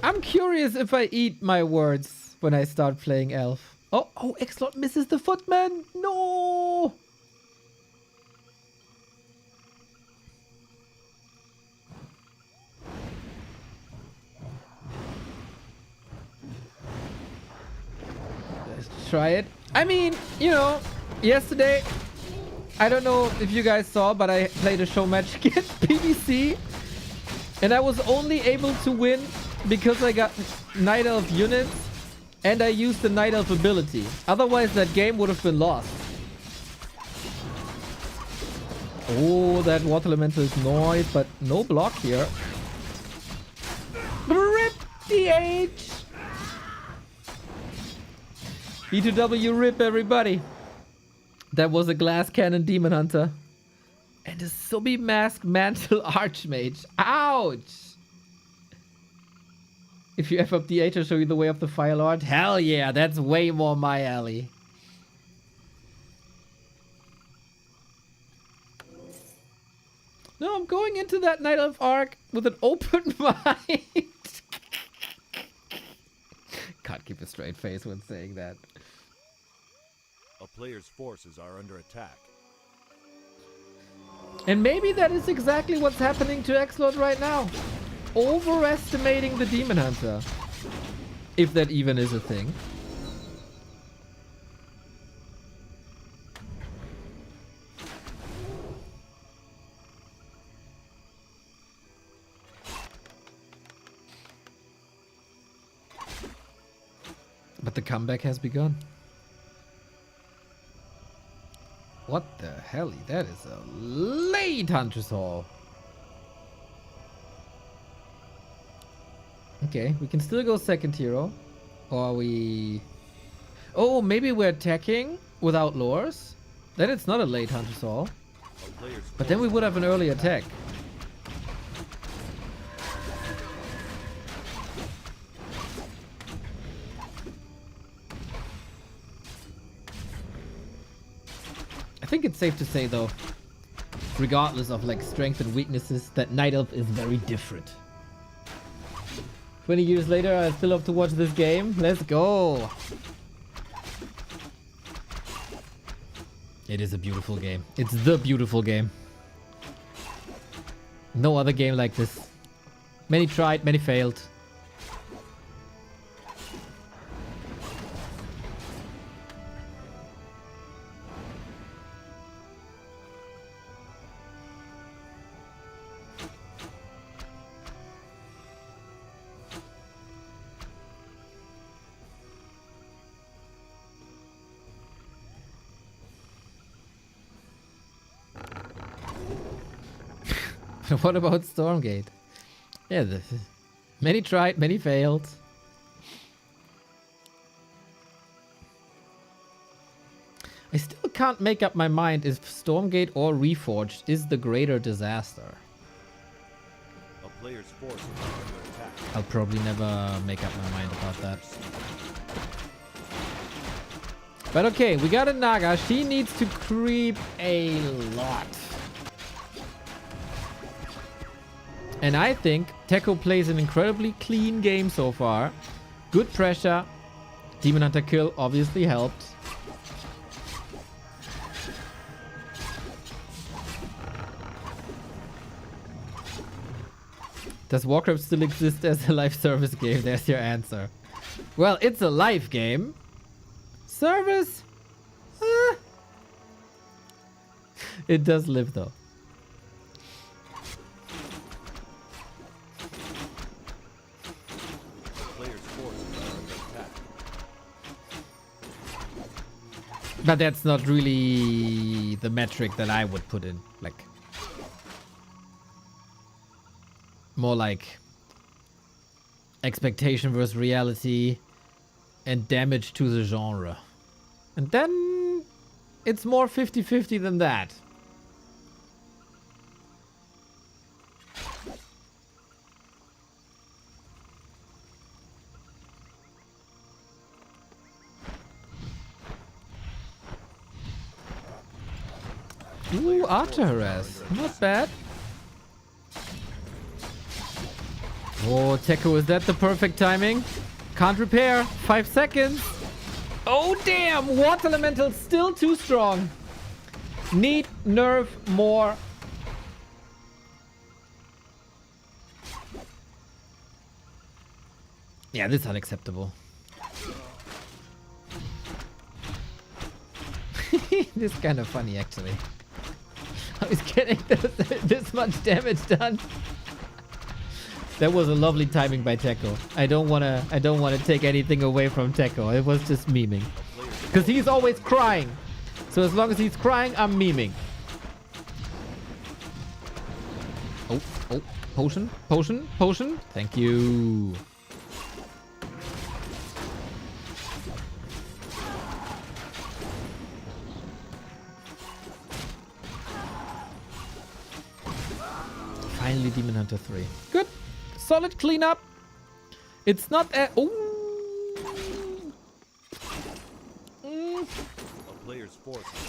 I'm curious if I eat my words when I start playing Elf. Oh, Exord misses the footman. No! Let's try it. I mean, you know, yesterday, I don't know if you guys saw, but I played a show match against PBC. And I was only able to win because I got Night Elf units and I used the Night Elf ability. Otherwise, that game would have been lost. Oh, that Water Elemental is noise, but no block here. RIP DH! B2W RIP, everybody. That was a Glass Cannon Demon Hunter. And a Subi Mask Mantle Archmage. Ouch! If you F up DH, I'll show you the way of the Fire Lord. Hell yeah, that's way more my alley. No, I'm going into that Night Elf arc with an open mind. Can't keep a straight face when saying that. A player's forces are under attack. And maybe that is exactly what's happening to Exord right now. Overestimating the Demon Hunter. If that even is a thing. But the comeback has begun. What the hell? That is a late Hunter's Hall. Okay, we can still go second hero. Or are we... Oh, maybe we're attacking without lures? Then it's not a late Hunter's Hall. But then we would have an early attack. I think it's safe to say, though, regardless of like strengths and weaknesses, that Night Elf is very different. 20 years later, I still have to watch this game. Let's go. It is a beautiful game. It's the beautiful game. No other game like this. Many tried, many failed. What about Stormgate? Yeah, many tried, many failed. I still can't make up my mind if Stormgate or Reforged is the greater disaster. A player's forces are under attack. I'll probably never make up my mind about that. But okay, we got a Naga. She needs to creep a lot. And I think Tekko plays an incredibly clean game so far. Good pressure. Demon Hunter kill obviously helped. Does Warcraft still exist as a live service game? There's your answer. Well, it's a live game. Service? It does live though. But that's not really the metric that I would put in. Like, more like expectation versus reality and damage to the genre. And then it's more 50-50 than that. Ooh, Archer harass. Not bad. Oh, Teko, is that the perfect timing? Can't repair. 5 seconds. Oh, damn. Water Elemental still too strong. Need nerf more. Yeah, this is unacceptable. This is kind of funny, actually. I was getting this much damage done. That was a lovely timing by Teko. I don't wanna take anything away from Teko. It was just memeing. Because he's always crying. So as long as he's crying, I'm memeing. Oh, potion, potion, potion. Thank you. Finally, Demon Hunter 3. Good. Solid cleanup. It's not a...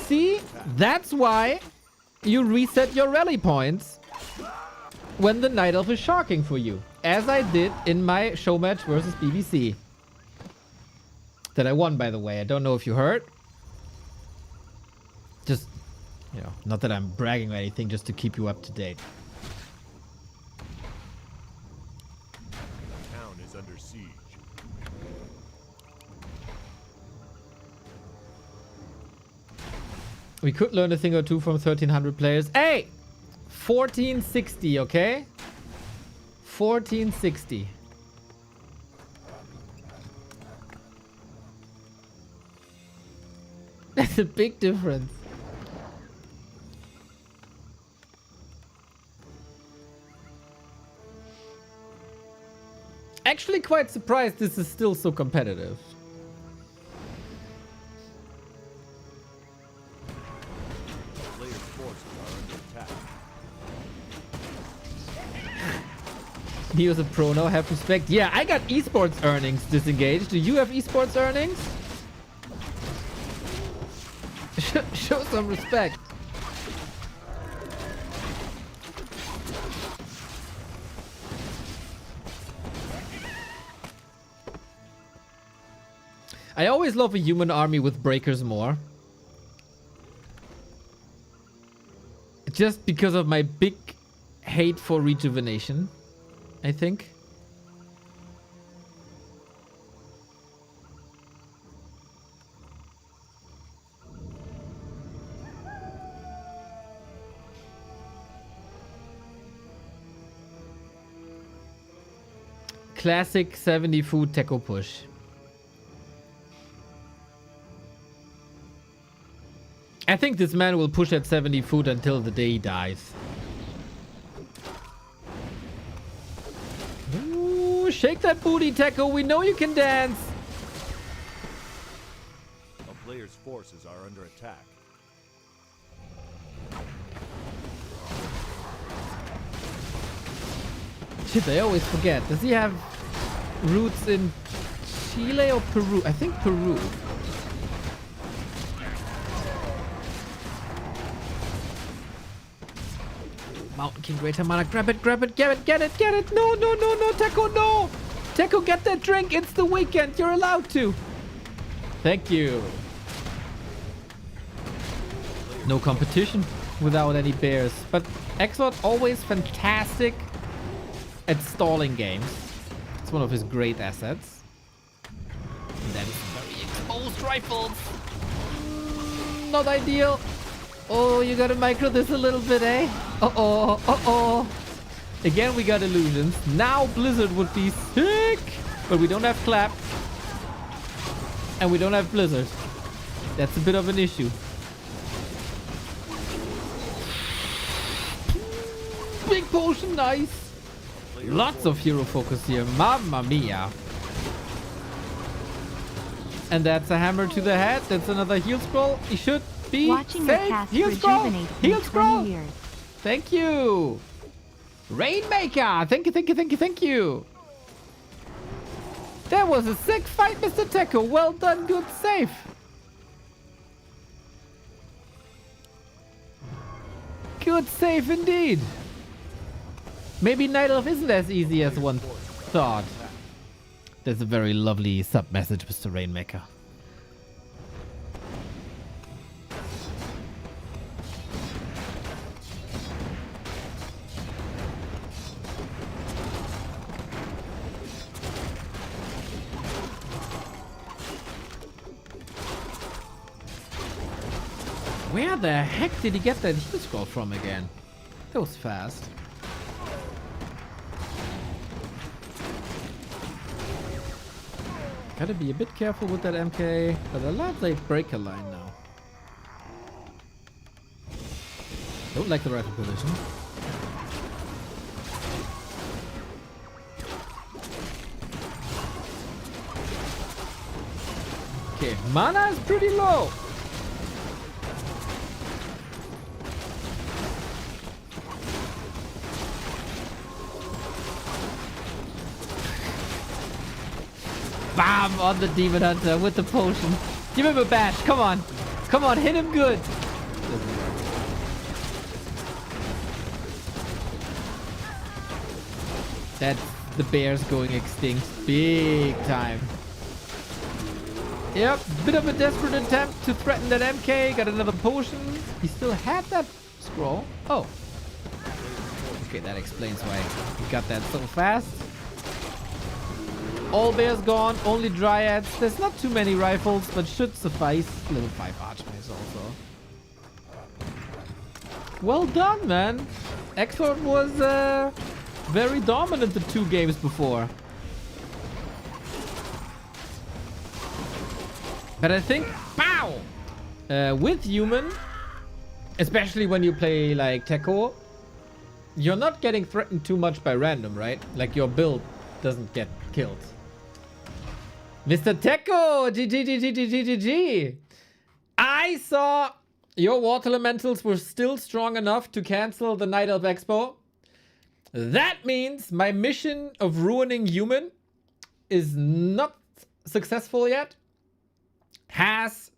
See? That's why you reset your rally points when the Night Elf is sharking for you. As I did in my show match versus BBC. That I won, by the way. I don't know if you heard. Just, you know, not that I'm bragging or anything, just to keep you up to date. Under siege. We could learn a thing or two from 1300 players. Hey! 1460, okay? 1460. That's a big difference. Actually quite surprised this is still so competitive. He was a pro now, have respect. Yeah, I got esports earnings disengaged. Do you have esports earnings? Show some respect. I always love a human army with breakers more. Just because of my big hate for rejuvenation, I think. Classic 70 food Teko push. I think this man will push at 70 food until the day he dies. Ooh, shake that booty, Teko. We know you can dance. A player's forces are under attack. Shit, I always forget. Does he have roots in Chile or Peru? I think Peru. Mountain King Greater Mana, grab it, grab it, get it, get it, get it. No, no, no, no, Teko, no. Teko, get that drink. It's the weekend. You're allowed to. Thank you. No competition without any bears. But Exord always fantastic at stalling games. It's one of his great assets. And then some very exposed rifles. Not ideal. Oh, you gotta micro this a little bit, eh? Uh-oh, uh-oh. Again, we got illusions. Now Blizzard would be sick. But we don't have Clap. And we don't have Blizzard. That's a bit of an issue. Big potion, nice. Lots of hero focus here. Mamma mia. And that's a hammer to the head. That's another heal scroll. He should be Watching your safe. cast Heal scroll. rejuvenate Heal in 20 scroll. years. Thank you. Rainmaker. Thank you, thank you, thank you, thank you. That was a sick fight, Mr. Techo. Well done, good save. Good save indeed. Maybe Night Elf isn't as easy as one thought. That's a very lovely sub-message, Mr. Rainmaker. Where the heck did he get that heal scroll from again? That was fast. Gotta be a bit careful with that MK, but I love the breaker line now. Don't like the rifle position. Okay, mana is pretty low. Bam! On the Demon Hunter with the potion. Give him a bash. Come on. Come on, hit him good. That's the bears going extinct. Big time. Yep, bit of a desperate attempt to threaten that MK. Got another potion. He still had that scroll. Oh. Okay, that explains why he got that so fast. All bears gone, only dryads. There's not too many rifles, but should suffice. Level 5 archmace also. Well done, man. Exord was very dominant the 2 games before. But I think, pow! With human, especially when you play like Techo, you're not getting threatened too much by random, right? Like your build doesn't get killed. Mr. Techo! GG. I saw your water elementals were still strong enough to cancel the Night Elf Expo. That means my mission of ruining human is not successful yet. Have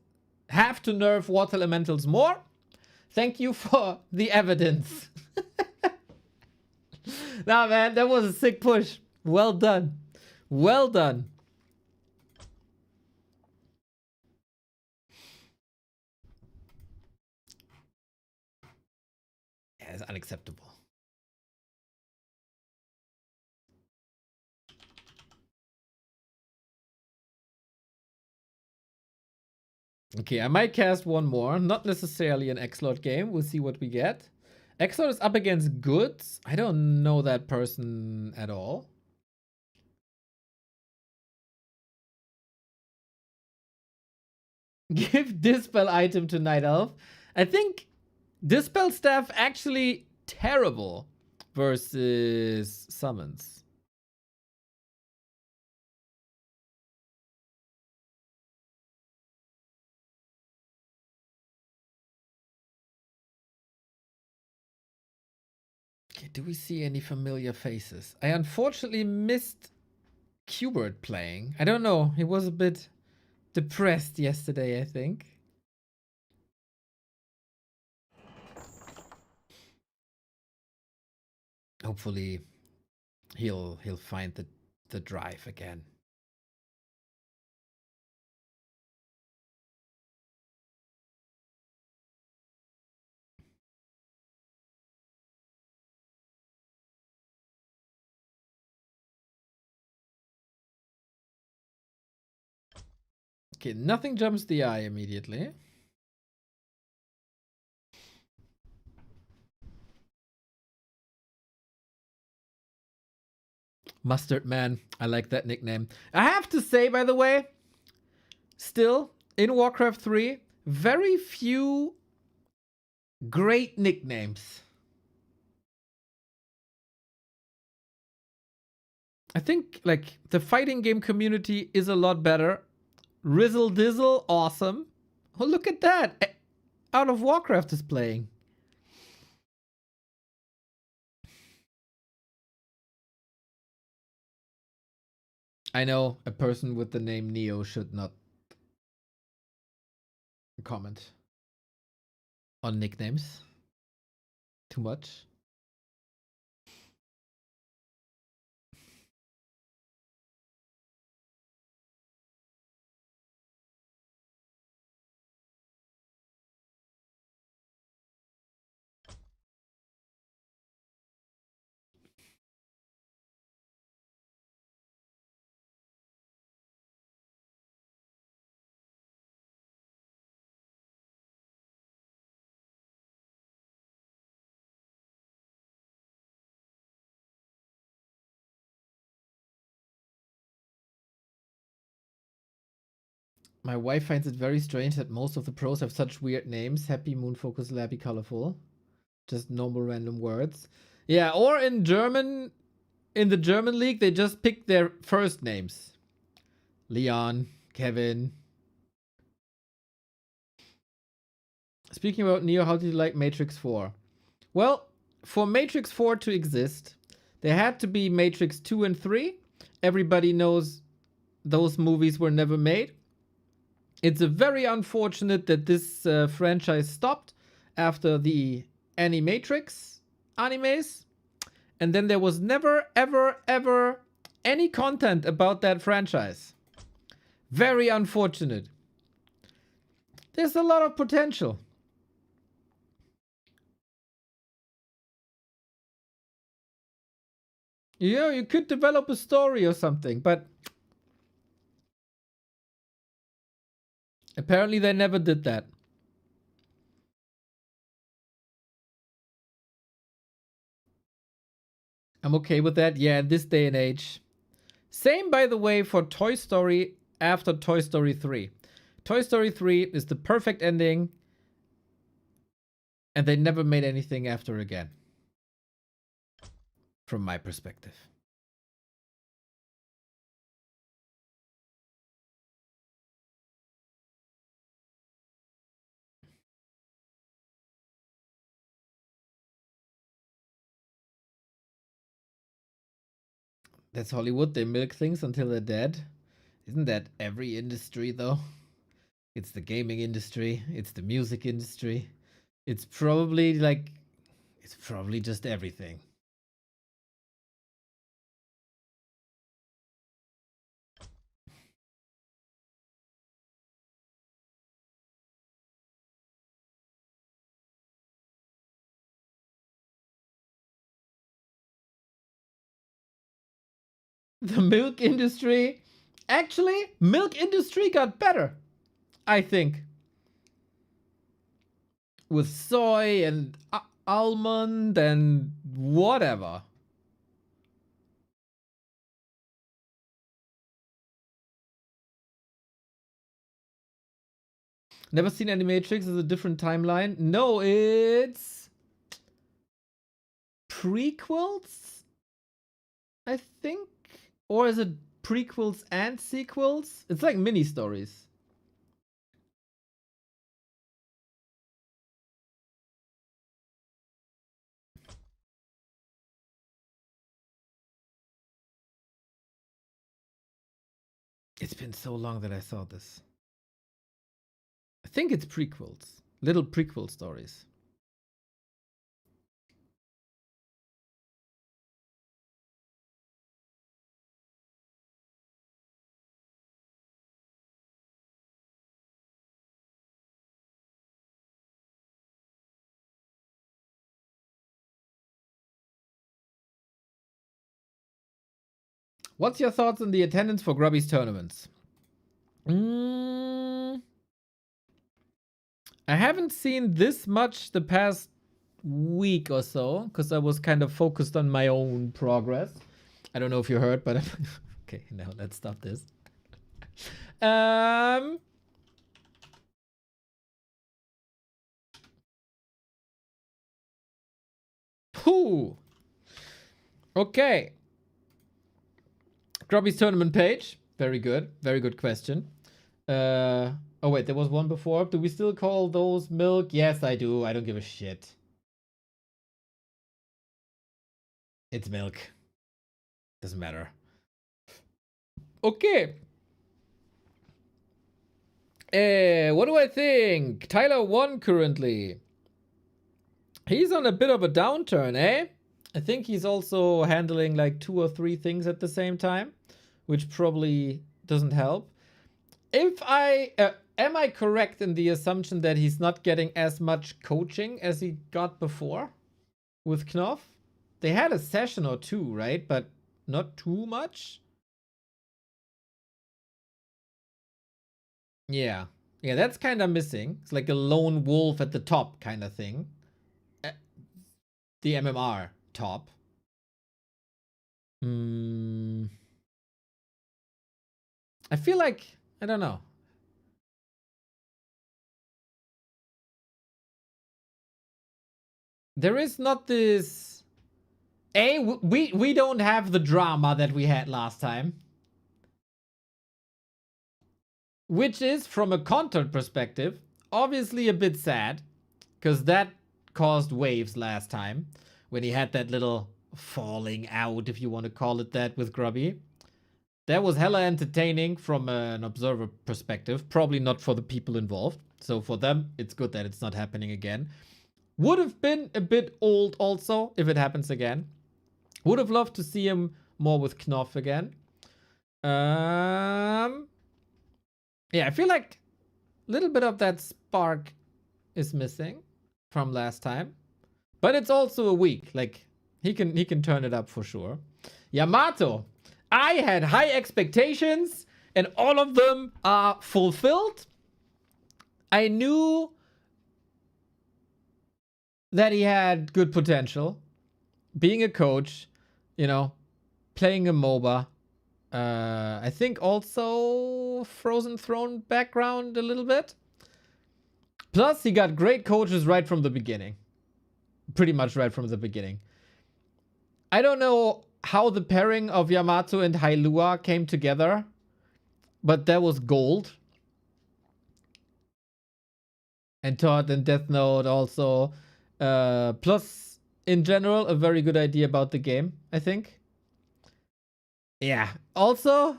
to nerf water elementals more. Thank you for the evidence. Nah, man, that was a sick push. Well done. Well done. Yeah, it's unacceptable. Okay, I might cast one more. Not necessarily an Exord game. We'll see what we get. Exord is up against Goods. I don't know that person at all. Give Dispel item to Night Elf. I think Dispel staff actually terrible versus summons. Okay, do we see any familiar faces? I unfortunately missed Qbert playing. I don't know. He was a bit depressed yesterday, I think. Hopefully he'll find the drive again. Okay, nothing jumps the eye immediately. Mustard Man. I like that nickname. I have to say, by the way, still, in Warcraft 3, very few great nicknames. I think, like, the fighting game community is a lot better. Rizzle Dizzle, awesome. Oh, look at that. Out of Warcraft is playing. I know a person with the name Neo should not comment on nicknames too much. My wife finds it very strange that most of the pros have such weird names. Happy, Moon, Focus, Labby, Colorful. Just normal random words. Yeah, or in German, in the German league, they just pick their first names. Leon, Kevin. Speaking about Neo, how did you like Matrix 4? Well, for Matrix 4 to exist, there had to be Matrix 2 and 3. Everybody knows those movies were never made. It's a very unfortunate that this franchise stopped after the Animatrix animes. And then there was never, ever, ever any content about that franchise. Very unfortunate. There's a lot of potential. Yeah, you could develop a story or something, but apparently they never did that. I'm okay with that. Yeah, in this day and age. Same, by the way, for Toy Story after Toy Story 3. Toy Story 3 is the perfect ending, and they never made anything after again. From my perspective. That's Hollywood. They milk things until they're dead. Isn't that every industry, though? It's the gaming industry. It's the music industry. It's probably like... It's probably just everything. The milk industry... Actually, milk industry got better. I think. With soy and almond and whatever. Never seen Animatrix. Is a different timeline. No, it's prequels, I think, or is it prequels and sequels? It's like mini stories. It's been so long that I saw this. I think it's prequels. Little prequel stories. What's your thoughts on the attendance for Grubby's tournaments? I haven't seen this much the past week or so because I was kind of focused on my own progress. I don't know if you heard, but okay, now let's stop this. Whew. Okay. Grubby's tournament page. Very good. Very good question. Oh wait, there was one before. Do we still call those milk? Yes, I do. I don't give a shit. It's milk. Doesn't matter. Okay. What do I think? Tyler 1 currently. He's on a bit of a downturn, eh? I think he's also handling like 2 or 3 things at the same time, which probably doesn't help. If I am I correct in the assumption that he's not getting as much coaching as he got before with Knopf? They had a session or 2, right? But not too much. Yeah. Yeah, that's kind of missing. It's like a lone wolf at the top kind of thing. The MMR top. I feel like, I don't know. There is not this... we don't have the drama that we had last time. Which is, from a content perspective, obviously a bit sad. Because that caused waves last time. When he had that little falling out, if you want to call it that, with Grubby. That was hella entertaining from an observer perspective. Probably not for the people involved. So for them, it's good that it's not happening again. Would have been a bit old also if it happens again. Would have loved to see him more with Knopf again. Yeah, I feel like a little bit of that spark is missing from last time. But it's also a week. Like, he can turn it up for sure. Yamato. I had high expectations and all of them are fulfilled. I knew that he had good potential. Being a coach, you know, playing a MOBA. I think also Frozen Throne background a little bit. Plus, he got great coaches right from the beginning. Pretty much right from the beginning. I don't know how the pairing of Yamato and Hailua came together, but that was gold. And Todd and Death Note also. Plus, in general, a very good idea about the game, I think. Yeah. Also,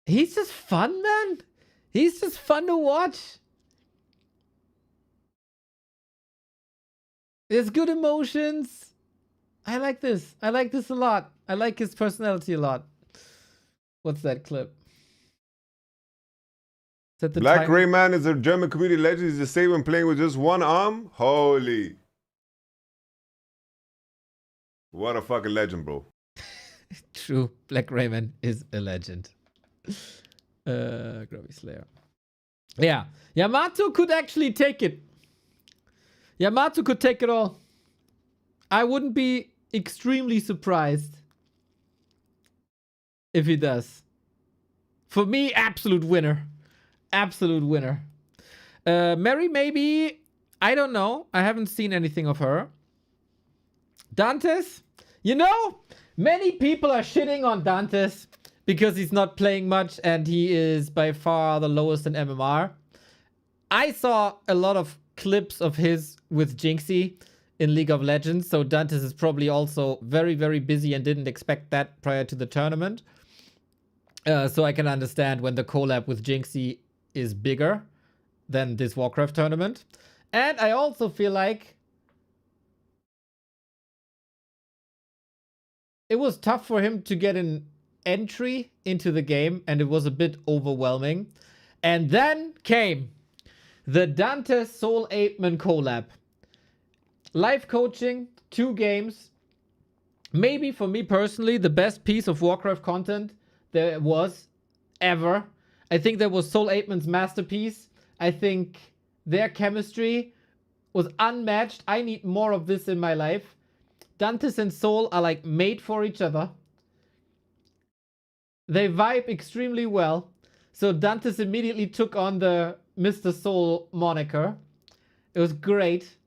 he's just fun, man. He's just fun to watch. There's good emotions. I like this. I like this a lot. I like his personality a lot. What's that clip? Is that the Black time? Rayman is a German community legend. He's the same when playing with just one arm. Holy. What a fucking legend, bro. True. Black Rayman is a legend. Grubby Slayer. Yeah. Yamato could actually take it. Yamato could take it all. I wouldn't be extremely surprised if he does. For me, absolute winner. Absolute winner. Mary, maybe. I don't know. I haven't seen anything of her. Dantes. You know, many people are shitting on Dantes because he's not playing much and he is by far the lowest in MMR. I saw a lot of clips of his with Jinxie in League of Legends, so Dantes is probably also very, very busy and didn't expect that prior to the tournament. So I can understand when the collab with Jinxie is bigger than this Warcraft tournament. And I also feel like it was tough for him to get an entry into the game, and it was a bit overwhelming. And then came the Dantes Soul Apeman collab. Live coaching, 2 games. Maybe for me personally, the best piece of Warcraft content there was ever. I think that was Soul 8man's masterpiece. I think their chemistry was unmatched. I need more of this in my life. Dantes and Soul are like made for each other. They vibe extremely well. So Dantes immediately took on the Mr. Soul moniker. It was great.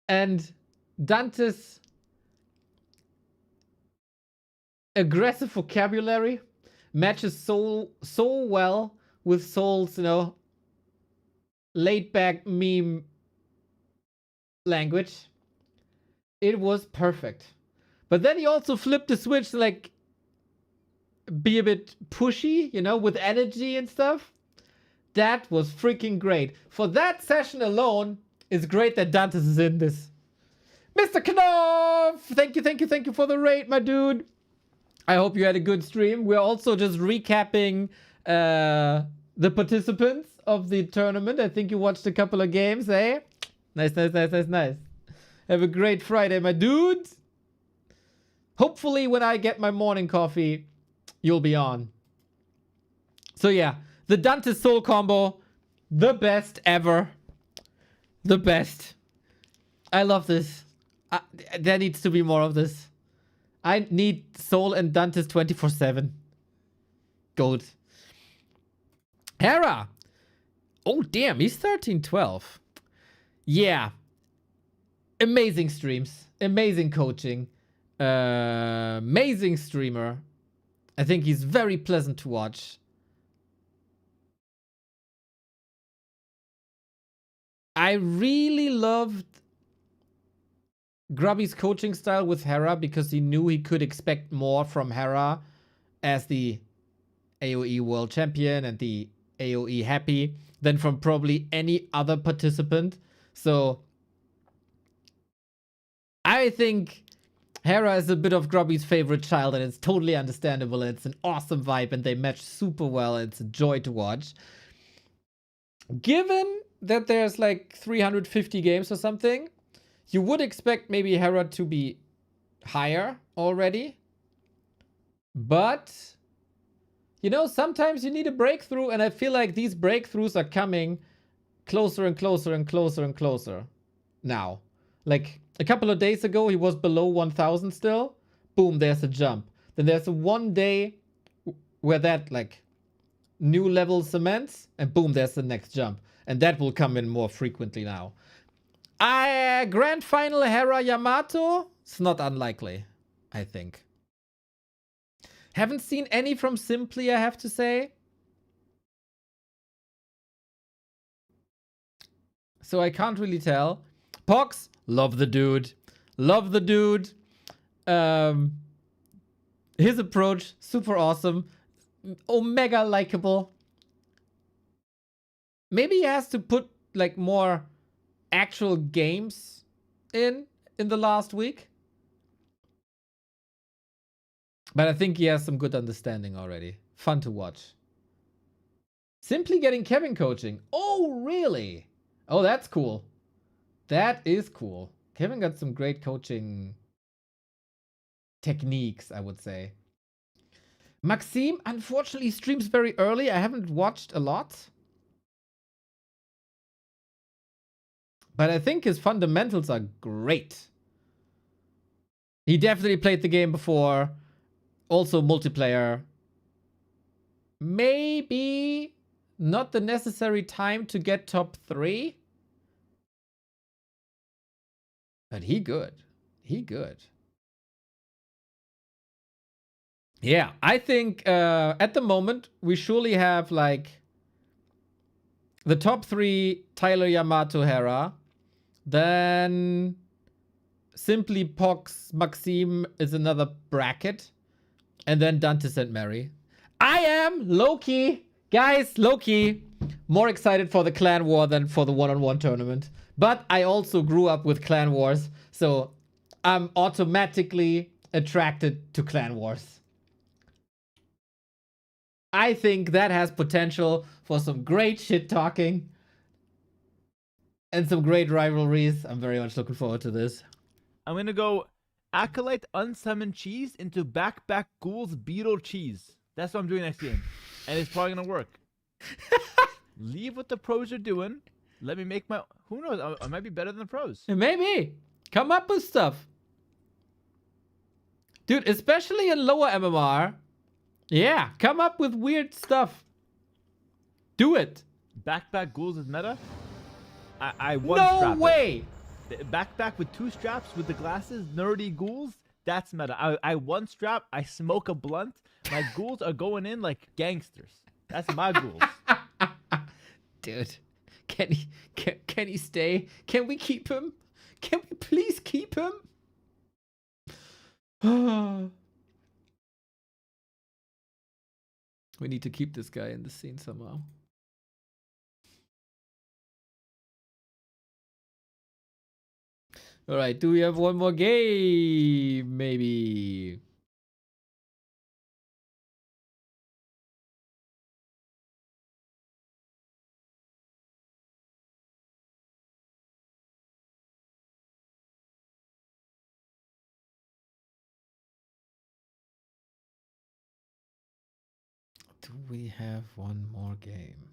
And Dantes' aggressive vocabulary matches so well with Soul's, you know, laid back meme language. It was perfect. But then he also flipped the switch to like be a bit pushy, you know, with energy and stuff. That was freaking great. For that session alone, it's great that Dantes is in this. Mr. Knopf! Thank you for the raid, my dude. I hope you had a good stream. We're also just recapping the participants of the tournament. I think you watched a couple of games, eh? Nice. Have a great Friday, my dudes. Hopefully, when I get my morning coffee, you'll be on. So yeah, the Dantes Soul combo, the best ever. The best. I love this. There needs to be more of this. I need Soul and Dantes 24/7. Gold. Hera. Oh damn, he's 13-12. Yeah. Amazing streams. Amazing coaching. Amazing streamer. I think he's very pleasant to watch. I really loved Grubby's coaching style with Hera because he knew he could expect more from Hera as the AoE world champion and the AoE happy than from probably any other participant. So I think Hera is a bit of Grubby's favorite child, and it's totally understandable. It's an awesome vibe, and they match super well. It's a joy to watch. Given that there's like 350 games or something, you would expect maybe Hera to be higher already. But, you know, sometimes you need a breakthrough, and I feel like these breakthroughs are coming closer and closer and closer and closer now. Like, a couple of days ago, he was below 1,000 still. Boom, there's a jump. Then there's a one day where that, like, new level cements, and boom, there's the next jump. And that will come in more frequently now. Grand Final Hera Yamato? It's not unlikely, I think. Haven't seen any from Simply, I have to say. So I can't really tell. Pox, love the dude. Love the dude. His approach, super awesome. Omega likable. Maybe he has to put like more actual games in the last week. But I think he has some good understanding already. Fun to watch. Simply getting Kevin coaching. Oh, really? Oh, that's cool. That is cool. Kevin got some great coaching techniques, I would say. Maxime, unfortunately, streams very early. I haven't watched a lot. But I think his fundamentals are great. He definitely played the game before. Also multiplayer. Maybe not the necessary time to get top 3. But he good. He good. Yeah, I think at the moment we surely have like the top 3 Tyler, Yamato, Hera. Then Simply Pox, Maxime is another bracket. And then Dantes and Mary. I am low-key, guys, low-key, more excited for the clan war than for the one-on-one tournament. But I also grew up with clan wars, so I'm automatically attracted to clan wars. I think that has potential for some great shit talking and some great rivalries. I'm very much looking forward to this. I'm gonna go Acolyte Unsummoned Cheese into Backpack Ghouls Beetle Cheese. That's what I'm doing next game. And it's probably going to work. Leave what the pros are doing. Let me make my... Who knows? I might be better than the pros. Maybe. Come up with stuff. Dude, especially in lower MMR. Yeah, come up with weird stuff. Do it. Backpack ghouls is meta? I one No strap way. it. Backpack with 2 straps with the glasses, nerdy ghouls, that's meta. I one strap, I smoke a blunt. My ghouls are going in like gangsters. That's my ghouls. Dude, can he stay? Can we keep him? Can we please keep him? We need to keep this guy in the scene somehow. All right, do we have one more game? Maybe. Do we have one more game?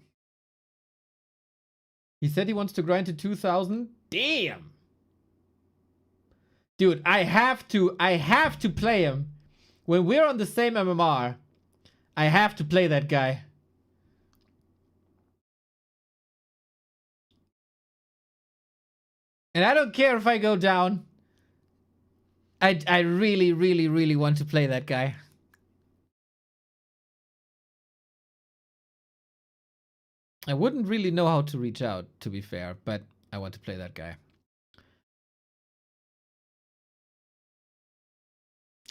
He said he wants to grind to 2,000. Damn. Dude, I have to play him. When we're on the same MMR, I have to play that guy. And I don't care if I go down. I really, really, really want to play that guy. I wouldn't really know how to reach out, to be fair, but I want to play that guy.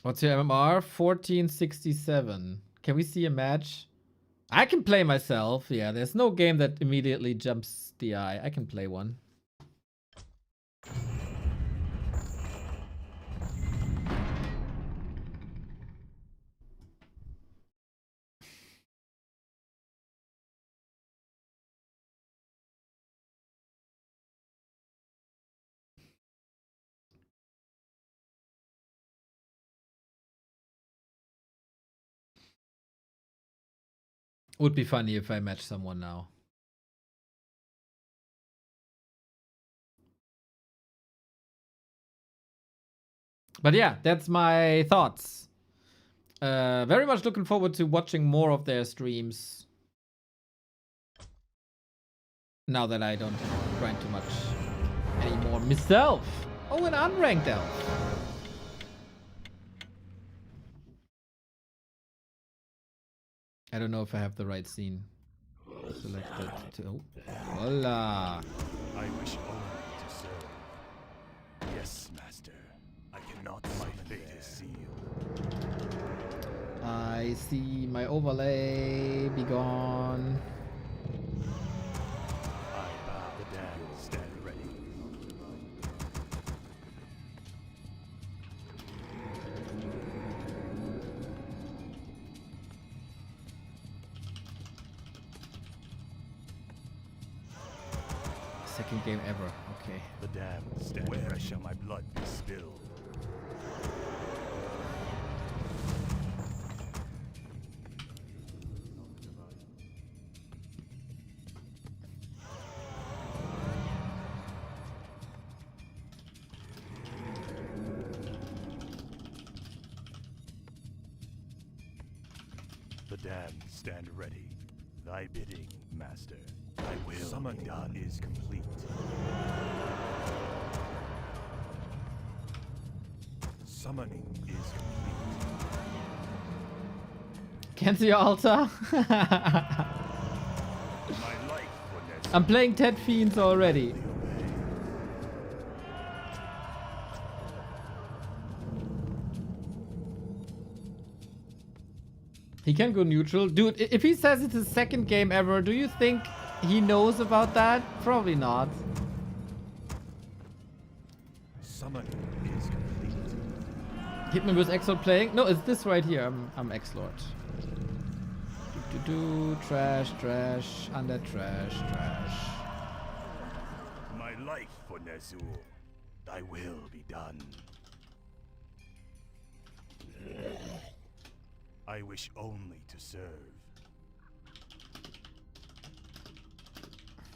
What's your MMR? 1467. Can we see a match? I can play myself. Yeah, there's no game that immediately jumps the eye. I can play one. Would be funny if I match someone now. But yeah, that's my thoughts. Very much looking forward to watching more of their streams. Now that I don't grind too much anymore myself. Oh, an unranked elf. I don't know if I have the right scene selected to... Oh, voila. I wish only to serve. Yes, master. I cannot. My fate is sealed. I see my overlay. Be gone. I bow. The damned stand ready. Second game ever. Okay. The damned stand ready. Where shall my blood be spilled? The damned stand ready. Thy bidding, master. Thy will summon done is complete. Summoning is complete. Can see your altar? My life for I'm playing Ted Fiends already. He can go neutral. Dude, if he says it's his second game ever, do you think he knows about that? Probably not. Summoning is complete. Hitman was Exord playing? No, it's this right here. I'm Exord. Trash, trash, under trash, trash. My life for Nezul. Thy will be done. I wish only to serve.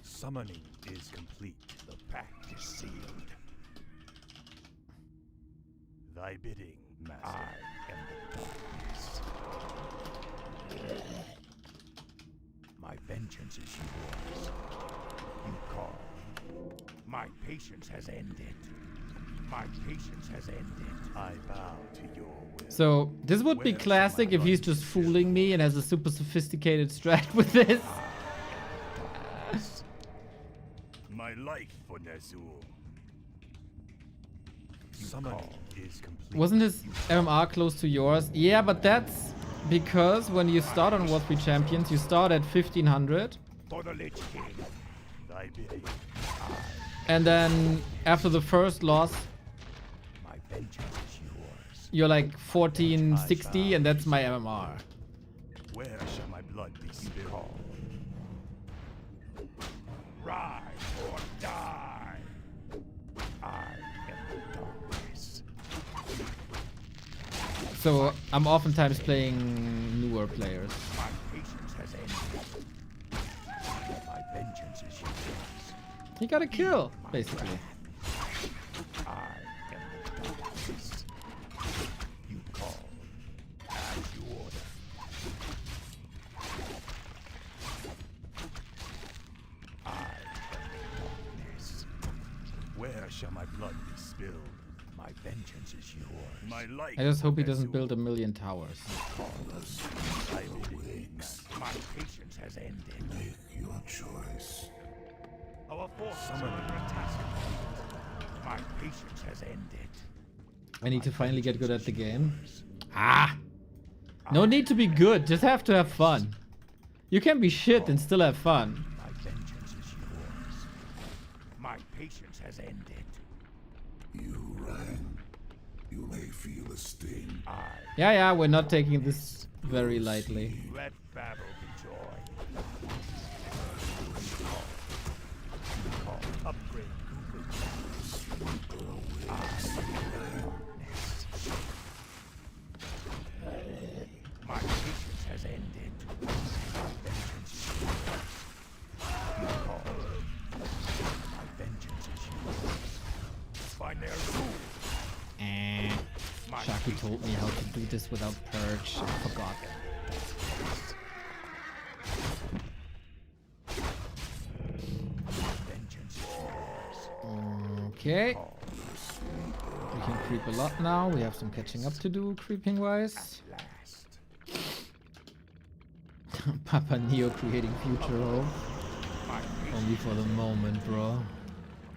Summoning is complete. The pact is sealed. Thy bidding, Master. I am the darkness. My vengeance is yours. You call. My patience has ended. My patience has ended. I bow to your will. So this would be classic if he's just fooling me and has a super sophisticated strat with this. My life for Nazul. Summoning is complete. Wasn't his MMR close to yours? Yeah, but that's because when you start on World 3 Champions, you start at 1500. For the Lich King. Thy bidding. And then after the first loss, My vengeance is yours. you're like 1460, and that's my MMR. Where shall my blood be spilled? Rise or die. I am the darkness. So I'm oftentimes playing newer players. My patience has ended. My vengeance is yours. He got a kill, basically. I am the darkness. You call as you order. I am the darkness. Where shall my blood be spilled? My vengeance is yours. My life. I just hope he doesn't build a million towers. I wings. My patience has ended. Make your choice. Our forces are under attack. My patience has ended. I need to finally get good at the game. Ah! No need to be good, just have to have fun. You can be shit and still have fun. My vengeance is yours. My patience has ended. You ran. You may feel the sting. Yeah, we're not taking this very lightly. Let battle be joy. Upgrade. My patience has ended. My vengeance is yours. Find their rule. Shaki told me how to do this without purge. I forgot. Okay. We can creep a lot now. We have some catching up to do, creeping wise. Papa Neo creating future hope. Only for the moment, bro.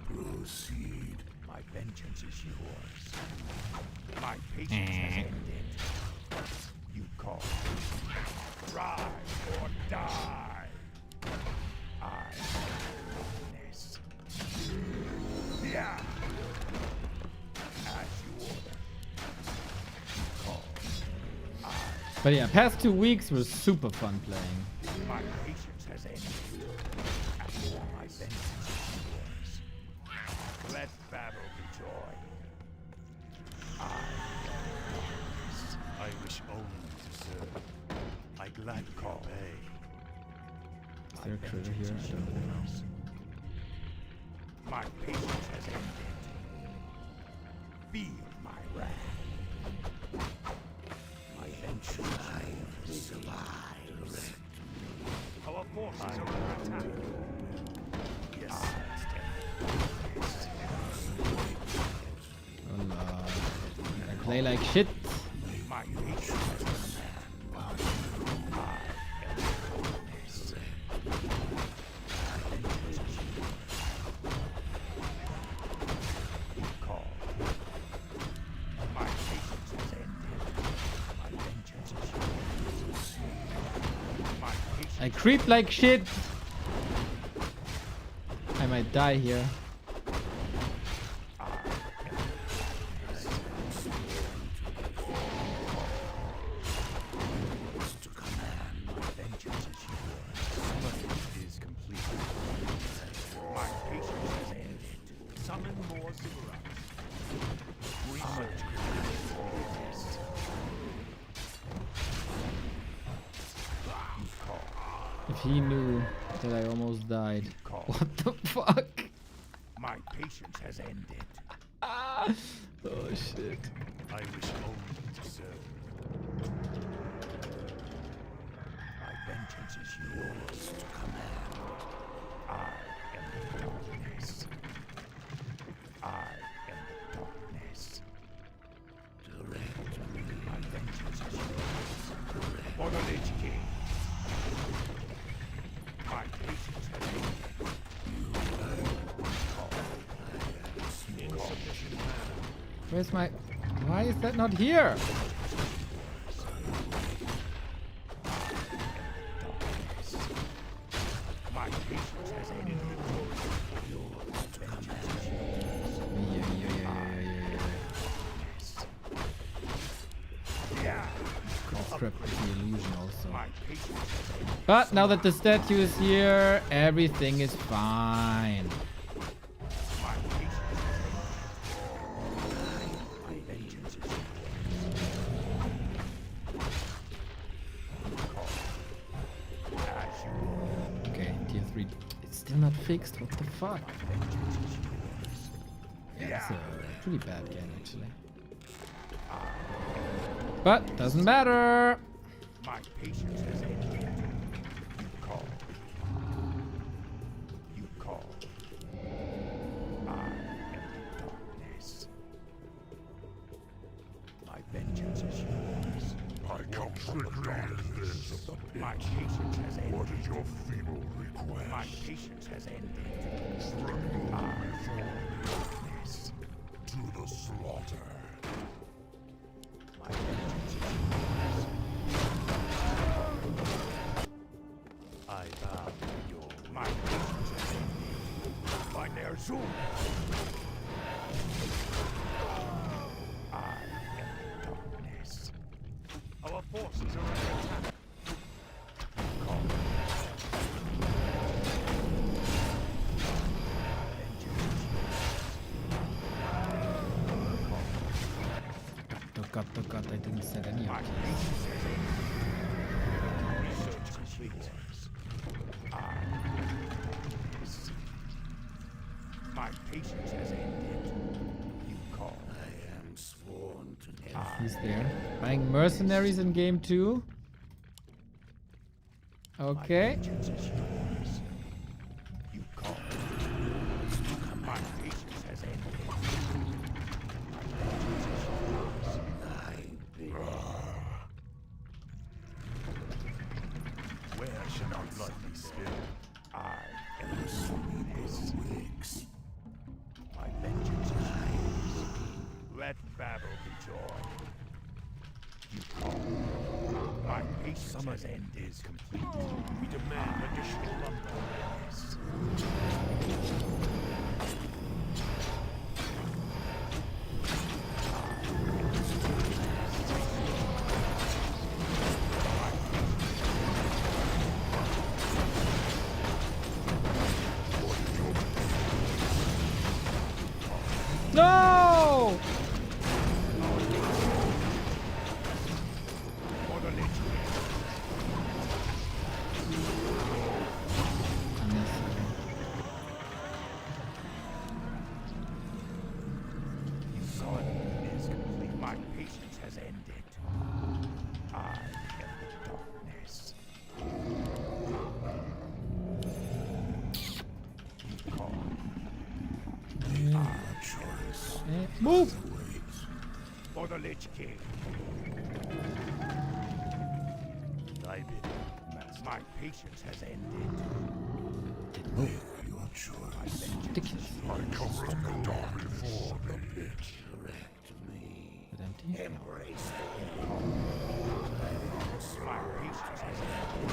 Proceed. My vengeance is yours. My patience has ended. You call. Rise or die. I am darkness. Yeah. As you order. You call. But yeah, past 2 weeks were super fun playing. My patience has ended. My vengeance is yours. Let battle be joy. I wish only to serve. I gladly obey. Is there a critter here? I don't know. My patience has ended. Feel my wrath. My vengeance I survive. Our forces are under attack. Yes, Oh no. I play like shit. my patience has call. My patience has ended. My vengeance is yours. My patience I creep like shit. I might die here. to command. My vengeance is yours. Summoning is complete. My patience has ended. Summon more ziggurats. We must he knew that I almost died. What the fuck? My patience has ended. Oh shit. I wish only to serve. My vengeance is yours to command. I am the darkness. I am the darkness. Direct me. My vengeance is yours. For the Lich King. My patience has ended. Where's my... Why is that not here? My patience has ended. Scrap the illusion also. My patience has ended. But now that the statue is here, everything is fine. My patience has ended. My vengeance is yours. As you Okay, tier 3. It's still not fixed. What the fuck? Yeah, it's a pretty bad game actually. But doesn't matter. My patience has ended. You call. You call. I am the darkness. My vengeance is yours. I come from the darkness. My patience has ended. What is your feeble request? My patience has ended. Remove me from the darkness to the slaughter. My vengeance is yours. I bow to your my patience has ended. By their zoom. I am the darkness. Our forces are under attack. Call. Oh god, I didn't set any My up. patience has ended. Research complete. My patience has ended. You call. I am sworn to never. He's there. Buying mercenaries in game 2. Okay. My vengeance is yours. You call. My patience has ended. My vengeance is yours. Where should our blood be spilled? I am the sweetest. My vengeance is yours. Let battle be joy. You call. My patience has ended. Is complete. We demand additional lumber. Yes. No! For the Lich King. Son is complete. My patience has ended. I am the darkness. You call. Our choice. Move! For the Lich King. I bid. My patience has ended. Didn't move. Your choice. Ridiculous. I come from the dark before the Lich. Direct me. Is it empty? Embrace the my patience has ended.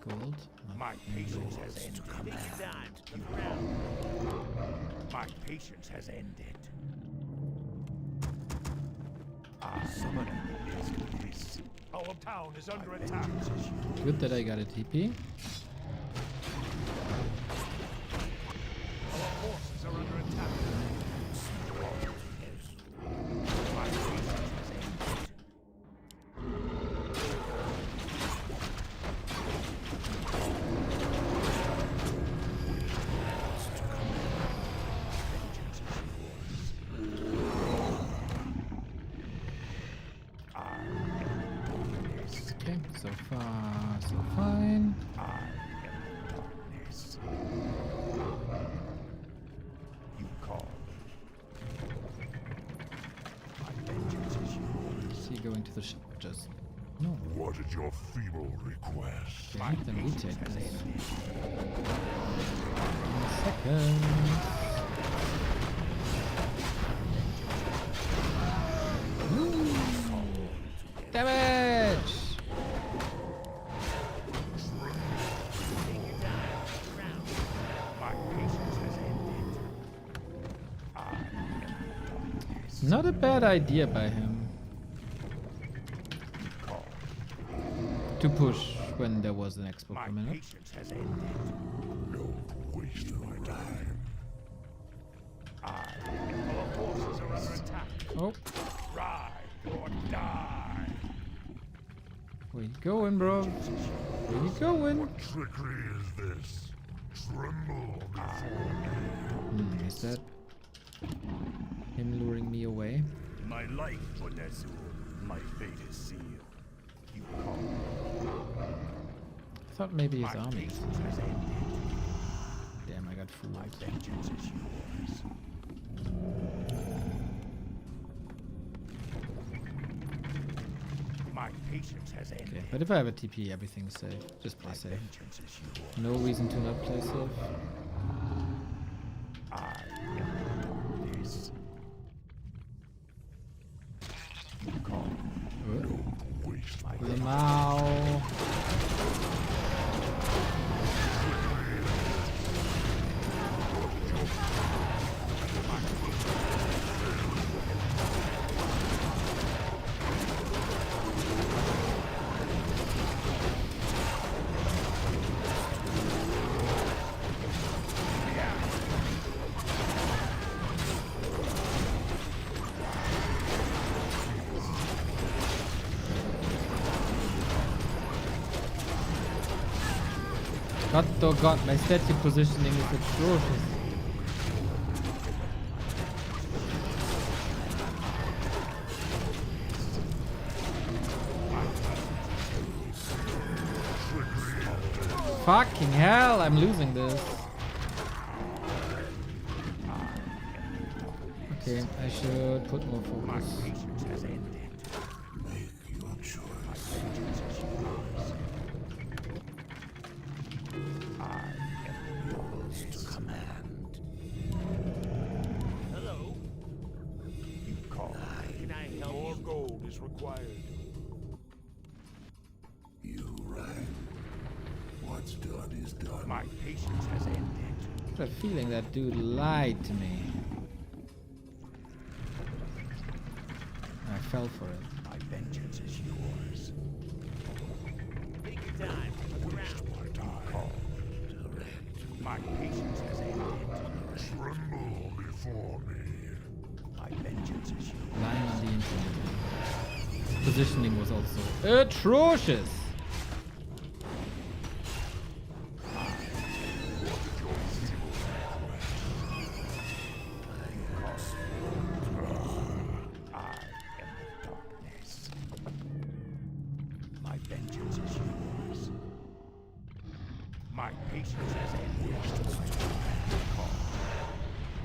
Gold. My patience has ended. patience has ended. Summoner is this. Our town is under attack. Good that I got a TP. Our forces are under attack. My patience has ended. Okay, so far, so fine. Darkness. You call. My vengeance is yours. Is he going to the ship? Just no. What is your feeble request? Okay, then we take this. 1 second. Ooh. Damage! My patience has ended. Not a bad idea by him. To push when there was an expo My coming up. patience has ended. Don't waste my time. Our forces are under attack. Oh, Ride or die. where you going, bro? Where you going? Trickery is this? Tremble before Is that him luring me away? my life, Onezu. My fate is sealed. You call. I thought maybe his My army. patience has ended. Damn, I got My fooled. vengeance is yours. My patience has ended. Okay, but if I have a TP, everything's safe. Just play My safe. vengeance is yours. No reason to not play safe. I am this. You call. Waste my Lamau. God, oh god, my statue positioning is atrocious. Fucking hell, I'm losing this. Okay, I should put more focus. patience has ended. Make your choice. My vengeance is yours. I am yours to command. Hello. You call. Can I help? More gold is required. You right. What's done is done. My patience has ended. I have a feeling that dude lied to me. I fell for it. My vengeance is yours. Take your time. Waste my time. Call. Direct. My patience has ended. Tremble before me. My vengeance is yours. Lying on the internet. Positioning was also atrocious. I am the darkness. My vengeance is yours. My patience has ended. Call.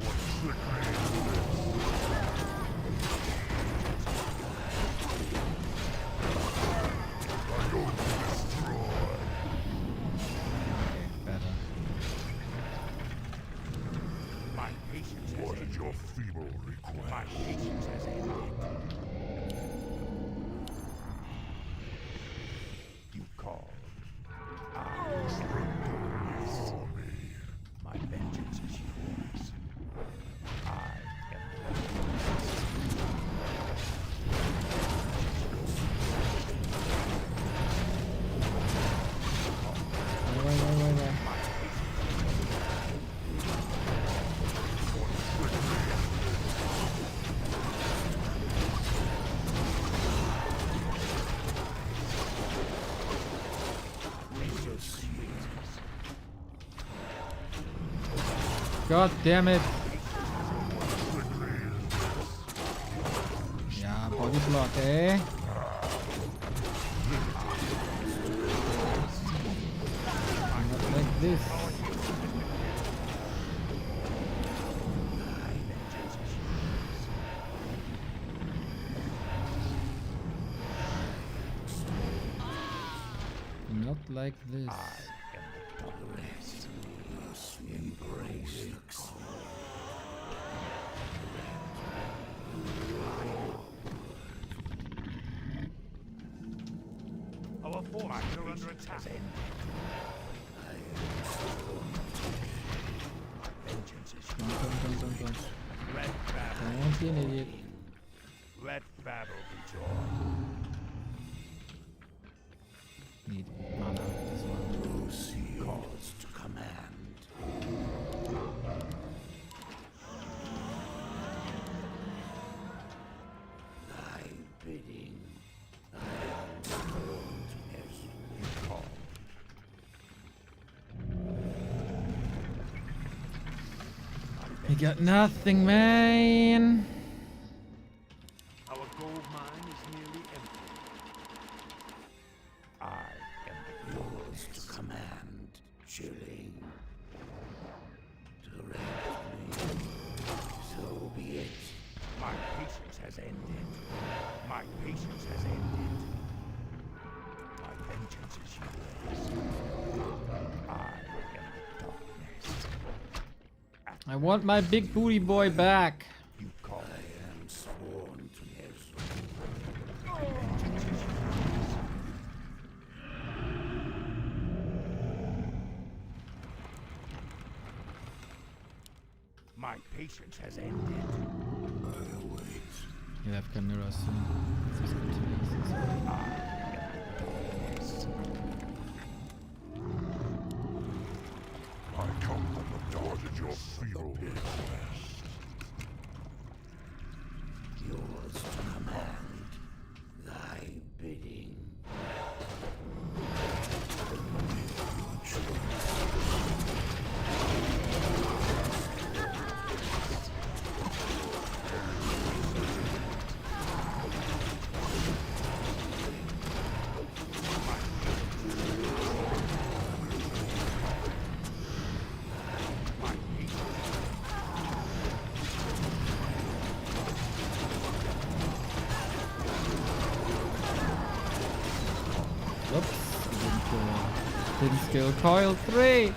What trickery is this? I don't destroy. Okay, better. My patience has What ended. is your feeble request? My patience has ended. You call. I tremble before me. My vengeance is yours. I God damn it. Yeah, body block, eh? Not like this. Not like this. Our forces are under attack. Vengeance is Don't. Red battle. Don't be an idiot. Let battle be joy. Need mana as well. Calls to command. Thy bidding. Call. We got nothing, man. Our gold mine is nearly empty. I am yours to command, chilling. Direct me. So be it. My patience has ended. My patience has ended. My vengeance is yours. I am the darkness. I want my big booty boy back. You call. I am sworn to Exord. My vengeance is yours. My patience has ended. I await. You'll have Chimera soon. This is good to me. I come from the dark at your feeble request. Yours to command, thy bidding. Oops. Didn't skill coil 3.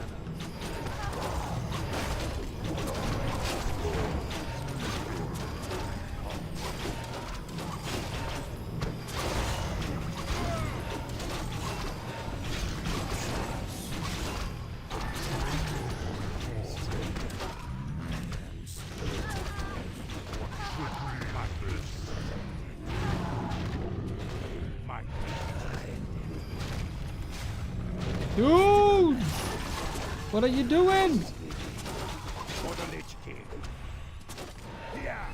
Dude! What are you doing? For the Lich King. Yeah.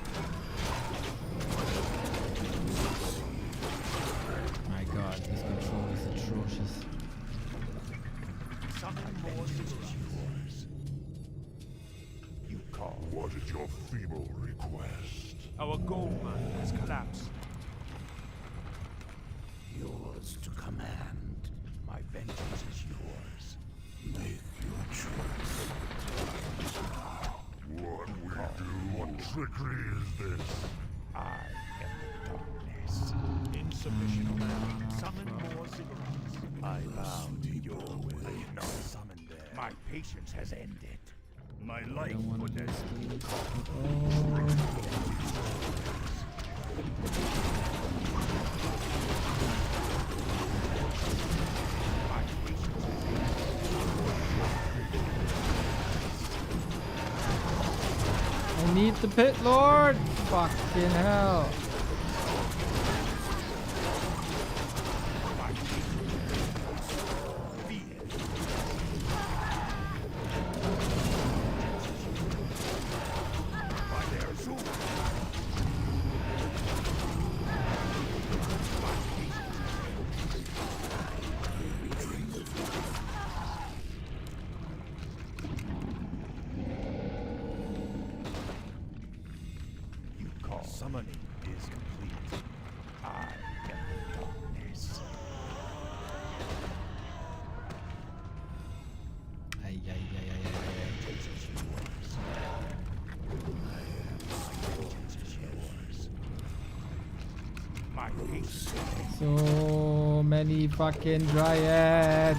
My god, this control is atrocious. Summon more yours. You call. What is your feeble request? Our gold mine has collapsed. Yours to command. My vengeance is yours. Make your choice. What we do? What trickery is this? I am the darkness. In submission, summon more cigarettes. I bow to your will. I cannot summon there. My patience has ended. My life Don't want for to do this. this. I need the pit lord. Fucking hell. Summoning is complete. I am the darkness. Ay, ay, ay, ay, ay, ay. My patience. So many fucking dryads.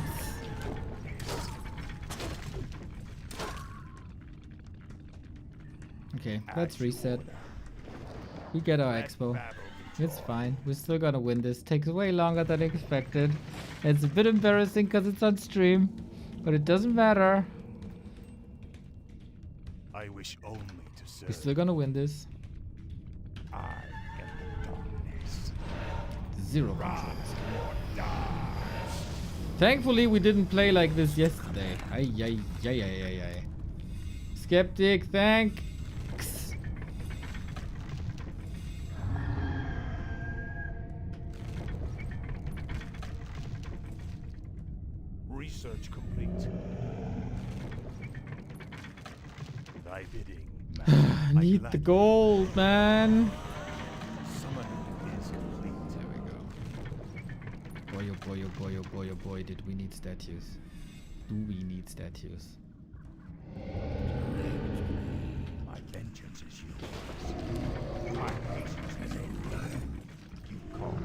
Okay, let's reset. We get our expo. It's fine. We're still gonna win this. Takes way longer than expected. It's a bit embarrassing because it's on stream, but it doesn't matter. I wish only to serve. We're still gonna win this. I am the darkness. 0 controls. Thankfully, we didn't play like this yesterday. Ay, ay, ay, ay, ay, ay. Skeptic, thanks. Research complete. Thy bidding. Need the gold, man. Summoning is complete. There we go. Boy, oh boy, oh boy, oh boy, oh boy, did we need statues. Do we need statues? My vengeance is yours. My patience has ended. You call me.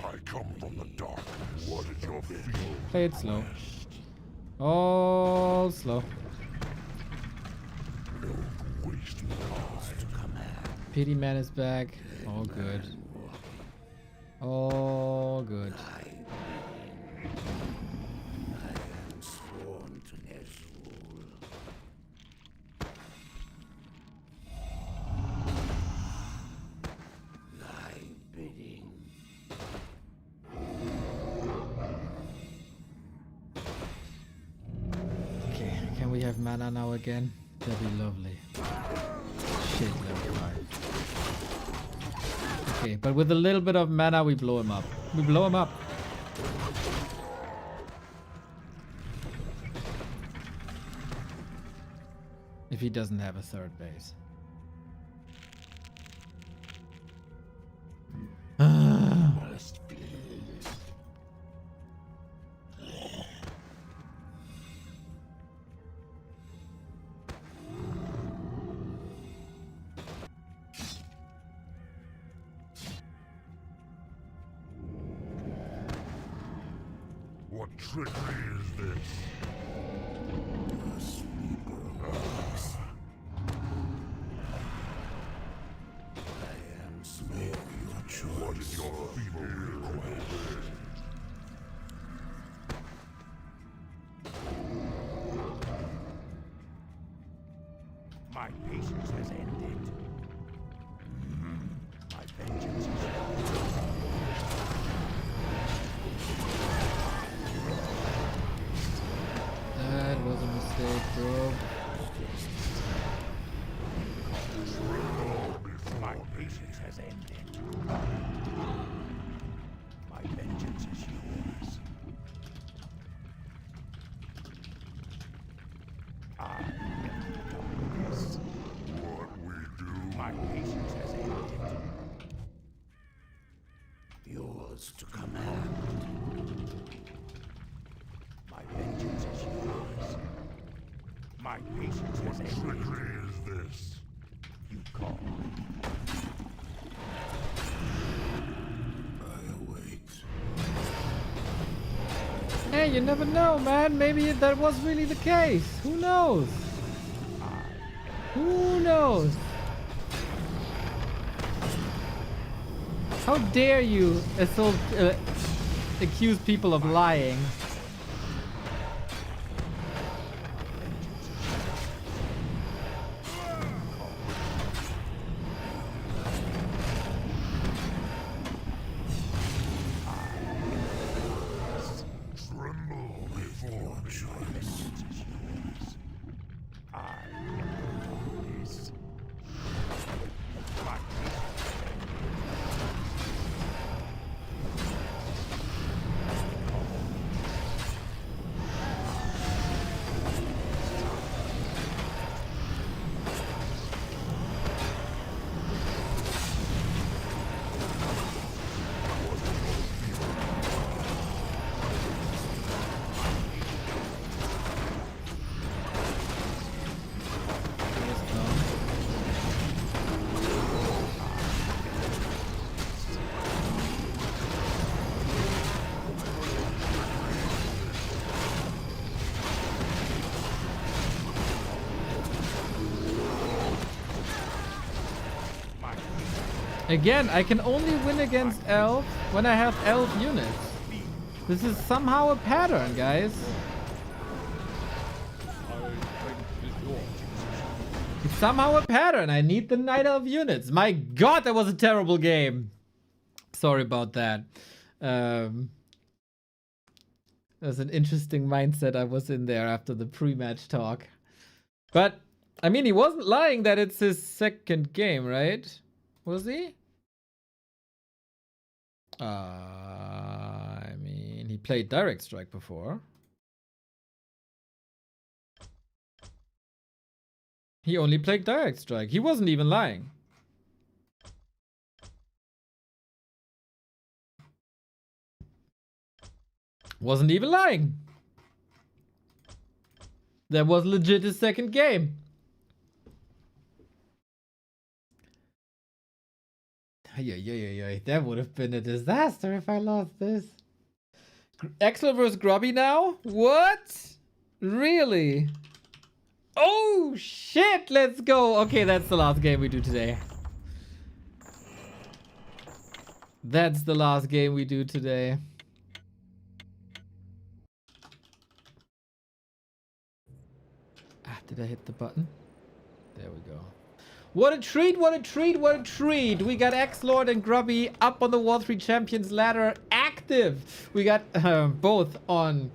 I come from the dark. What is your feel? Play it slow. All slow. Pity man is back. All good. All good. Okay, can we have mana now again? That'd be lovely. Shit, level 5. Okay, but with a little bit of mana, we blow him up. We blow him up. If he doesn't have a third base. What trickery is this? What is your feeble request? My patience has ended. My vengeance is That was a mistake, bro. My patience has ended. My vengeance is yours. I am the darkness. What we do? My patience has ended. Yours to command. My vengeance is yours. My patience has ended. What trickery is this? You call. Hey, you never know, man. Maybe that was really the case. Who knows? Who knows? How dare you accuse people of lying? Tremble before choice. I am the darkness. My Again, I can only win against elf when I have elf units. This is somehow a pattern, guys. It's somehow a pattern. I need the Night Elf units. My god, that was a terrible game. Sorry about that. That's an interesting mindset I was in there after the pre-match talk. But, I mean, he wasn't lying that it's his second game, right? Was he? I mean, he played Direct Strike before. He only played Direct Strike. He wasn't even lying. Wasn't even lying. That was legit his second game. That would have been a disaster if I lost this. Exord versus Grubby now? What? Really? Oh shit, let's go. Okay, that's the last game we do today. That's the last game we do today. Did I hit the button? There we go. What a treat, what a treat, what a treat. We got Exord and Grubby up on the War 3 Champions ladder active. We got both on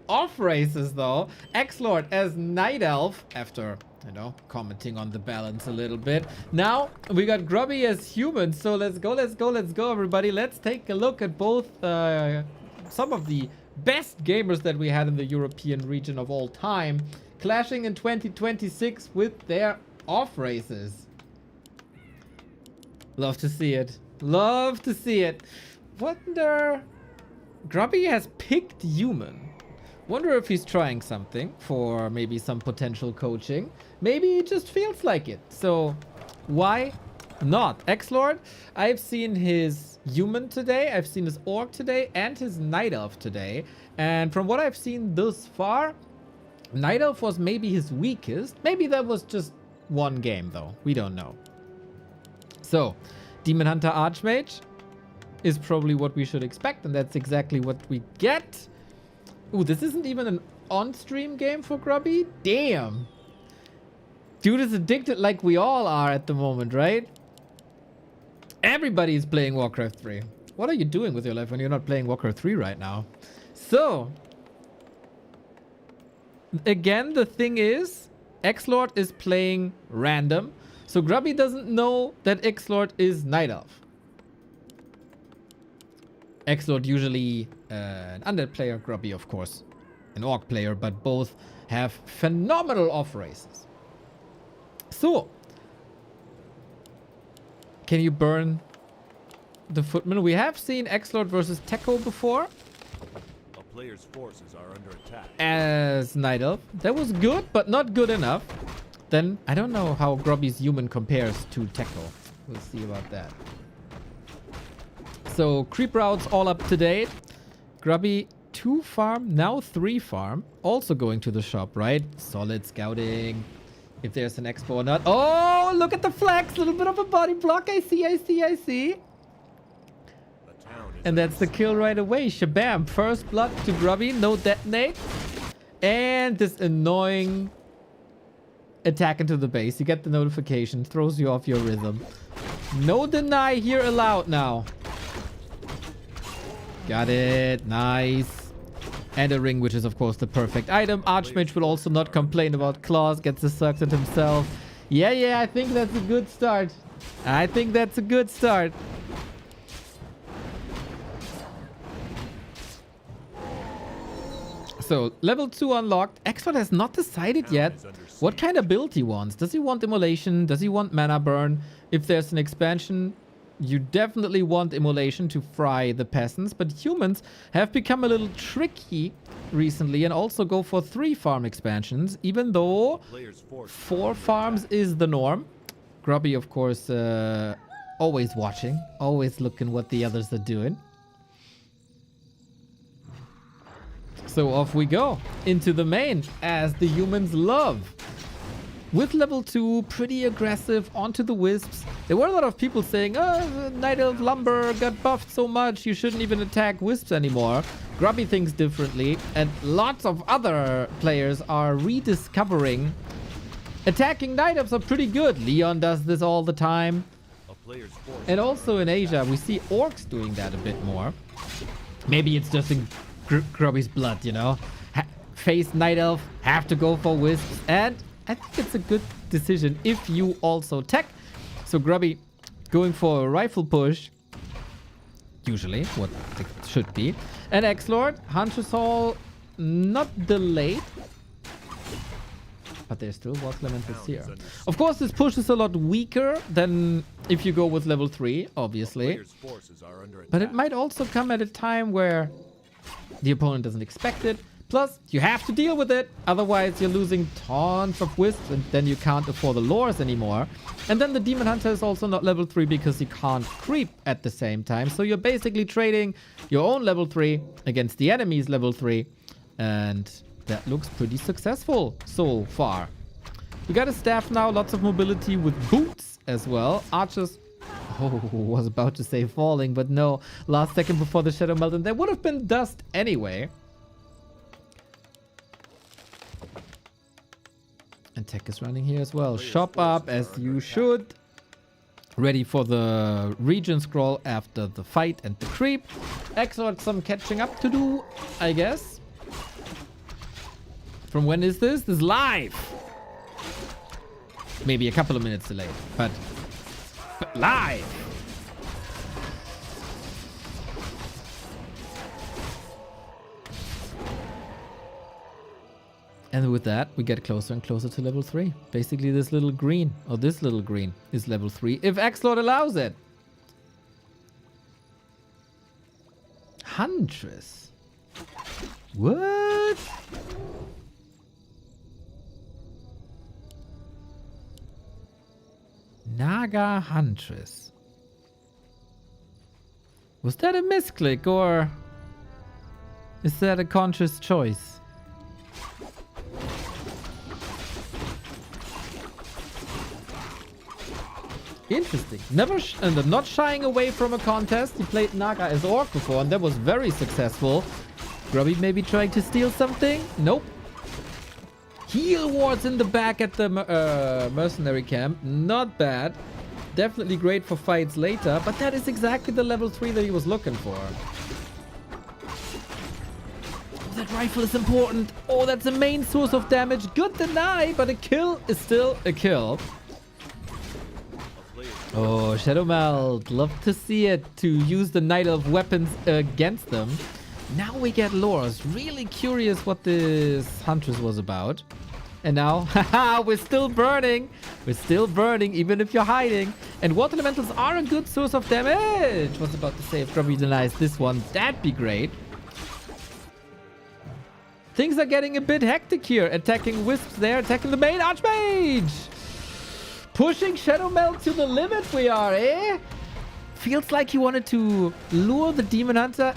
off races though. Exord as Night Elf after, you know, commenting on the balance a little bit. Now we got Grubby as human. So let's go, let's go, let's go everybody. Let's take a look at both some of the best gamers that we had in the European region of all time, clashing in 2026 with their off races. Love to see it. Love to see it. Wonder... Grubby has picked human. Wonder if he's trying something for maybe some potential coaching. Maybe it just feels like it. So why not? Exord, I've seen his human today. I've seen his orc today and his night elf today. And from what I've seen thus far, Night Elf was maybe his weakest. Maybe that was just one game though. We don't know. So, Demon Hunter Archmage is probably what we should expect, and that's exactly what we get. Ooh, this isn't even an on-stream game for Grubby? Damn. Dude is addicted like we all are at the moment, right? Everybody is playing Warcraft 3. What are you doing with your life when you're not playing Warcraft 3 right now? So... again, the thing is, Exord is playing random. So Grubby doesn't know that Exord is Night Elf. Exord usually an undead player, Grubby of course an orc player, but both have phenomenal off races. So, can you burn the footman? We have seen Exord versus Tekko before. Player's forces are under attack. As Night Elf. That was good, but not good enough. Then, I don't know how Grubby's human compares to Tekko. We'll see about that. So, creep routes all up to date. Grubby 2 farm, now 3 farm. Also going to the shop, right? Solid scouting. If there's an expo or not. Oh, look at the flex. Little bit of a body block. I see, I see, I see. And that's the kill right away. Shabam. First blood to Grubby. No detonate. And this annoying attack into the base. You get the notification. Throws you off your rhythm. No deny here allowed now. Got it. Nice. And a ring, which is of course the perfect item. Archmage will also not complain about claws. Gets the sucks at himself. Yeah, I think that's a good start. I think that's a good start. So, level 2 unlocked. Exord has not decided yet what kind of build he wants. Does he want Immolation? Does he want Mana Burn? If there's an expansion, you definitely want Immolation to fry the peasants. But humans have become a little tricky recently and also go for 3 farm expansions, even though 4 farms is the norm. Grubby, of course, always watching, always looking what the others are doing. So off we go into the main, as the humans love. With level 2, pretty aggressive onto the wisps. There were a lot of people saying, oh, Night Elf Lumber got buffed so much, you shouldn't even attack Wisps anymore. Grubby thinks differently, and lots of other players are rediscovering attacking Night Elves are pretty good. Leon does this all the time. And also in Asia, we see orcs doing that a bit more. Maybe it's just in Grubby's blood, you know? Face Night Elf, have to go for Wisps, and I think it's a good decision if you also tech. So Grubby going for a rifle push, usually what it should be. And Exord, Huntress Hall, not delayed. But there still was Elementals here. Of course, this push is a lot weaker than if you go with level 3, obviously. But it might also come at a time where the opponent doesn't expect it. Plus, you have to deal with it. Otherwise, you're losing tons of Wisps and then you can't afford the lures anymore. And then the Demon Hunter is also not level 3 because he can't creep at the same time. So you're basically trading your own level 3 against the enemy's level 3. And that looks pretty successful so far. We got a staff now, lots of mobility with boots as well. Archers, was about to say falling, but no. Last second before the Shadow Melt, and there would have been dust anyway. And tech is running here as well. Shop up as you should. Ready for the region scroll after the fight and the creep. Exord some catching up to do, I guess. From when is this? This is live. Maybe a couple of minutes delayed, but live. And with that, we get closer and closer to level 3. Basically, this little green, or this little green, is level 3, if Exord allows it. Huntress. What? Naga Huntress. Was that a misclick, or is that a conscious choice? Interesting. Never not shying away from a contest. He played Naga as Orc before, and that was very successful. Grubby maybe trying to steal something? Nope. Heal wards in the back at the mercenary camp. Not bad. Definitely great for fights later, but that is exactly the level 3 that he was looking for. Oh, that rifle is important. Oh, that's the main source of damage. Good deny, but a kill is still a kill. Oh, Shadow Melt. Love to see it, to use the Night Elf weapons against them. Now we get lures. Really curious what this Huntress was about. And now, haha, we're still burning. We're still burning, even if you're hiding. And water elementals are a good source of damage. Was about to say, if Grubby denies this one, that'd be great. Things are getting a bit hectic here. Attacking Wisps there, attacking the main Archmage. Pushing Shadow Melt to the limit we are, eh? Feels like he wanted to lure the Demon Hunter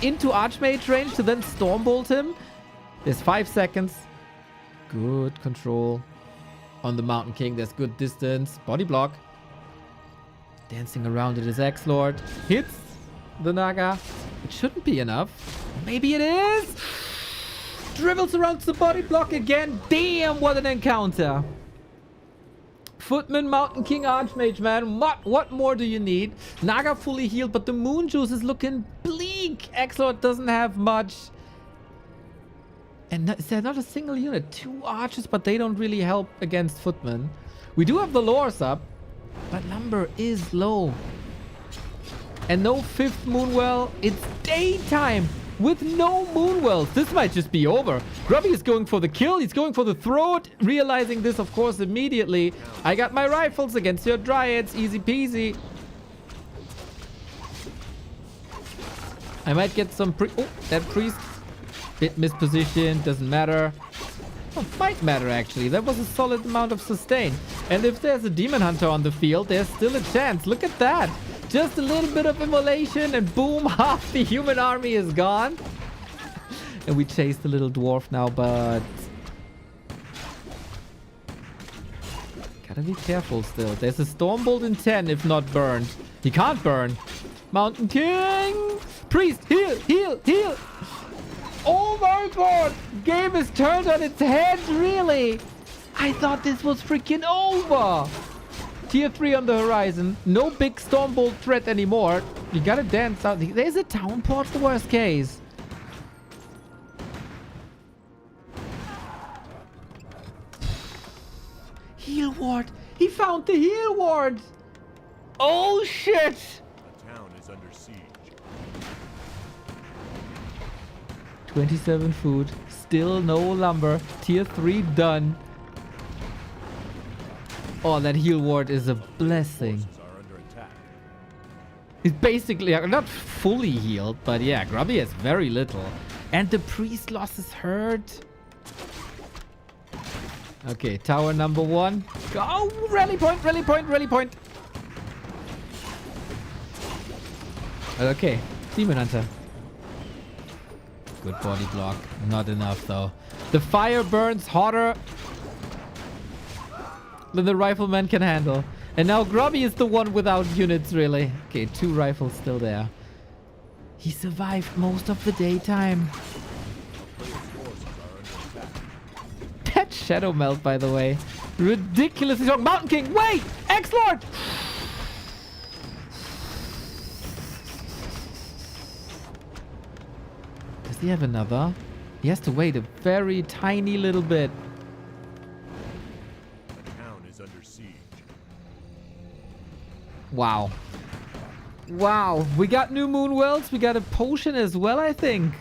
into Archmage range to then Stormbolt him. There's 5 seconds. Good control on the Mountain King. There's good distance. Body block. Dancing around it is Exord. Hits the Naga. It shouldn't be enough. Maybe it is. Dribbles around the body block again. Damn, what an encounter. Footman, Mountain King, Archmage, man. What more do you need? Naga fully healed, but the Moon Juice is looking bleak. Exord doesn't have much. And is there not a single unit? 2 archers, but they don't really help against Footman. We do have the lures up, but number is low. And no 5th Moonwell. It's daytime with no Moonwells. This might just be over. Grubby is going for the kill. He's going for the throat. Realizing this, of course, immediately. I got my rifles against your Dryads. Easy peasy. I might get some oh, that priest. Bit mispositioned. Doesn't matter. Oh, might matter, actually. That was a solid amount of sustain. And if there's a Demon Hunter on the field, there's still a chance. Look at that. Just a little bit of immolation and boom, half the human army is gone. And we chase the little dwarf now, but Gotta be careful still. There's a Stormbolt in 10 if not burned. He can't burn. Mountain King! Priest, heal, heal, heal! Oh my god! Game is turned on its head, really? I thought this was freaking over! Tier 3 on the horizon. No big Stormbolt threat anymore. You gotta dance out. There's a town port, the worst case. Heal ward! He found the heal ward! Oh shit! The town is under siege. 27 food. Still no lumber. Tier 3 done. Oh, that heal ward is a blessing. Forces are under attack. He's basically not fully healed, but yeah, Grubby has very little. And the priest lost his hurt. Okay, tower number 1. Go! Rally point, rally point, rally point. Okay, Demon Hunter. Good body block. Not enough though. The fire burns hotter than the rifleman can handle. And now Grubby is the one without units, really. Okay, 2 rifles still there. He survived most of the daytime. That shadow melt, by the way. Ridiculously strong. Mountain King, wait! Exord! Does he have another? He has to wait a very tiny little bit. The town is under siege. Wow. Wow. We got new moon wells. We got a potion as well, I think.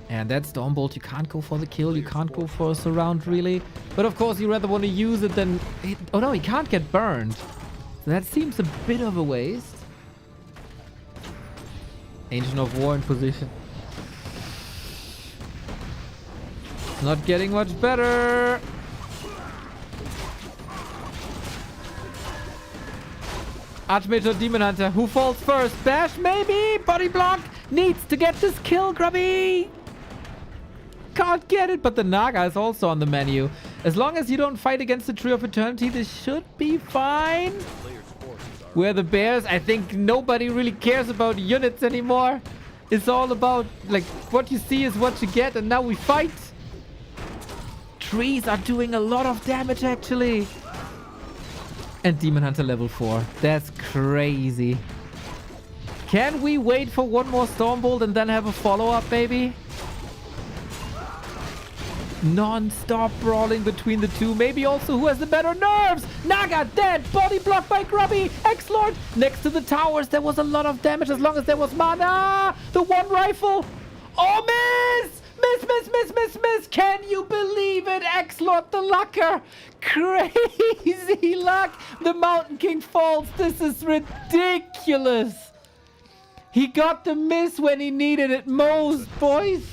And that Stormbolt, you can't go for the kill. You can't go for a surround, really. But of course, you rather want to use it than... Oh no, he can't get burned. So that seems a bit of a waste. Ancient of War in position. It's not getting much better. Archmage or Demon Hunter? Who falls first? Bash, maybe? Body block needs to get this kill, Grubby. Can't get it, but the Naga is also on the menu. As long as you don't fight against the Tree of Eternity, this should be fine. Where the bears, I think nobody really cares about units anymore. It's all about, like, what you see is what you get, and now we fight. Trees are doing a lot of damage, actually. And Demon Hunter level 4. That's crazy. Can we wait for one more Stormbolt and then have a follow-up, baby? Non-stop brawling between the two. Maybe also who has the better nerves. Naga dead. Body blocked by Grubby. Exord next to the towers. There was a lot of damage as long as there was mana. The one rifle. Oh, miss! Miss, miss, miss, miss, miss. Can you believe it? Exord the lucker. Crazy luck. The Mountain King falls. This is ridiculous. He got the miss when he needed it most, boys.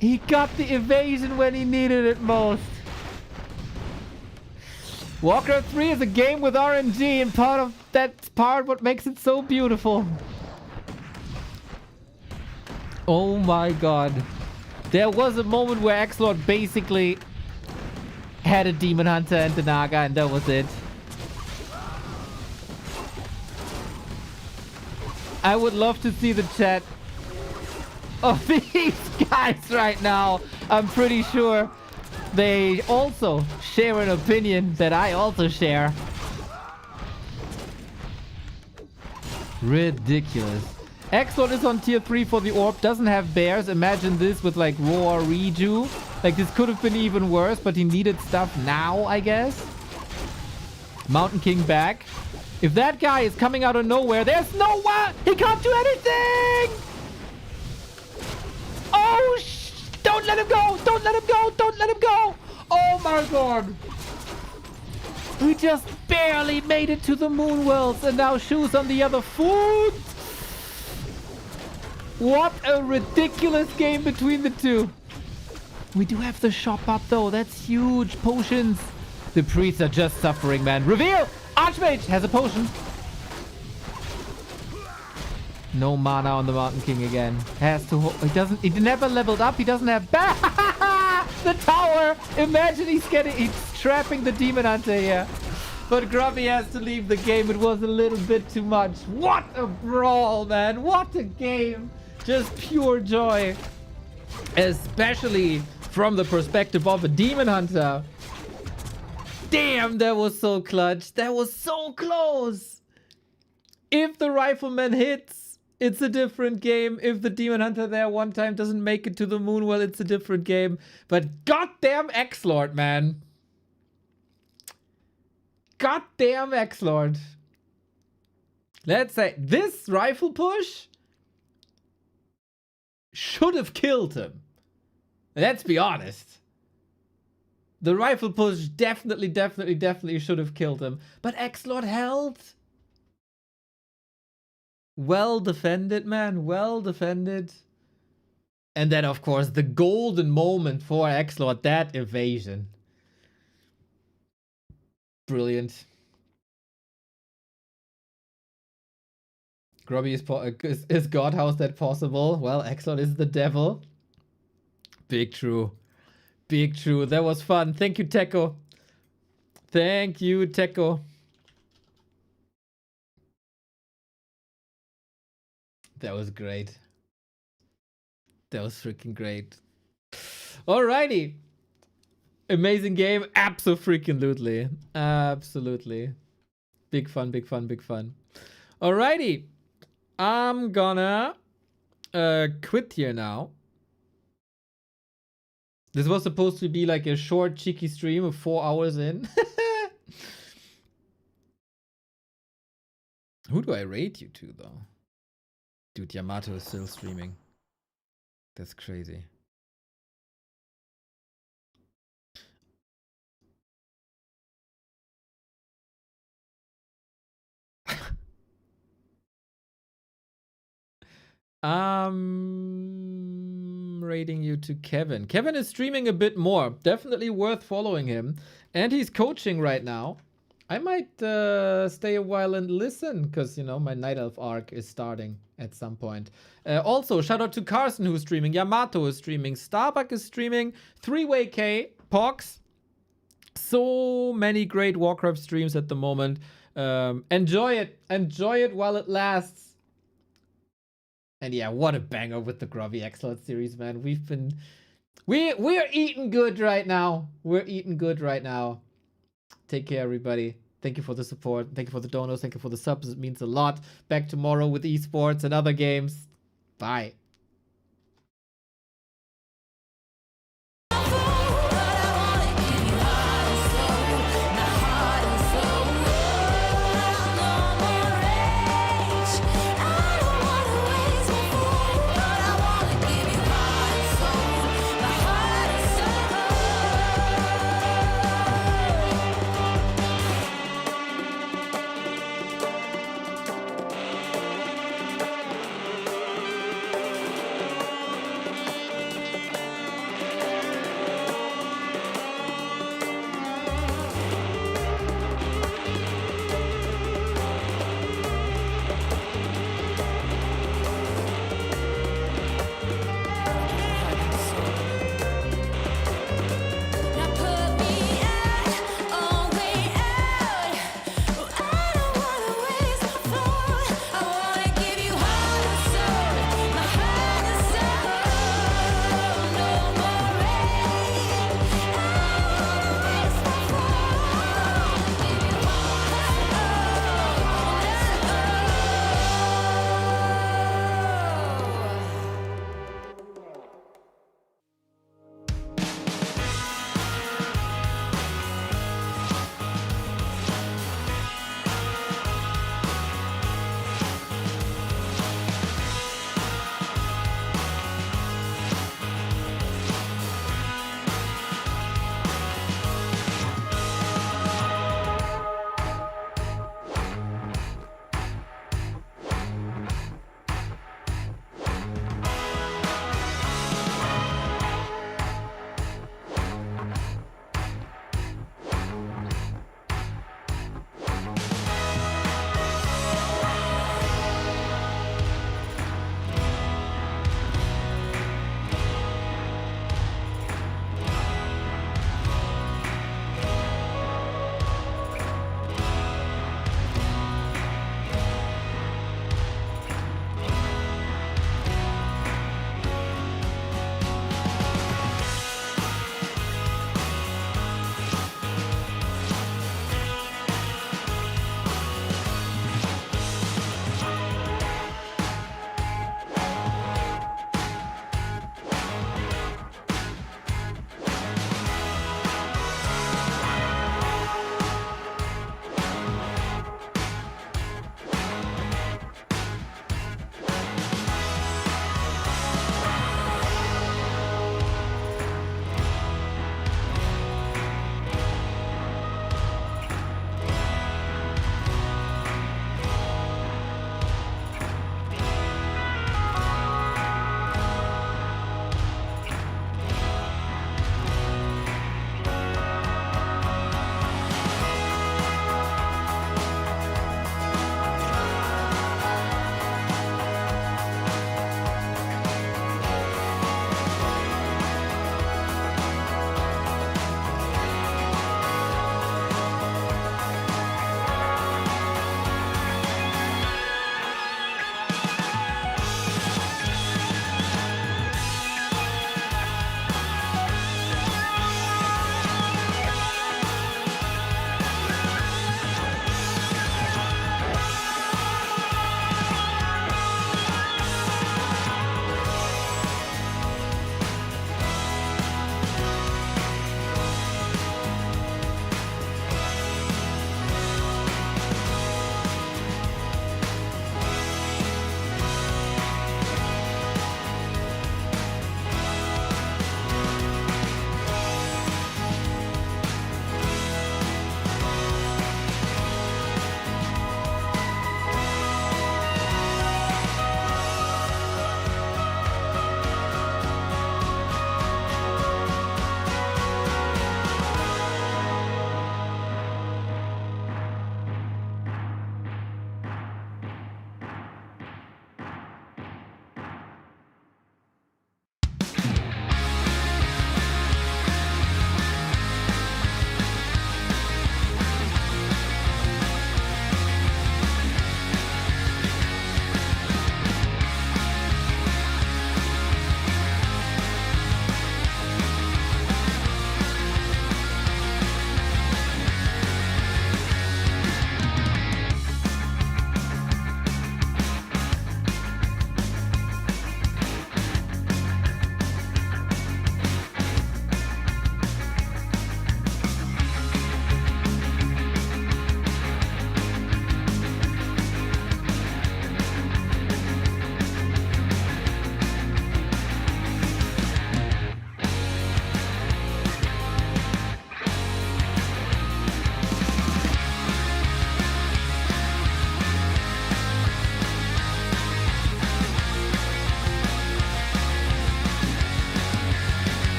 He got the evasion when he needed it most. Warcraft 3 is a game with RNG, and part of that part what makes it so beautiful. Oh my god. There was a moment where Exord basically had a Demon Hunter and the Naga, and that was it. I would love to see the chat of these guys right now. I'm pretty sure they also share an opinion that I also share. Ridiculous. Exord is on tier 3 for the orb, doesn't have bears. Imagine this with like Roar Reju. Like this could have been even worse, but he needed stuff now, I guess. Mountain King back. If that guy is coming out of nowhere, there's no way! He can't do anything! Oh, don't let him go! Don't let him go! Don't let him go! Oh my god! We just barely made it to the moon worlds, and now Shoes on the other foot! What a ridiculous game between the two. We do have the shop up though. That's huge. Potions. The priests are just suffering, man. Reveal! Archmage has a potion. No mana on the Mountain King again. Has to. He never leveled up. He doesn't have back. the tower. Imagine he's trapping the Demon Hunter here. But Grubby has to leave the game. It was a little bit too much. What a brawl, man. What a game. Just pure joy. Especially from the perspective of a Demon Hunter. Damn, that was so clutch. That was so close. If the Rifleman hits, it's a different game. If the Demon Hunter there one time doesn't make it to the moon, well, it's a different game. But goddamn Exord, man. Goddamn Exord. Let's say this rifle push should have killed him. Let's be honest. The rifle push definitely should have killed him. But Exord held. Well defended, man. Well defended. And then, of course, the golden moment for Exord, that evasion. Brilliant. Grubby is God. How's that possible? Well, Exord is the devil. Big true. Big true. That was fun. Thank you, Teko. Thank you, Teko. That was great. That was freaking great. Alrighty. Amazing game. Absolutely. Absolutely. Big fun, big fun, big fun. Alrighty. I'm gonna quit here now. This was supposed to be like a short, cheeky stream of 4 hours in. Who do I rate you to, though? Dude, Yamato is still streaming. That's crazy. Rating you to Kevin. Kevin is streaming a bit more. Definitely worth following him. And he's coaching right now. I might stay a while and listen because, you know, my Night Elf arc is starting at some point. Also, shout out to Carson who's streaming. Yamato is streaming. Starbuck is streaming. 3-Way K. Pox. So many great Warcraft streams at the moment. Enjoy it. Enjoy it while it lasts. And yeah, what a banger with the Grubby Exord series, man. We're eating good right now. We're eating good right now. Take care, everybody. Thank you for the support. Thank you for the donos. Thank you for the subs. It means a lot. Back tomorrow with esports and other games. Bye.